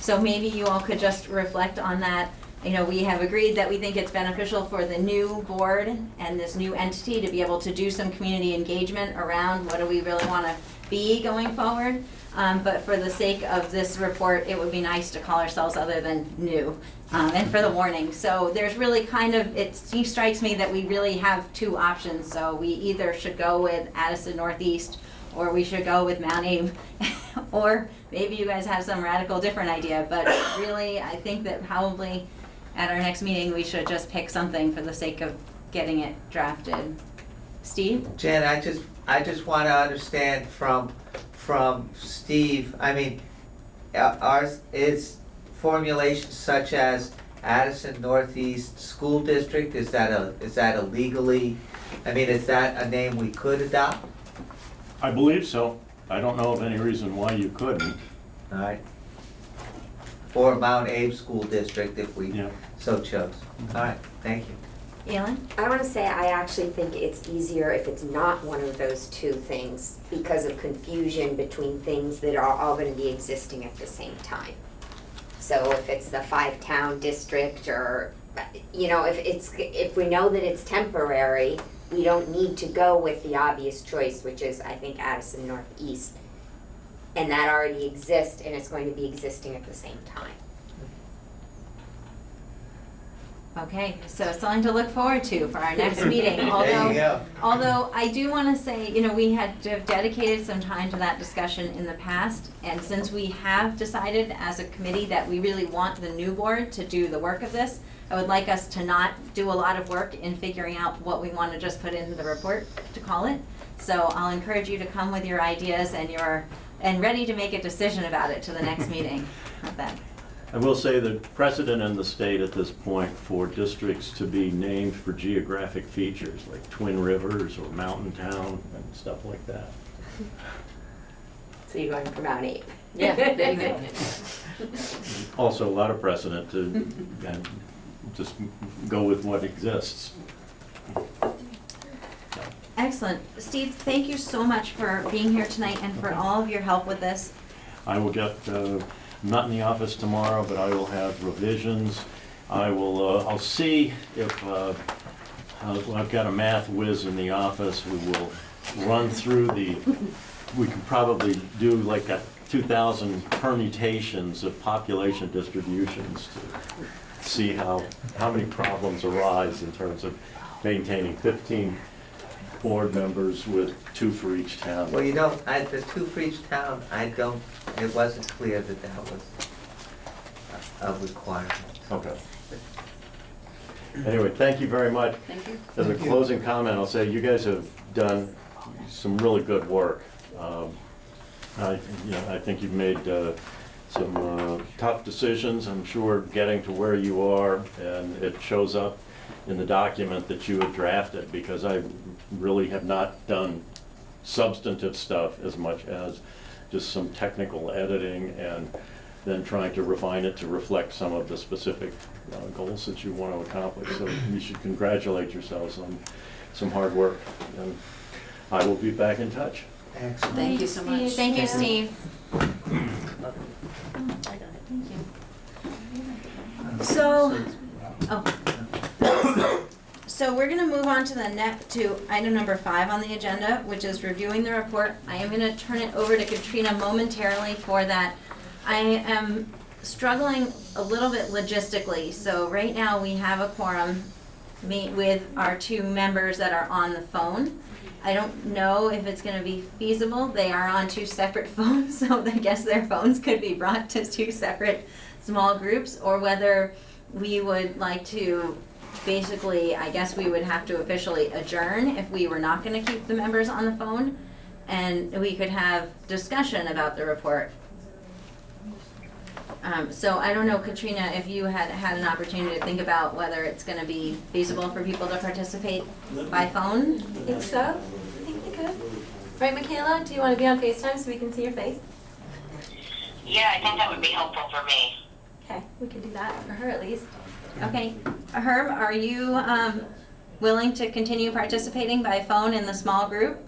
So maybe you all could just reflect on that. You know, we have agreed that we think it's beneficial for the new board and this new entity to be able to do some community engagement around what do we really want to be going forward. But for the sake of this report, it would be nice to call ourselves other than new, and for the warning. So there's really kind of, it strikes me that we really have 2 options. So we either should go with Addison Northeast, or we should go with Mount Aim, or maybe you guys have some radical different idea. But really, I think that probably at our next meeting, we should just pick something for the sake of getting it drafted. Steve? Jen, I just want to understand from Steve, I mean, is formulations such as Addison Northeast School District, is that a legally, I mean, is that a name we could adopt? I believe so. I don't know of any reason why you couldn't. All right? Or Mount Abe School District if we Yeah. so chose. All right, thank you. Elin? I want to say I actually think it's easier if it's not one of those two things because of confusion between things that are all going to be existing at the same time. So if it's the 5-town district or, you know, if we know that it's temporary, we don't need to go with the obvious choice, which is, I think, Addison Northeast. And that already exists and it's going to be existing at the same time. Okay, so it's something to look forward to for our next meeting, There you go. although I do want to say, you know, we had dedicated some time to that discussion in the past, and since we have decided as a committee that we really want the new board to do the work of this, I would like us to not do a lot of work in figuring out what we want to just put into the report to call it. So I'll encourage you to come with your ideas and ready to make a decision about it to the next meeting. Then. I will say the precedent in the state at this point for districts to be named for geographic features like Twin Rivers or Mountain Town and stuff like that. So you're going for Mount Abe. Yeah, there you go. Also, a lot of precedent to just go with what exists. Excellent. Steve, thank you so much for being here tonight and for all of your help with this. I will get, I'm not in the office tomorrow, but I will have revisions. I'll see if, I've got a math whiz in the office who will run through we could probably do like 2,000 permutations of population distributions to see how many problems arise in terms of maintaining 15 board members with 2 for each town. Well, you know, the 2 for each town, it wasn't clear that that was a requirement. Okay. Anyway, thank you very much. Thank you. As a closing comment, I'll say you guys have done some really good work. I think you've made some tough decisions. I'm sure getting to where you are, and it shows up in the document that you had drafted, because I really have not done substantive stuff as much as just some technical editing and then trying to refine it to reflect some of the specific goals that you want to accomplish. So you should congratulate yourselves on some hard work. And I will be back in touch. Excellent. Thank you so much. Thank you, Steve. So we're gonna move on to item number 5 on the agenda, which is reviewing the report. I am gonna turn it over to Katrina momentarily for that. I am struggling a little bit logistically, so right now we have a quorum with our 2 members that are on the phone. I don't know if it's gonna be feasible. They are on 2 separate phones, so I guess their phones could be brought to 2 separate small groups, or whether we would like to, basically, I guess we would have to officially adjourn if we were not gonna keep the members on the phone, and we could have discussion about the report. So I don't know, Katrina, if you had an opportunity to think about whether it's gonna be feasible for people to participate by phone? I think so. I think we could. Right, Michaela? Do you want to be on FaceTime so we can see your face? Yeah, I think that would be helpful for me. Okay, we can do that for her at least. Okay. Herb, are you willing to continue participating by phone in the small group?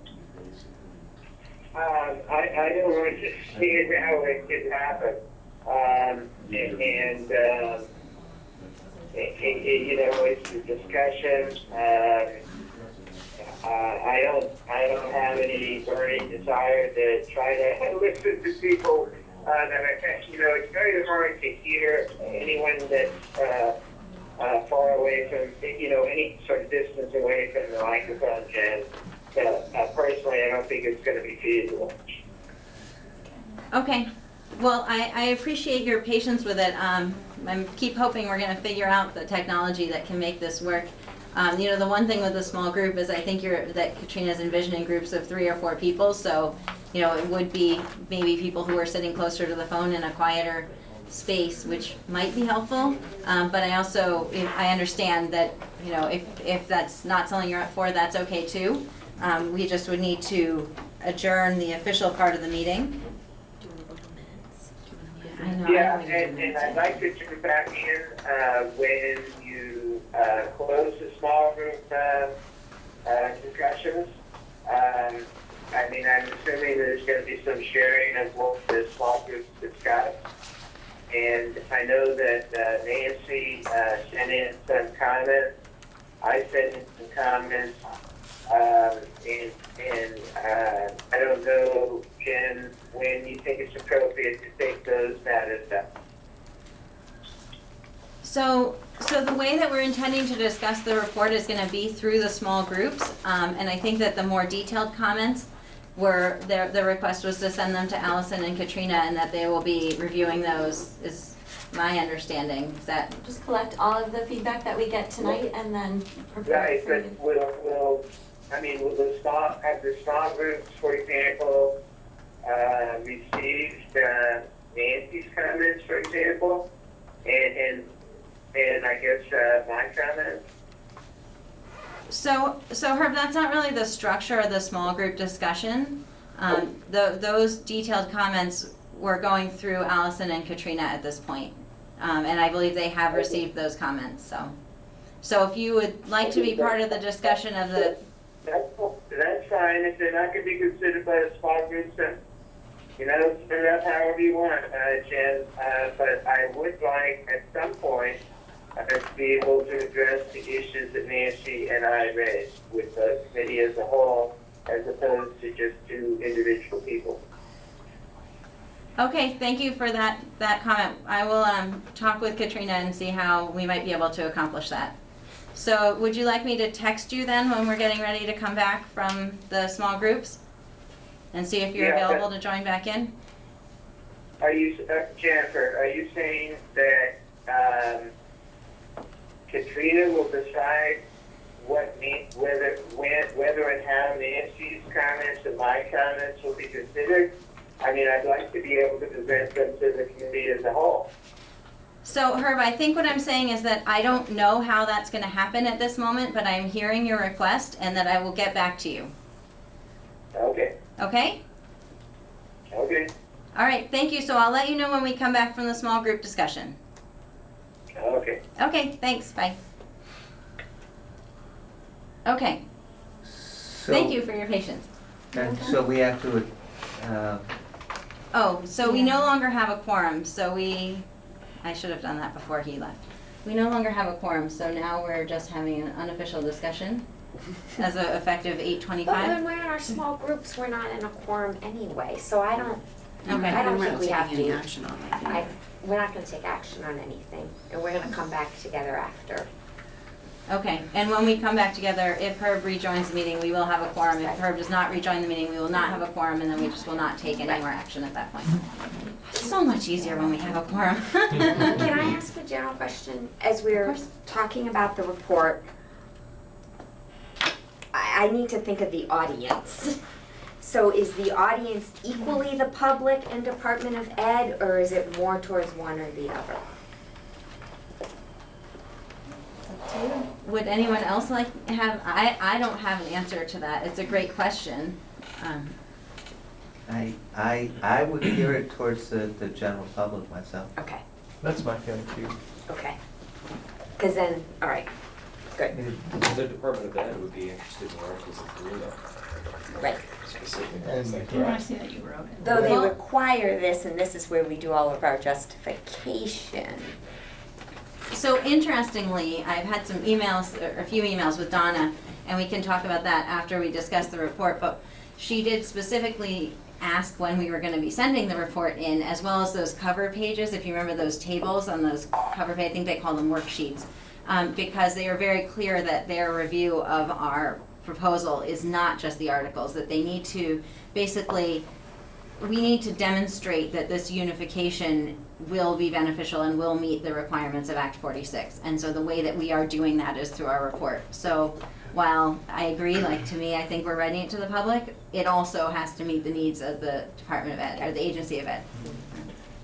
I don't understand how it could happen. You know, it's a discussion. I don't have any burning desire to try to listen to people that are, you know, it's very hard to hear anyone that's far away from, you know, any sort of distance away from the microphone. And personally, I don't think it's going to be feasible. Okay. Well, I appreciate your patience with it. I keep hoping we're going to figure out the technology that can make this work. You know, the one thing with the small group is I think that Katrina's envisioning groups of 3 or 4 people. So, you know, it would be maybe people who are sitting closer to the phone in a quieter space, which might be helpful. But I understand that, you know, if that's not something you're up for, that's okay too. We just would need to adjourn the official part of the meeting. Do you want to vote on minutes? I know. Yeah, I know and I'd like to turn back in when you close the small group discussions. I mean, I'm assuming there's going to be some sharing of what the small groups discuss. And I know that Nancy sent in some comments. I sent in some comments. And I don't know, Jen, when you think it's appropriate to take those matters up. So the way that we're intending to discuss the report is going to be through the small groups, and I think that the more detailed comments were, the request was to send them to Allison and Katrina, and that they will be reviewing those, is my understanding. Is that? Just collect all of the feedback that we get tonight and then prepare Right, it for but you. will the small groups, for example, received Nancy's comments, for example, and I guess my comments? So Herb, that's not really the structure of the small group discussion. Those detailed comments were going through Allison and Katrina at this point. And I believe they have received those comments, so if you would like to be part of the discussion of the. That's fine, if they're not gonna be considered by the small groups, then, split it up however you want, Jen, but I would like, at some point, to be able to address the issues that Nancy and I raised with the committee as a whole, as opposed to just two individual people. Okay, thank you for that comment. I will talk with Katrina and see how we might be able to accomplish that. So would you like me to text you then when we're getting ready to come back from the small groups? And see if you're available to join back in? Are you, Jennifer, are you saying that Katrina will decide whether and how Nancy's comments and my comments will be considered? I mean, I'd like to be able to present them to the committee as a whole. So Herb, I think what I'm saying is that I don't know how that's going to happen at this moment, but I'm hearing your request and that I will get back to you. Okay. Okay? Okay. All right, thank you. So I'll let you know when we come back from the small group discussion. Okay. Okay, thanks. Bye. Okay, thank you for your patience. And so we have to, Oh, so we no longer have a quorum, so I should have done that before he left. We no longer have a quorum, so now we're just having an unofficial discussion as of effective 8:25. But when we're in our small groups, we're not in a quorum anyway, so I don't Okay. I don't We're think not we have taking any to. action on that. We're not gonna take action on anything, and we're gonna come back together after. Okay, and when we come back together, if Herb rejoins the meeting, we will have a quorum. If Herb does not rejoin the meeting, we will not have a quorum, and then we just will not take any more action at that point. So much easier when we have a quorum. Can I ask a general question? As we're talking about the report, I need to think of the audience. So is the audience equally the public and Department of Ed, or is it more towards one or the other? Would anyone else I don't have an answer to that. It's a great question. I would gear it towards the general public myself. Okay, That's my feeling too. okay. Because then, all right, good, The Department of Ed would be interested in articles of Karina, right. specifically. And- Is that Do you want correct? to see that you wrote it? Though they Well- require this, and this is where we do all of our justification. So interestingly, I've had some emails, or a few emails with Donna, and we can talk about that after we discuss the report, but she did specifically ask when we were gonna be sending the report in, as well as those cover pages, if you remember those tables on those cover pages, I think they call them worksheets, because they are very clear that their review of our proposal is not just the articles, that they need to, basically, we need to demonstrate that this unification will be beneficial and will meet the requirements of Act 46. And so the way that we are doing that is through our report. So while I agree, like to me, I think we're writing it to the public, it also has to meet the needs of the Department of Ed, or the Agency of Ed.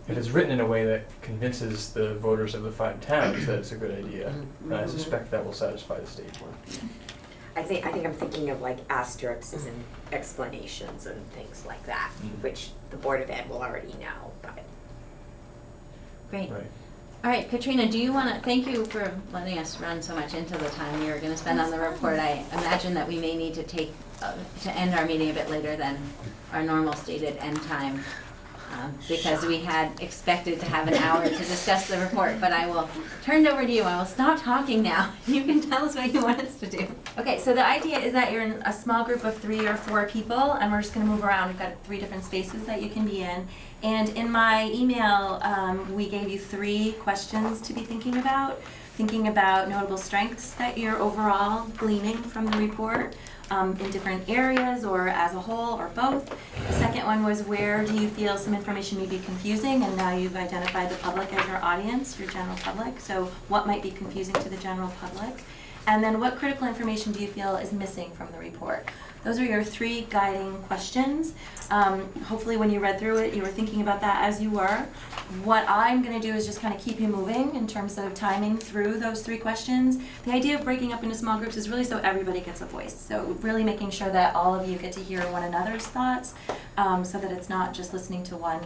If it's written in a way that convinces the voters of the 5 towns that it's a good idea, then I suspect that will satisfy the state board. I think I'm thinking of like asterisks and explanations and things like that, which the Board of Ed will already know, but. Great. Right. All right, Katrina, do you want to, thank you for letting us run so much into the time we were going to spend on the report. I imagine that we may need to to end our meeting a bit later than our normal stated end time, because we had expected to have an hour to discuss the report, but I will turn it over to you. I will stop talking now. You can tell us what you want us to do. Okay, so the idea is that you're in a small group of 3 or 4 people, and we're just gonna move around. We've got 3 different spaces that you can be in. And in my email, we gave you 3 questions to be thinking about notable strengths that you're overall gleaning from the report, in different areas or as a whole or both. The second one was, where do you feel some information may be confusing, and now you've identified the public as your audience, your general public, so what might be confusing to the general public? And then what critical information do you feel is missing from the report? Those are your 3 guiding questions. Hopefully when you read through it, you were thinking about that as you were. What I'm gonna do is just kind of keep you moving in terms of timing through those 3 questions. The idea of breaking up into small groups is really so everybody gets a voice. So really making sure that all of you get to hear one another's thoughts, so that it's not just listening to one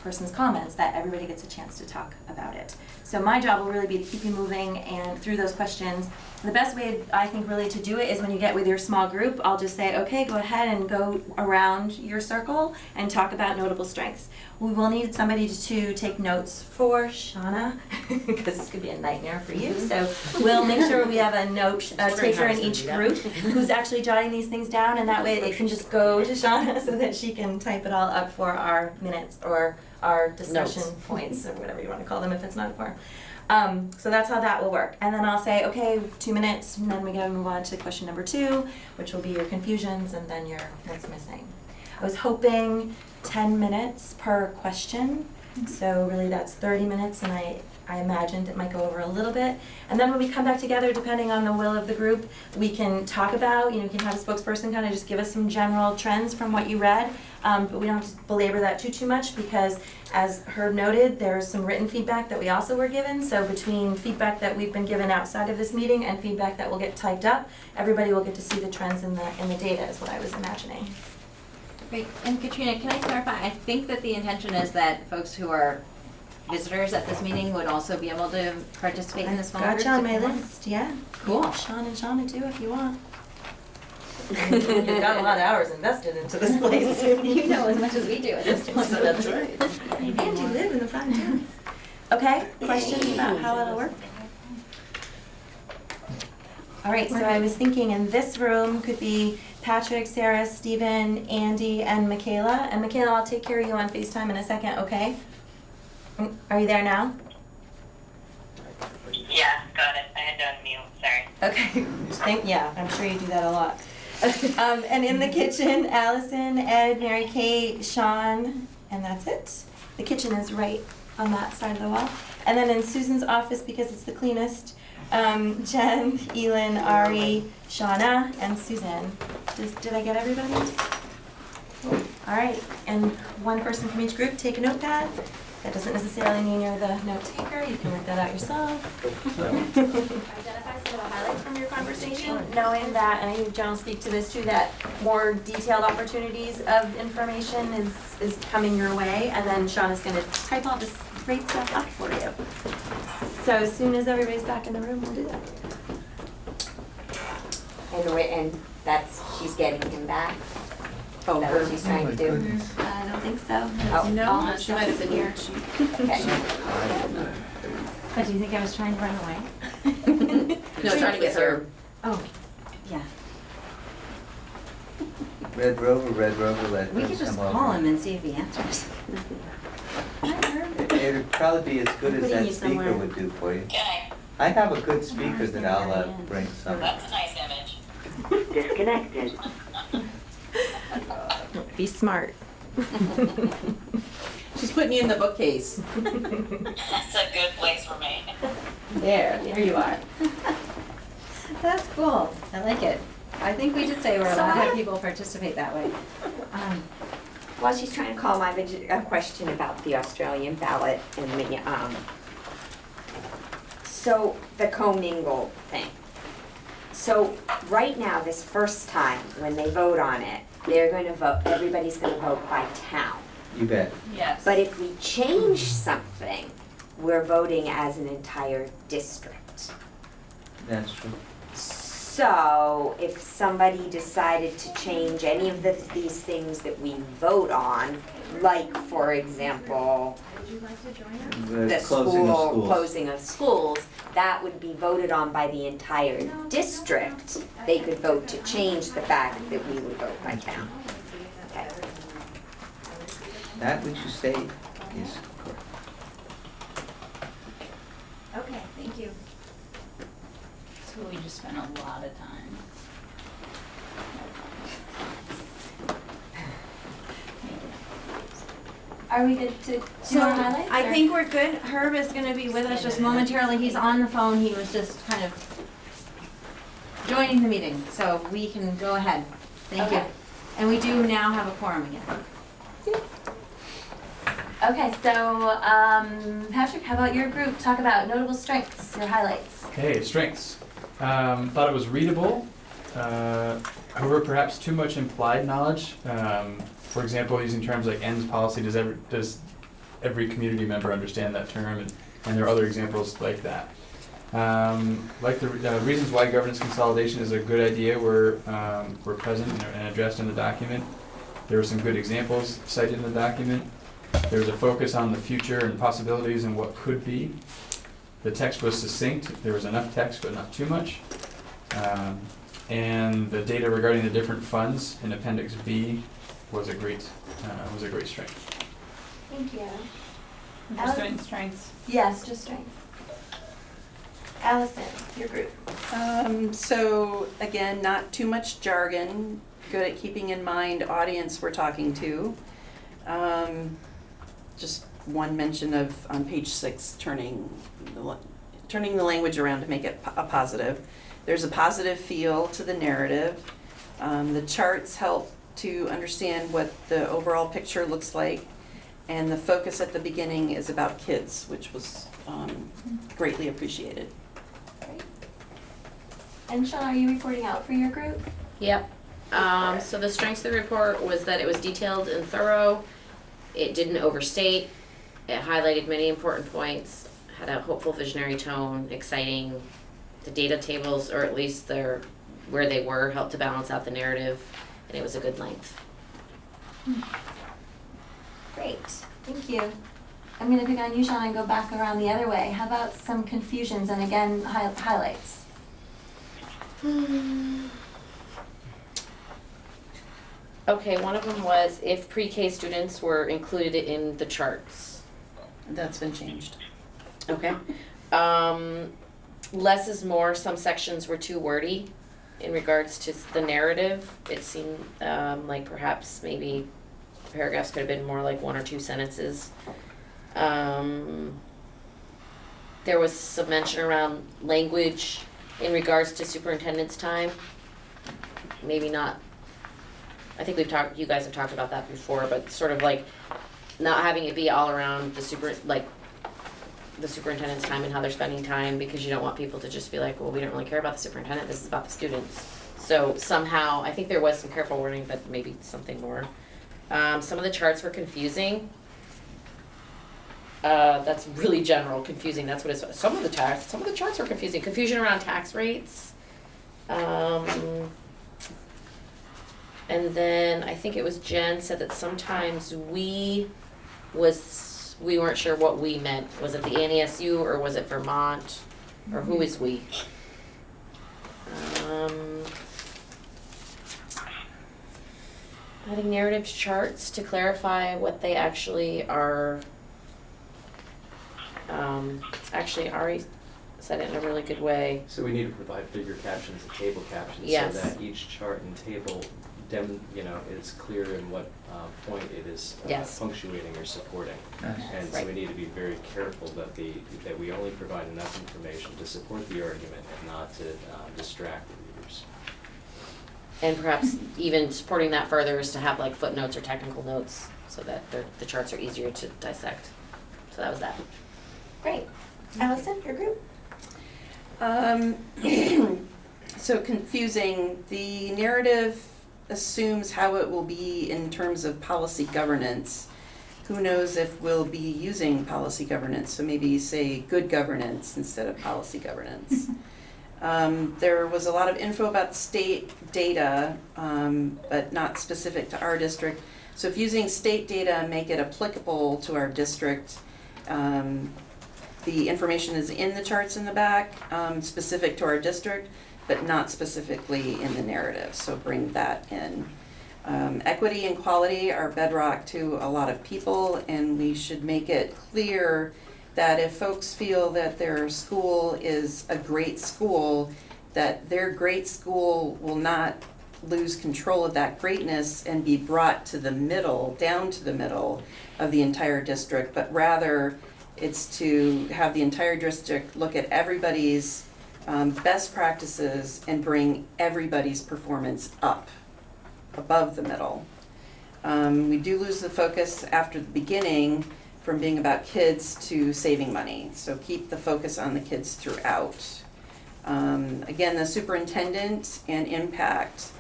person's comments, that everybody gets a chance to talk about it. So my job will really be to keep you moving and through those questions. The best way, I think, really to do it is when you get with your small group, I'll just say, okay, go ahead and go around your circle and talk about notable strengths. We will need somebody to take notes for Shauna, because this could be a nightmare for you. So we'll make sure we have a note taker in each group who's actually jotting these things down, and that way they can just go to Shauna so that she can type it all up for our minutes or our discussion points, or whatever you want to call them if it's not a form. So that's how that will work. And then I'll say, okay, 2 minutes, and then we gotta move on to question number 2, which will be your confusions and then your what's missing. I was hoping 10 minutes per question, so really that's 30 minutes, and I imagined it might go over a little bit. And then when we come back together, depending on the will of the group, we can talk about, you can have a spokesperson kind of just give us some general trends from what you read, but we don't have to belabor that too much, because as Herb noted, there's some written feedback that we also were given. So between feedback that we've been given outside of this meeting and feedback that will get typed up, everybody will get to see the trends in the data, is what I was imagining. Great. And Katrina, can I clarify? I think that the intention is that folks who are visitors at this meeting would also be able to participate in the small groups. Gotcha on my if they want. list, yeah. Cool. Sean and Shauna too, if you want. You've got a lot of hours invested into this place. You know as much as we do at this point. That's right. And you live in the front town. Okay, questions about how it'll work? All right, so I was thinking in this room could be Patrick, Sarah, Stephen, Andy, and Michaela. And Michaela, I'll take care of you on FaceTime in a second, okay? Are you there now? Yeah, got it. I had to unmute, sorry. Okay, yeah, I'm sure you do that a lot. And in the kitchen, Allison, Ed, Mary Kate, Sean, and that's it. The kitchen is right on that side of the wall. And then in Susan's office, because it's the cleanest, Jen, Elin, Ari, Shauna, and Susan. Did I get everybody? All right, and one person from each group, take a notepad. That doesn't necessarily mean you're the note taker. You can work that out yourself. Identify some of the highlights from your conversation, knowing that, and I think John will speak to this too, that more detailed opportunities of information is coming your way, and then Sean is going to type all this great stuff up for you. So as soon as everybody's back in the room, we'll do that. And she's getting him back? Oh, Is that what she's trying to do? I don't think so. Oh, No, she might have been here. Okay. But do you think I was trying to run away? No, trying to get her. Oh, yeah. Red Rover, let We him could just come call over. him and see if he answers. It'd probably be as good as Putting that you speaker somewhere. would do for you. Okay, I have a good speaker that I'll bring some. that's a nice image. Disconnected. Be smart. She's putting you in the bookcase. That's a good place for me. There you are. That's cool. I like it. I think we did say we're allowed to have people participate that way. While she's trying to call, I have a question about the Australian ballot and the, so the commingle thing. So right now, this first time, when they vote on it, they're going to vote, everybody's going to vote by town. You bet. Yes. But if we change something, we're voting as an entire district. That's true. So if somebody decided to change any of these things that we vote on, like for example, the closing of schools. closing of schools, that would be voted on by the entire district. They could vote to change the fact that we would vote by town. Okay. That which you say is correct. Okay, thank you. So we just spent a lot of time. Are we good to do So our highlights? I or- think we're good. Herb is gonna be with us just momentarily. He's on the phone. He was just kind of joining the meeting, so we can go ahead. Thank you. Okay. And we do now have a quorum again. Okay, so Patrick, how about your group? Talk about notable strengths, your highlights. Okay, strengths. Thought it was readable. However, perhaps too much implied knowledge. For example, using terms like ends policy, does every community member understand that term? And there are other examples like that. Like the reasons why governance consolidation is a good idea were present and addressed in the document. There were some good examples cited in the document. There was a focus on the future and possibilities and what could be. The text was succinct. There was enough text, but not too much. And the data regarding the different funds in Appendix B was a great strength. Thank you. Just doing strengths. Yes, just strengths. Allison, your group. So again, not too much jargon, good at keeping in mind audience we're talking to. Just one mention of, on page 6, turning the language around to make it a positive. There's a positive feel to the narrative. The charts help to understand what the overall picture looks like. And the focus at the beginning is about kids, which was greatly appreciated. Great. And Sean, are you reporting out for your group? Yep. So the strengths of the report was that it was detailed and thorough. It didn't overstate. It highlighted many important points, had a hopeful visionary tone, exciting. The data tables, or at least where they were, helped to balance out the narrative, and it was a good length. Great, thank you. I'm gonna pick on you, Sean, and go back around the other way. How about some confusions and again, highlights? Okay, one of them was if pre-K students were included in the charts. That's been changed. Okay. Less is more. Some sections were too wordy in regards to the narrative. It seemed like perhaps maybe paragraphs could have been more like 1 or 2 sentences. There was some mention around language in regards to superintendent's time. Maybe not. I think you guys have talked about that before, but sort of like not having it be all around the superintendent's time and how they're spending time, because you don't want people to just be like, well, we don't really care about the superintendent, this is about the students. So somehow, I think there was some careful wording, but maybe something more. Some of the charts were confusing. That's really general, confusing, that's what it's, some of the charts were confusing. Confusion around tax rates. And then I think it was Jen said that sometimes we weren't sure what we meant. Was it the NESU or was it Vermont? Or who is we? Adding narrative charts to clarify what they actually are. Actually, Ari said it in a really good way. So we need to provide figure captions and table captions Yes. so that each chart and table is clear in what point it is Yes. punctuating or supporting. Yes. And so Right. we need to be very careful that that we only provide enough information to support the argument and not to distract the readers. And perhaps even supporting that further is to have like footnotes or technical notes so that the charts are easier to dissect. So that was that. So confusing, the narrative assumes how it will be in terms of policy governance. Who knows if we'll be using policy governance, so maybe say good governance instead of policy governance. There was a lot of info about state data, but not specific to our district. So if using state data, make it applicable to our district. The information is in the charts in the back, specific to our district, but not specifically in the narrative, so bring that in. Equity and quality are bedrock to a lot of people, and we should make it clear that if folks feel that their school is a great school, that their great school will not lose control of that greatness and be brought to the middle, down to the middle of the entire district, but rather it's to have the entire district look at everybody's best practices and bring everybody's performance up, above the middle. We do lose the focus after the beginning from being about kids to saving money, so keep the focus on the kids throughout. Again, the superintendent and impact.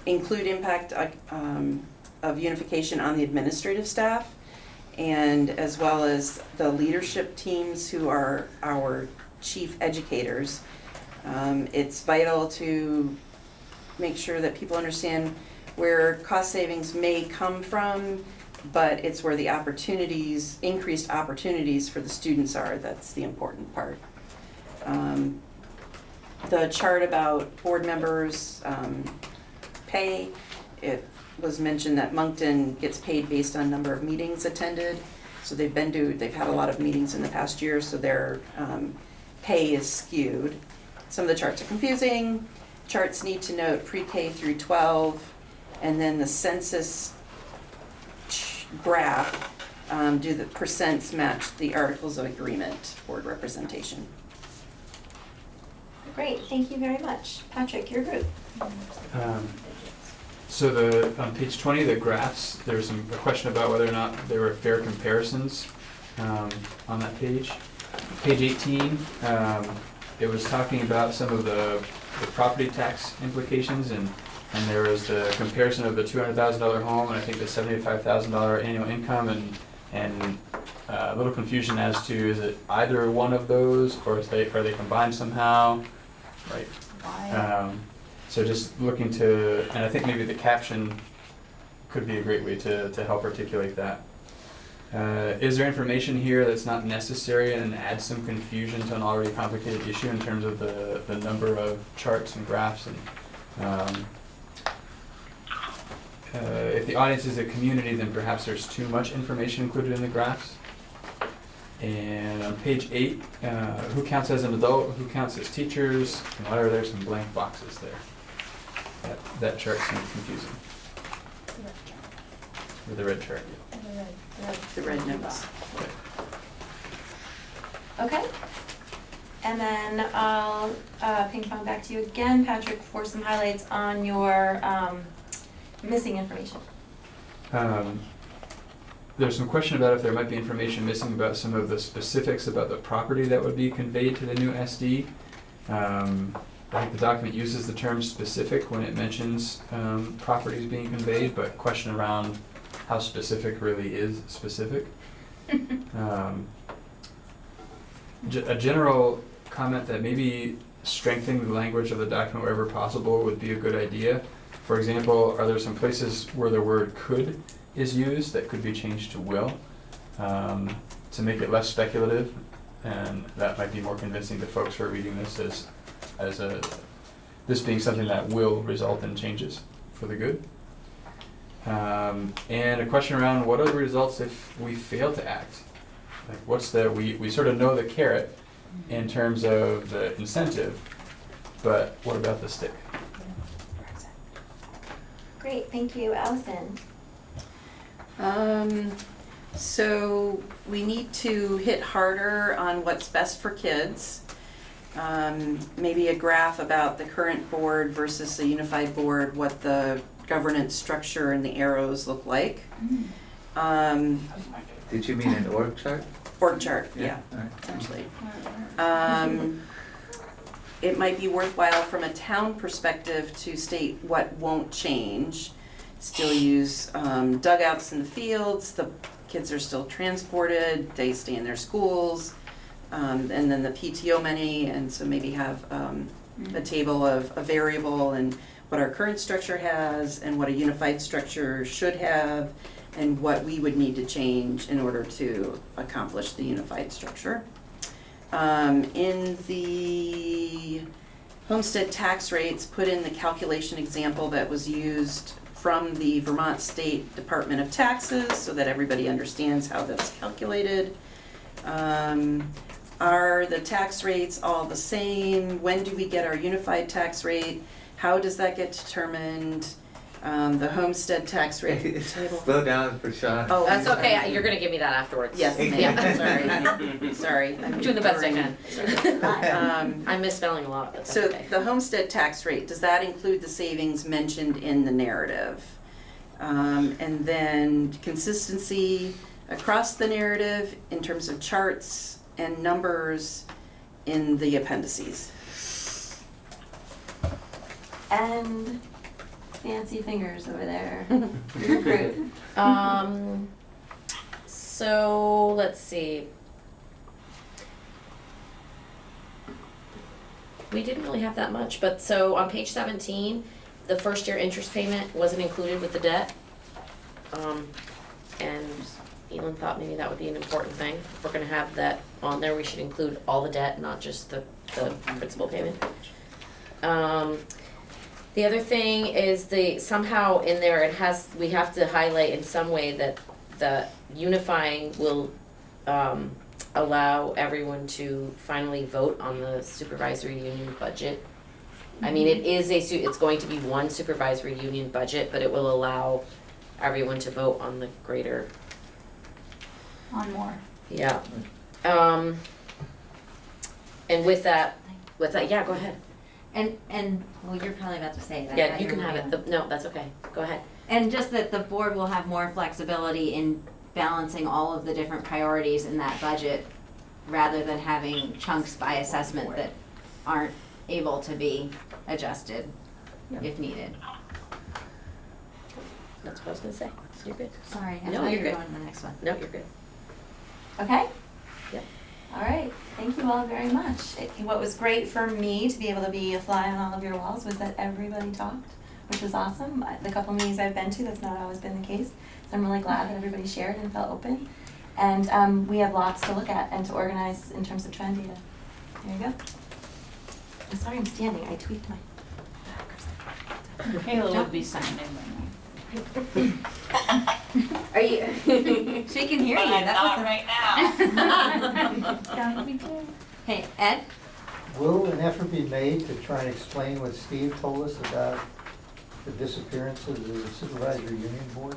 Include impact of unification on the administrative staff, and as well as the leadership teams who are our chief educators. It's vital to make sure that people understand where cost savings may come from, but it's where the opportunities, increased opportunities for the students are. That's the important part. The chart about board members' pay, it was mentioned that Moncton gets paid based on number of meetings attended. So they've had a lot of meetings in the past year, so their pay is skewed. Some of the charts are confusing. Charts need to note pre-K through 12, and then the census graph, do the percents match the articles of agreement, board representation. Great, thank you very much. Patrick, your group. So on page 20, the graphs, there's a question about whether or not there were fair comparisons on that page. Page 18, it was talking about some of the property tax implications, and there was the comparison of the $200,000 home and I think the $75,000 annual income, and a little confusion as to is it either one of those or are they combined somehow, right? Why? So just looking to, and I think maybe the caption could be a great way to help articulate that. Is there information here that's not necessary and adds some confusion to an already complicated issue in terms of the number of charts and graphs? And if the audience is a community, then perhaps there's too much information included in the graphs. And on page 8, who counts as an adult, who counts as teachers, and why are there some blank boxes there? That chart seems confusing. Or the red chart, yeah. The red notes. Okay. And then I'll ping pong back to you again, Patrick, for some highlights on your missing information. There's some question about if there might be information missing about some of the specifics about the property that would be conveyed to the new SD. I think the document uses the term specific when it mentions properties being conveyed, but question around how specific really is specific. A general comment that maybe strengthening the language of the document wherever possible would be a good idea. For example, are there some places where the word could is used that could be changed to will, to make it less speculative, and that might be more convincing to folks who are reading this as this being something that will result in changes for the good. And a question around what are the results if we fail to act? Like what's we sort of know the carrot in terms of the incentive, but what about the stick? Great, thank you. Allison? So we need to hit harder on what's best for kids. Maybe a graph about the current board versus the unified board, what the governance structure and the arrows look like. Did you mean an org chart? Org chart, yeah, All right. essentially. it might be worthwhile from a town perspective to state what won't change. Still use dugouts in the fields, the kids are still transported, they stay in their schools, and then the PTO money, and so maybe have a table of a variable and what our current structure has and what a unified structure should have and what we would need to change in order to accomplish the unified structure. In the homestead tax rates, put in the calculation example that was used from the Vermont State Department of Taxes so that everybody understands how that's calculated. Are the tax rates all the same? When do we get our unified tax rate? How does that get determined? The homestead tax rate table. Slow down for Sean. Oh, That's sorry. okay, you're gonna give me that afterwards. Yes, Yeah. sorry. I'm doing the best I can. can. I'm misspelling a lot, but that's So okay. the homestead tax rate, does that include the savings mentioned in the narrative? And then consistency across the narrative in terms of charts and numbers in the appendices. And fancy fingers over there. Recruit. So let's see. We didn't really have that much, but so on page 17, the first year interest payment wasn't included with the debt. And Elin thought maybe that would be an important thing. If we're gonna have that on there, we should include all the debt, not just the principal payment. The other thing is somehow in there we have to highlight in some way that the unifying will allow everyone to finally vote on the supervisory union budget. I mean, it's going to be one supervisory union budget, but it will allow everyone to vote on the greater. On more. Yeah. And with that, yeah, go ahead. And, well, you're probably about to say that. Yeah, you can have it. No, that's okay. Go ahead. And just that the board will have more flexibility in balancing all of the different priorities in that budget rather than having chunks by assessment that aren't able to be adjusted if needed. That's what I was gonna say. You're good. Sorry, I No, thought you you're were good. going to the next one. No, you're good. Okay? Yep. All right, thank you all very much. What was great for me to be able to be a fly on all of your walls was that everybody talked, which was awesome. The couple meetings I've been to, that's not always been the case. So I'm really glad that everybody shared and felt open. And we have lots to look at and to organize in terms of trend data. There you go. I'm sorry I'm standing, I tweaked my. Kayla would be signed in by now. Are you? She can hear you. That Not was right now. That would be good. Hey, Ed? Will an effort be made to try and explain what Steve told us about the disappearance of the supervisory union board?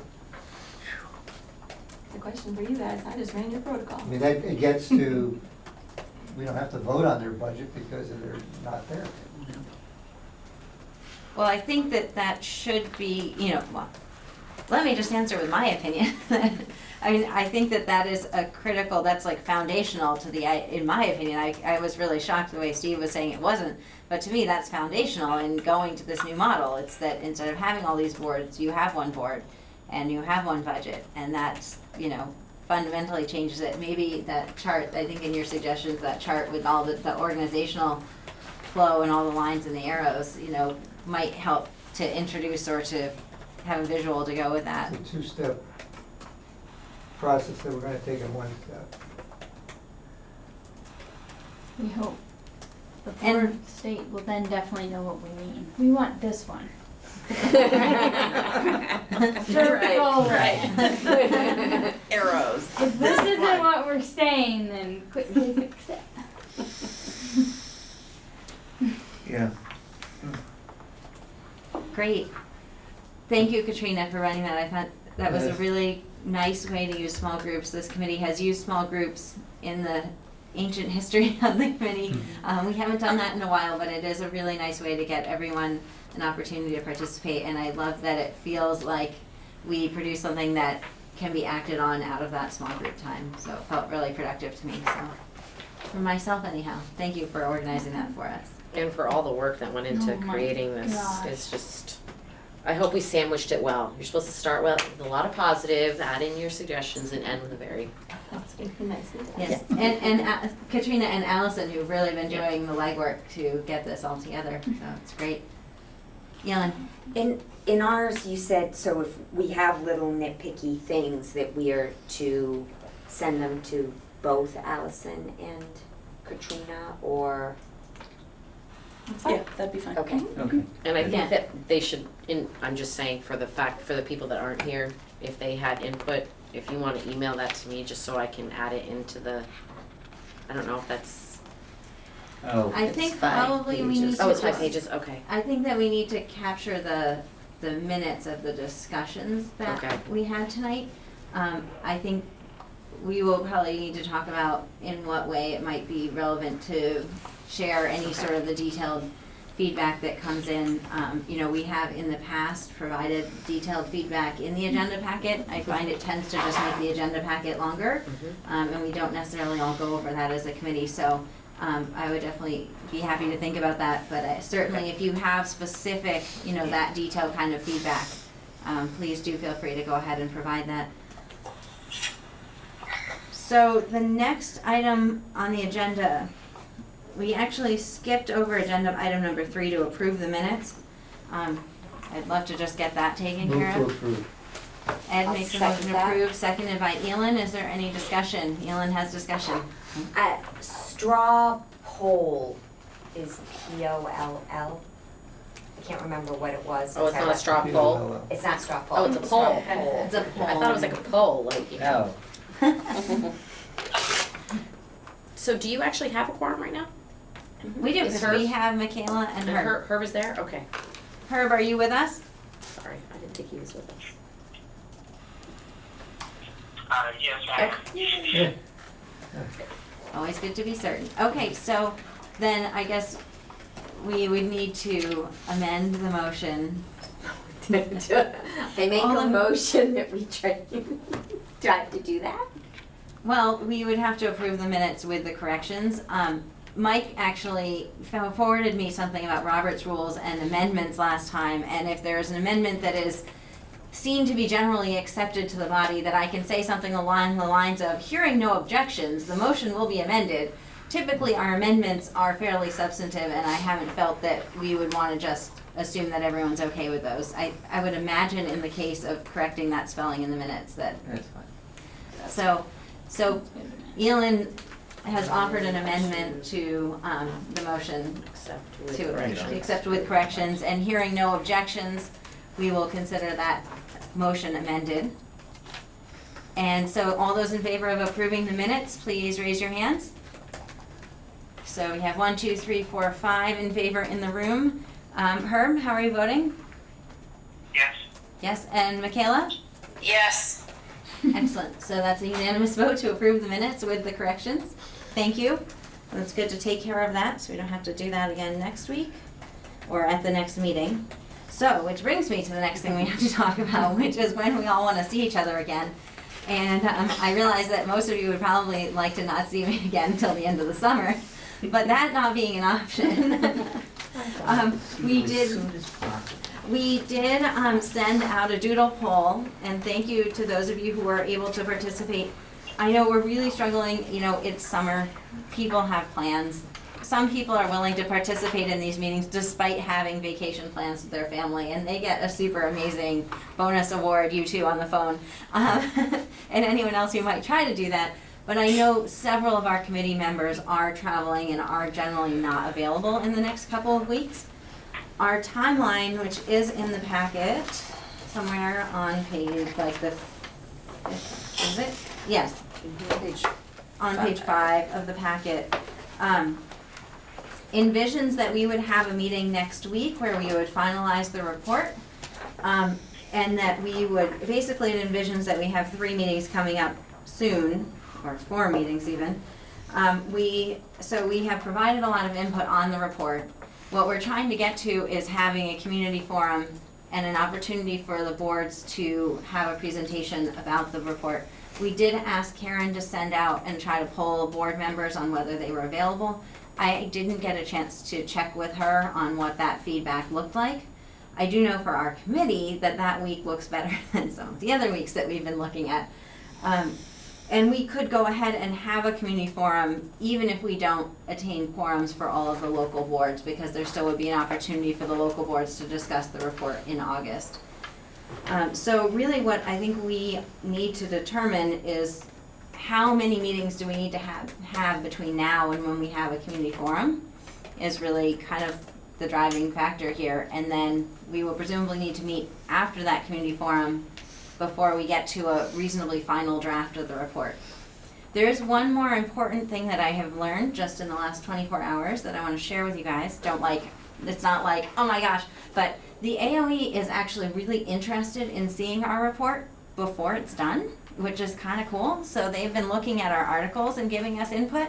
It's a question for you guys, I just ran your protocol. I mean, that, it gets to, we don't have to vote on their budget because they're not there. Well, I think that should be, well, let me just answer with my opinion. I mean, I think that is a critical, that's like foundational to in my opinion, I was really shocked the way Steve was saying it wasn't, but to me, that's foundational in going to this new model. It's that instead of having all these boards, you have one board and you have one budget, and that's, fundamentally changes it. Maybe that chart, I think in your suggestions, that chart with all the organizational flow and all the lines and the arrows, might help to introduce or to have a visual to go with that. It's a two-step process that we're gonna take in one step. We hope. The board state will then definitely know what we mean. We want this one. Right. Arrows. If this isn't what we're saying, then quickly fix it. Yeah. Great. Thank you, Katrina, for running that. I thought that was a really nice way to use small groups. This committee has used small groups in the ancient history of the committee. We haven't done that in a while, but it is a really nice way to get everyone an opportunity to participate. And I love that it feels like we produce something that can be acted on out of that small group time. So it felt really productive to me. So, for myself anyhow, thank you for organizing that for us. And for all the work that went into Oh my creating this, gosh. it's just, I hope we sandwiched it well. You're supposed to start with a lot of positive, add in your suggestions, and end with a very positive. Yes, and Katrina and Allison, who've really been Yeah. doing the legwork to get this all together, so it's great. Yellen? In ours, you said, so if we have little nitpicky things that we are to send them to both Allison and Katrina, or, Yeah, that'd be fine. okay. Okay. And I Yeah. think that they should, I'm just saying for the people that aren't here, if they had input, if you wanna email that to me, just so I can add it into the, I don't know if that's, Oh, I It's think 5 probably we need pages. to oh, it's 5 just- pages, okay. I think that we need to capture the minutes of the discussions Okay. that we had tonight. I think we will probably need to talk about in what way it might be relevant to share any sort of the detailed feedback that comes in. You know, we have in the past provided detailed feedback in the agenda packet. I find it tends to just make the agenda packet longer, and we don't necessarily all go over that as a committee, so I would definitely be happy to think about that, but certainly if you have specific, you know, that detailed kind of feedback, please do feel free to go ahead and provide that. So the next item on the agenda, we actually skipped over agenda item number 3 to approve the minutes. I'd love to just get that taken Move care to of. approve. Ed I'll makes a second motion to that. approve, seconded by Elin. Is there any discussion? Elin has discussion. Straw poll is P-O-L-L. I can't remember what it was. Oh, it's not a straw poll? It's not straw poll. Oh, it's a poll. It's a poll. I thought it was like a poll, like, you know. no. So do you actually have a quorum right now? We do, Is because we Herb- have Michaela and Herb. Herb is there? Okay. Herb, are you with us? Sorry, I didn't think he was with us. Yes, I Okay. Always good to be certain. Okay, so then I guess we would need to amend the motion. I make All a in- motion that we try, do I have to do that? Well, we would have to approve the minutes with the corrections. Mike actually forwarded me something about Robert's rules and amendments last time, and if there is an amendment that is seen to be generally accepted to the body, that I can say something along the lines of, hearing no objections, the motion will be amended. Typically, our amendments are fairly substantive, and I haven't felt that we would want to just assume that everyone's okay with those. I would imagine in the case of correcting that spelling in the minutes that, That's fine. so Elin has offered an amendment to the motion Except with to corrections. accept with corrections, and hearing no objections, we will consider that motion amended. And so all those in favor of approving the minutes, please raise your hands. So we have 1, 2, 3, 4, 5 in favor in the room. Herb, how are you voting? Yes. Yes, and Michaela? Yes. Excellent. So that's a unanimous vote to approve the minutes with the corrections. Thank you. It's good to take care of that, so we don't have to do that again next week or at the next meeting. So, which brings me to the next thing we have to talk about, which is when we all want to see each other again. And I realize that most of you would probably like to not see me again until the end of the summer, but that not being an option, we did send out a doodle poll, and thank you to those of you who were able to participate. I know we're really struggling, you know, it's summer, people have plans. Some people are willing to participate in these meetings despite having vacation plans with their family, and they get a super amazing bonus award, you two on the phone, and anyone else who might try to do that. But I know several of our committee members are traveling and are generally not available in the next couple of weeks. Our timeline, which is in the packet, somewhere on page, like the, is it? Yes, on page 5 of the packet, envisions that we would have a meeting next week where we would finalize the report, and that we would, basically it envisions that we have 3 meetings coming up soon, or 4 meetings even. So we have provided a lot of input on the report. What we're trying to get to is having a community forum and an opportunity for the boards to have a presentation about the report. We did ask Karen to send out and try to poll board members on whether they were available. I didn't get a chance to check with her on what that feedback looked like. I do know for our committee that that week looks better than some of the other weeks that we've been looking at. And we could go ahead and have a community forum even if we don't attain quorums for all of the local boards, because there still would be an opportunity for the local boards to discuss the report in August. So really what I think we need to determine is how many meetings do we need to have between now and when we have a community forum is really kind of the driving factor here. And then we will presumably need to meet after that community forum before we get to a reasonably final draft of the report. There is one more important thing that I have learned just in the last 24 hours that I want to share with you guys. It's not like, oh my gosh, but the AOE is actually really interested in seeing our report before it's done, which is kind of cool. So they've been looking at our articles and giving us input,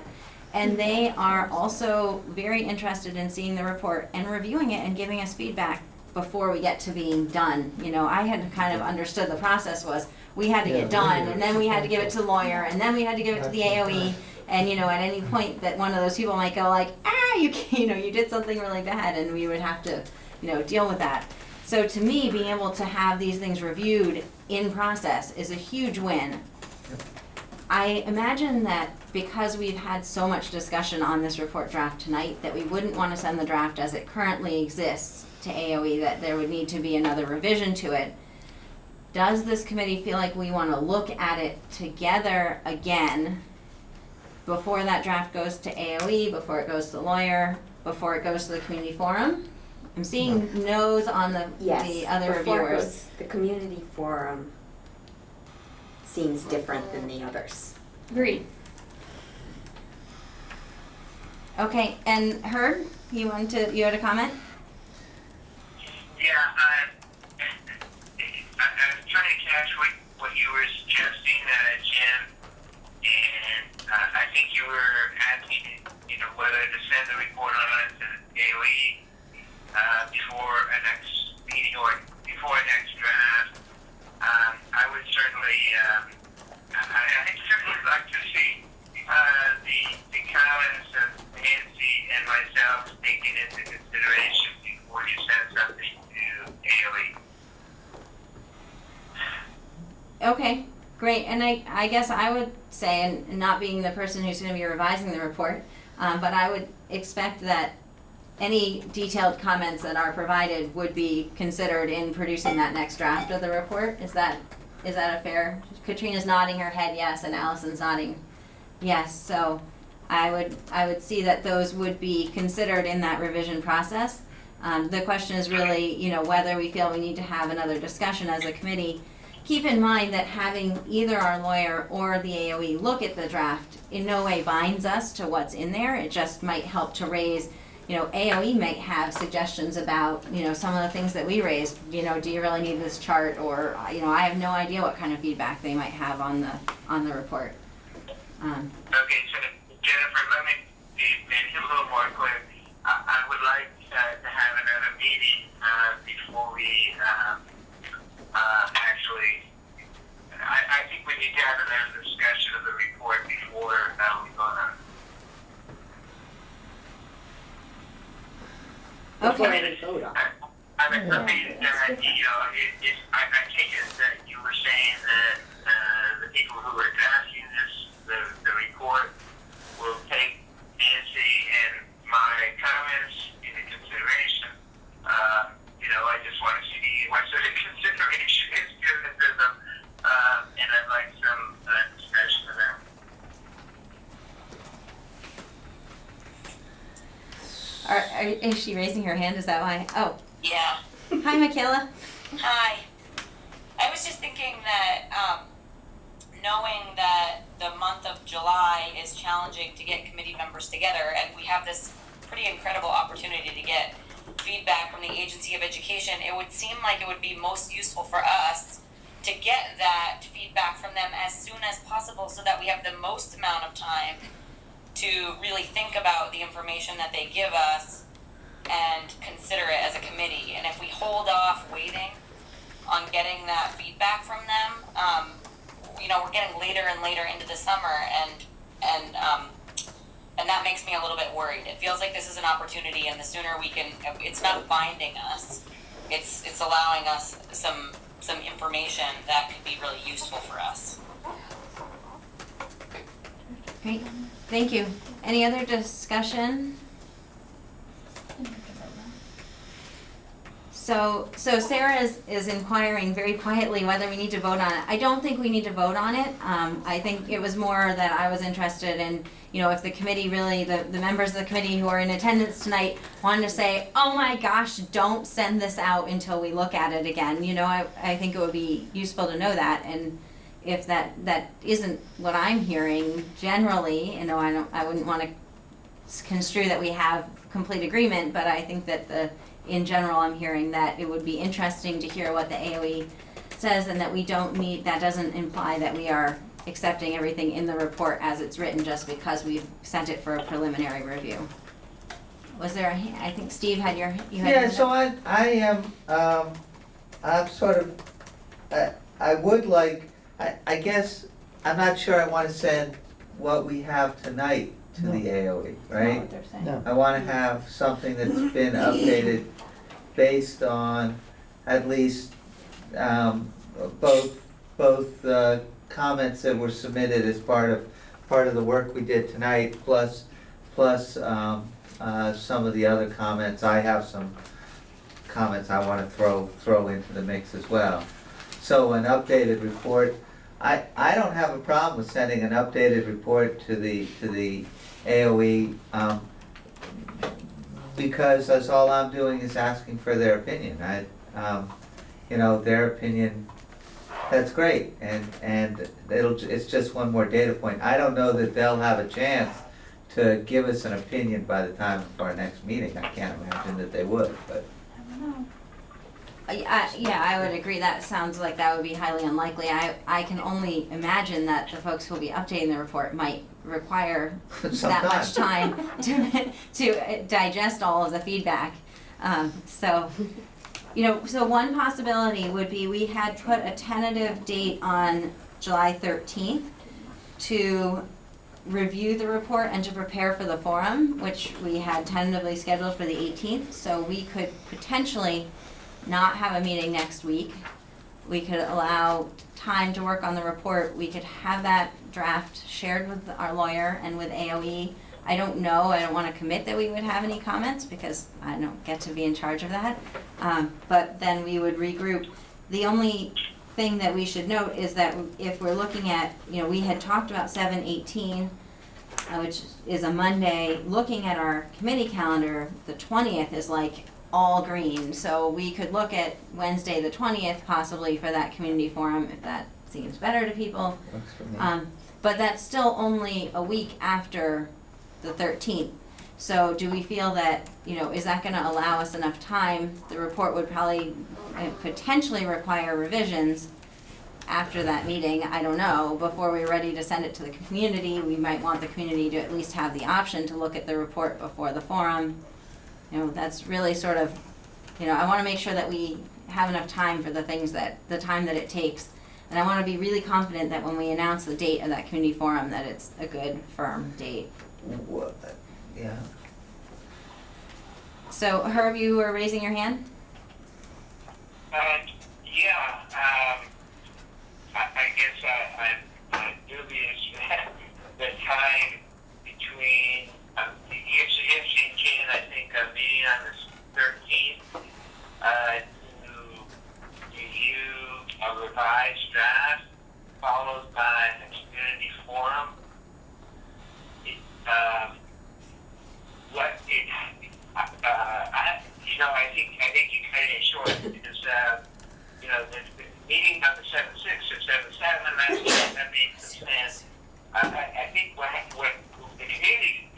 and they are also very interested in seeing the report and reviewing it and giving us feedback before we get to being done. You know, I had kind of understood the process was we had to get done, and then we had to give it to the lawyer, and then we had to give it to the AOE, and you know, at any point that one of those people might go like, you did something really bad, and we would have to, deal with that. So to me, being able to have these things reviewed in process is a huge win. I imagine that because we've had so much discussion on this report draft tonight, that we wouldn't want to send the draft as it currently exists to AOE, that there would need to be another revision to it. Does this committee feel like we want to look at it together again before that draft goes to AOE, before it goes to the lawyer, before it goes to the community forum? I'm seeing no's on the other reviewers. The community forum seems different than the others. Agreed. Okay, and Herb, you had a comment? Yeah, I was trying to catch what you were suggesting, Jim, and I think you were asking, whether to send the report on to AOE before a next meeting or before a next draft. I would certainly, I'd certainly like to see the comments of Nancy and myself taken into consideration before you send something to AOE. Okay, great. And I guess I would say, and not being the person who's going to be revising the report, but I would expect that any detailed comments that are provided would be considered in producing that next draft of the report. Is that a fair? Katrina's nodding her head yes, and Allison's nodding yes. So I would see that those would be considered in that revision process. The question is really, whether we feel we need to have another discussion as a committee. Keep in mind that having either our lawyer or the AOE look at the draft in no way binds us to what's in there. It just might help to raise, AOE might have suggestions about, some of the things that we raised. Do you really need this chart? Or, I have no idea what kind of feedback they might have on the report. Okay, so Jennifer, let me make it a little more clear. I would like to have another meeting before we actually. I think we need to have another discussion of the report before we go on. Okay. I mean, I take it that you were saying that the people who are drafting the report will take Nancy and my comments into consideration. I just want to see what sort of consideration is given to them, and I'd like some discussion of that. Is she raising her hand? Is that why? Oh. Yeah. Hi, Michaela. Hi. I was just thinking that, knowing that the month of July is challenging to get committee members together, and we have this pretty incredible opportunity to get feedback from the Agency of Education, it would seem like it would be most useful for us to get that feedback from them as soon as possible so that we have the most amount of time to really think about the information that they give us and consider it as a committee. And if we hold off waiting on getting that feedback from them, we're getting later and later into the summer, and that makes me a little bit worried. It feels like this is an opportunity, and the sooner we can, it's not binding us, it's allowing us some information that could be really useful for us. Great, thank you. Any other discussion? So Sarah is inquiring very quietly whether we need to vote on it. I don't think we need to vote on it. I think it was more that I was interested in, if the committee really, the members of the committee who are in attendance tonight wanted to say, oh my gosh, don't send this out until we look at it again. I think it would be useful to know that. And if that isn't what I'm hearing generally, I wouldn't want to construe that we have complete agreement, but I think that in general, I'm hearing that it would be interesting to hear what the AOE says, and that that doesn't imply that we are accepting everything in the report as it's written just because we've sent it for a preliminary review. Was there I think Steve had you had Yeah, so I am, I'm sort of, I would like, I guess, I'm not sure I want to send what we have tonight to the AOE, right? what they're saying. No. I want to have something that's been updated based on at least both comments that were submitted as part of the work we did tonight, plus some of the other comments. I have some comments I want to throw into the mix as well. So an updated report. I don't have a problem with sending an updated report to the AOE, because that's all I'm doing is asking for their opinion. Their opinion, that's great, and it's just one more data point. I don't know that they'll have a chance to give us an opinion by the time of our next meeting. I can't imagine that they would, but. I don't know. I would agree. That sounds like that would be highly unlikely. I can only imagine that the folks who will be updating the report might require that much time to digest all of the feedback. So one possibility would be we had put a tentative date on July 13th to review the report and to prepare for the forum, which we had tentatively scheduled for the 18th. So we could potentially not have a meeting next week. We could allow time to work on the report. We could have that draft shared with our lawyer and with AOE. I don't know, I don't want to commit that we would have any comments because I don't get to be in charge of that. But then we would regroup. The only thing that we should note is that if we're looking at, we had talked about 7/18, which is a Monday. Looking at our committee calendar, the 20th is like all green, so we could look at Wednesday the 20th possibly for that community forum if that seems better to people. Works for me. But that's still only a week after the 13th. So do we feel that, is that going to allow us enough time? The report would probably potentially require revisions after that meeting, I don't know, before we're ready to send it to the community. We might want the community to at least have the option to look at the report before the forum. That's really sort of, I want to make sure that we have enough time for the time that it takes. And I want to be really confident that when we announce the date of that community forum, that it's a good, firm date. Yeah. So, Herb, you were raising your hand? I guess I'm dubious that the time between if and Jen, I think, a meeting on the 13th to review a revised draft followed by a community forum. I think you cut it short because the meeting on the 7/6 or 7/7 that makes some sense. I think what the community,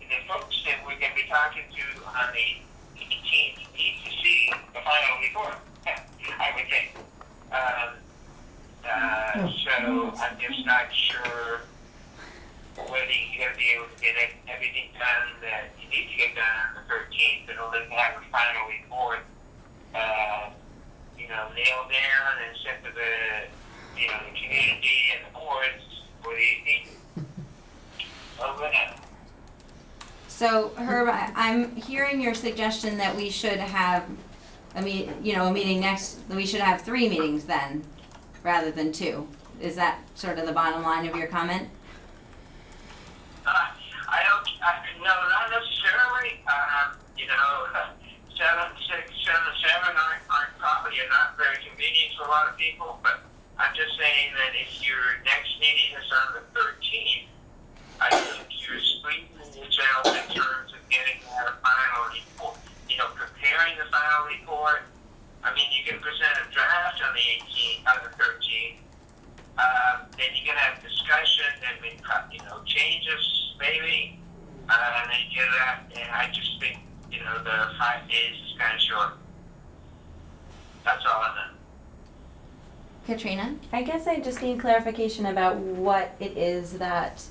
the folks that we're going to be talking to on the 18th need to see the final report. I would think. So I'm just not sure whether you're going to be able to get everything done that you need to get done on the 13th in order to have a final report, nailed down and sent to the the community and the boards for the 18th. Over now. So Herb, I'm hearing your suggestion that we should have a meeting next, we should have 3 meetings then, rather than 2. Is that sort of the bottom line of your comment? No, not necessarily. 7, 6, 7, 7 aren't probably not very convenient for a lot of people, but I'm just saying that if your next meeting is on the 13th, I think you're squeezing yourself in terms of getting our final report, preparing the final report. I mean, you can present a draft on the 18th, on the 13th. Then you can have discussion, then changes maybe, and then get that. And I just think, the 5 days is kind of short. That's all I know. Katrina? I guess I just need clarification about what it is that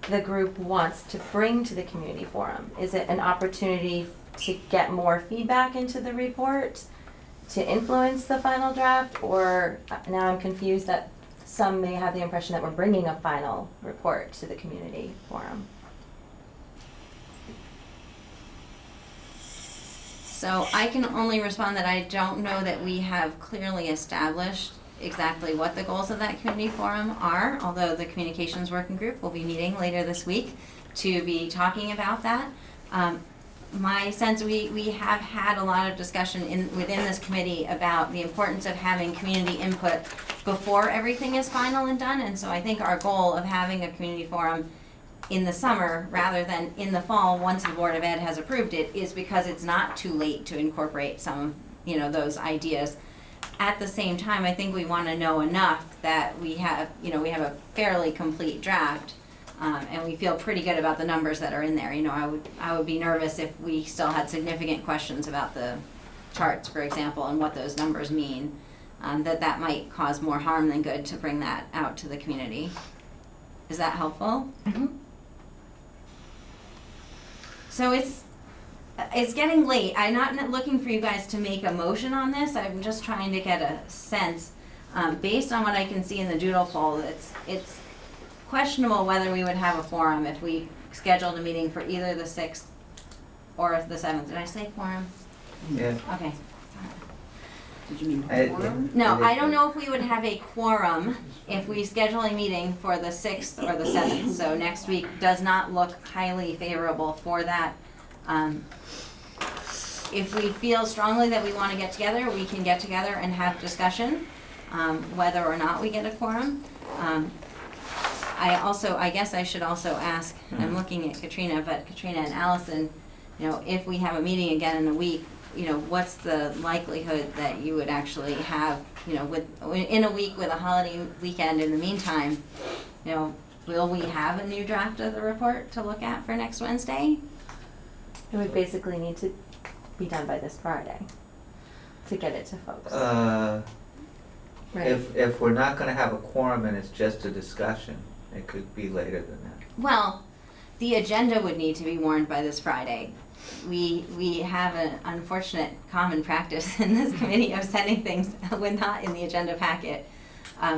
the group wants to bring to the community forum. Is it an opportunity to get more feedback into the report, to influence the final draft, or now I'm confused that some may have the impression that we're bringing a final report to the community forum. So I can only respond that I don't know that we have clearly established exactly what the goals of that community forum are, although the communications working group will be meeting later this week to be talking about that. My sense, we have had a lot of discussion within this committee about the importance of having community input before everything is final and done, and so I think our goal of having a community forum in the summer rather than in the fall once the Board of Ed has approved it is because it's not too late to incorporate some of those ideas. At the same time, I think we want to know enough that we have a fairly complete draft, and we feel pretty good about the numbers that are in there. I would be nervous if we still had significant questions about the charts, for example, and what those numbers mean. That might cause more harm than good to bring that out to the community. Is that helpful? Mm-hmm. So it's getting late. I'm not looking for you guys to make a motion on this. I'm just trying to get a sense, based on what I can see in the doodle poll, it's questionable whether we would have a forum if we scheduled a meeting for either the 6th or the 7th. Did I say quorum? Yeah. Okay. Did you mean quorum? No, I don't know if we would have a quorum if we schedule a meeting for the 6th or the 7th. So next week does not look highly favorable for that. If we feel strongly that we want to get together, we can get together and have discussion, whether or not we get a quorum. I guess I should also ask, I'm looking at Katrina, but Katrina and Allison, if we have a meeting again in a week, what's the likelihood that you would actually have, in a week with a holiday weekend in the meantime, will we have a new draft of the report to look at for next Wednesday? It would basically need to be done by this Friday to get it to folks. Right. If we're not gonna have a quorum and it's just a discussion, it could be later than that. Well, the agenda would need to be warned by this Friday. We have an unfortunate common practice in this committee of sending things when not in the agenda packet.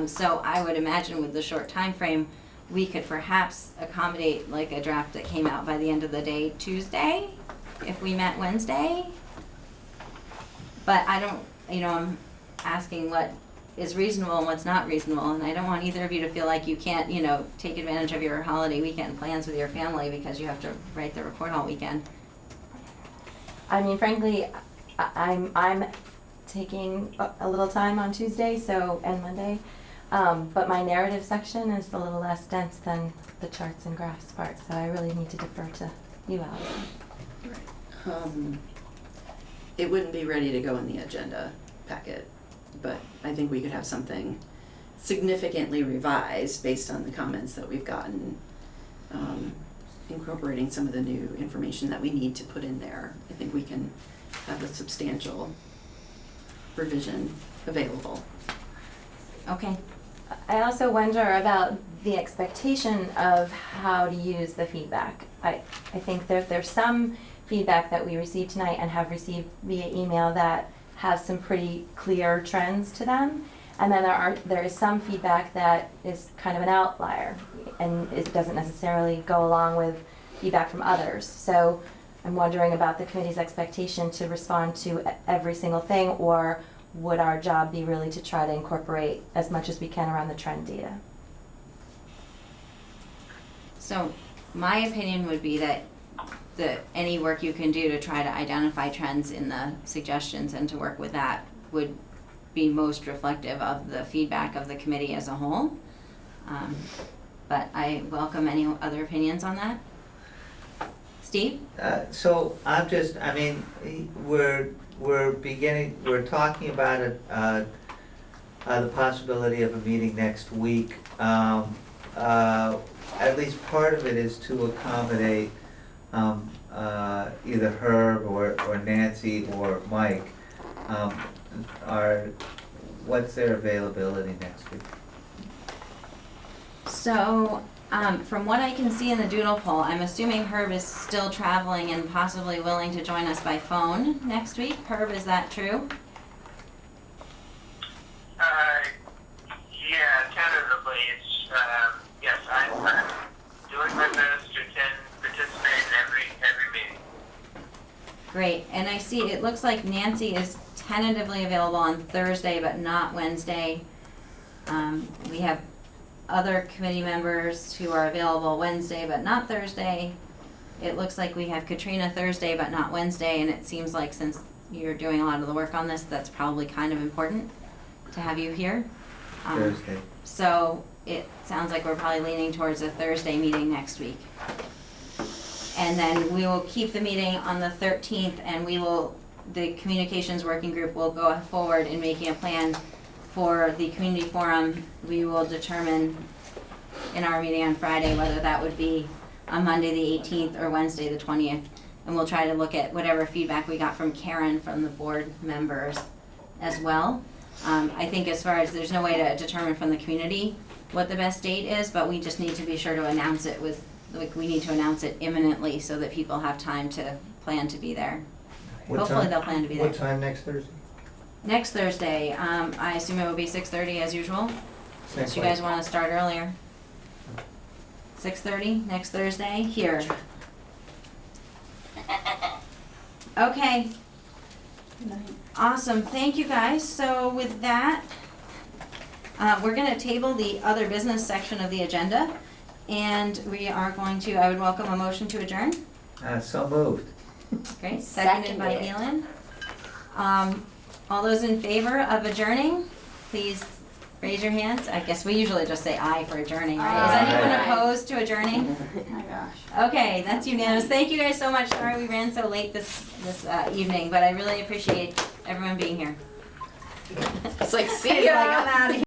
So I would imagine with the short time frame, we could perhaps accommodate like a draft that came out by the end of the day Tuesday, if we met Wednesday. But I don't, I'm asking what is reasonable and what's not reasonable, and I don't want either of you to feel like you can't, take advantage of your holiday weekend plans with your family because you have to write the report all weekend. I mean, frankly, I'm taking a little time on Tuesday, and Monday, but my narrative section is a little less dense than the charts and graphs part, so I really need to defer to you, Allison. It wouldn't be ready to go in the agenda packet, but I think we could have something significantly revised based on the comments that we've gotten, incorporating some of the new information that we need to put in there. I think we can have a substantial revision available. Okay. I also wonder about the expectation of how to use the feedback. I think there's some feedback that we received tonight and have received via email that has some pretty clear trends to them. And then there is some feedback that is kind of an outlier, and it doesn't necessarily go along with feedback from others. So I'm wondering about the committee's expectation to respond to every single thing, or would our job be really to try to incorporate as much as we can around the trend data? So my opinion would be that any work you can do to try to identify trends in the suggestions and to work with that would be most reflective of the feedback of the committee as a whole. But I welcome any other opinions on that. Steve? So I'm just, I mean, we're talking about the possibility of a meeting next week. At least part of it is to accommodate either Herb or Nancy or Mike. What's their availability next week? So, from what I can see in the doodle poll, I'm assuming Herb is still traveling and possibly willing to join us by phone next week. Herb, is that true? Yeah, tentatively, it's, yes, I'm doing my best to participate in every meeting. Great, and I see, it looks like Nancy is tentatively available on Thursday, but not Wednesday. We have other committee members who are available Wednesday, but not Thursday. It looks like we have Katrina Thursday, but not Wednesday, and it seems like since you're doing a lot of the work on this, that's probably kind of important to have you here. Thursday. So it sounds like we're probably leaning towards a Thursday meeting next week. And then we will keep the meeting on the 13th, and the communications working group will go forward in making a plan for the community forum. We will determine in our meeting on Friday whether that would be on Monday the 18th or Wednesday the 20th. And we'll try to look at whatever feedback we got from Karen from the board members as well. I think as far as there's no way to determine from the community what the best date is, but we just need to be sure to announce it we need to announce it imminently so that people have time to plan to be there. Hopefully they'll plan to be there. What time next Thursday? Next Thursday, I assume it will be 6:30 as usual, unless you guys want to start earlier. 6:30 next Thursday here. Okay. Awesome, thank you guys. So with that, we're gonna table the other business section of the agenda, and we are going to, I would welcome a motion to adjourn. So moved. Great, seconded by Elin. All those in favor of adjourning, please raise your hands. I guess we usually just say aye for adjourning, right? Is anyone opposed to adjourning? Oh my gosh. Okay, that's unanimous. Thank you guys so much. Sorry we ran so late this evening, but I really appreciate everyone being here. It's like, see ya. Like, I'm out of here.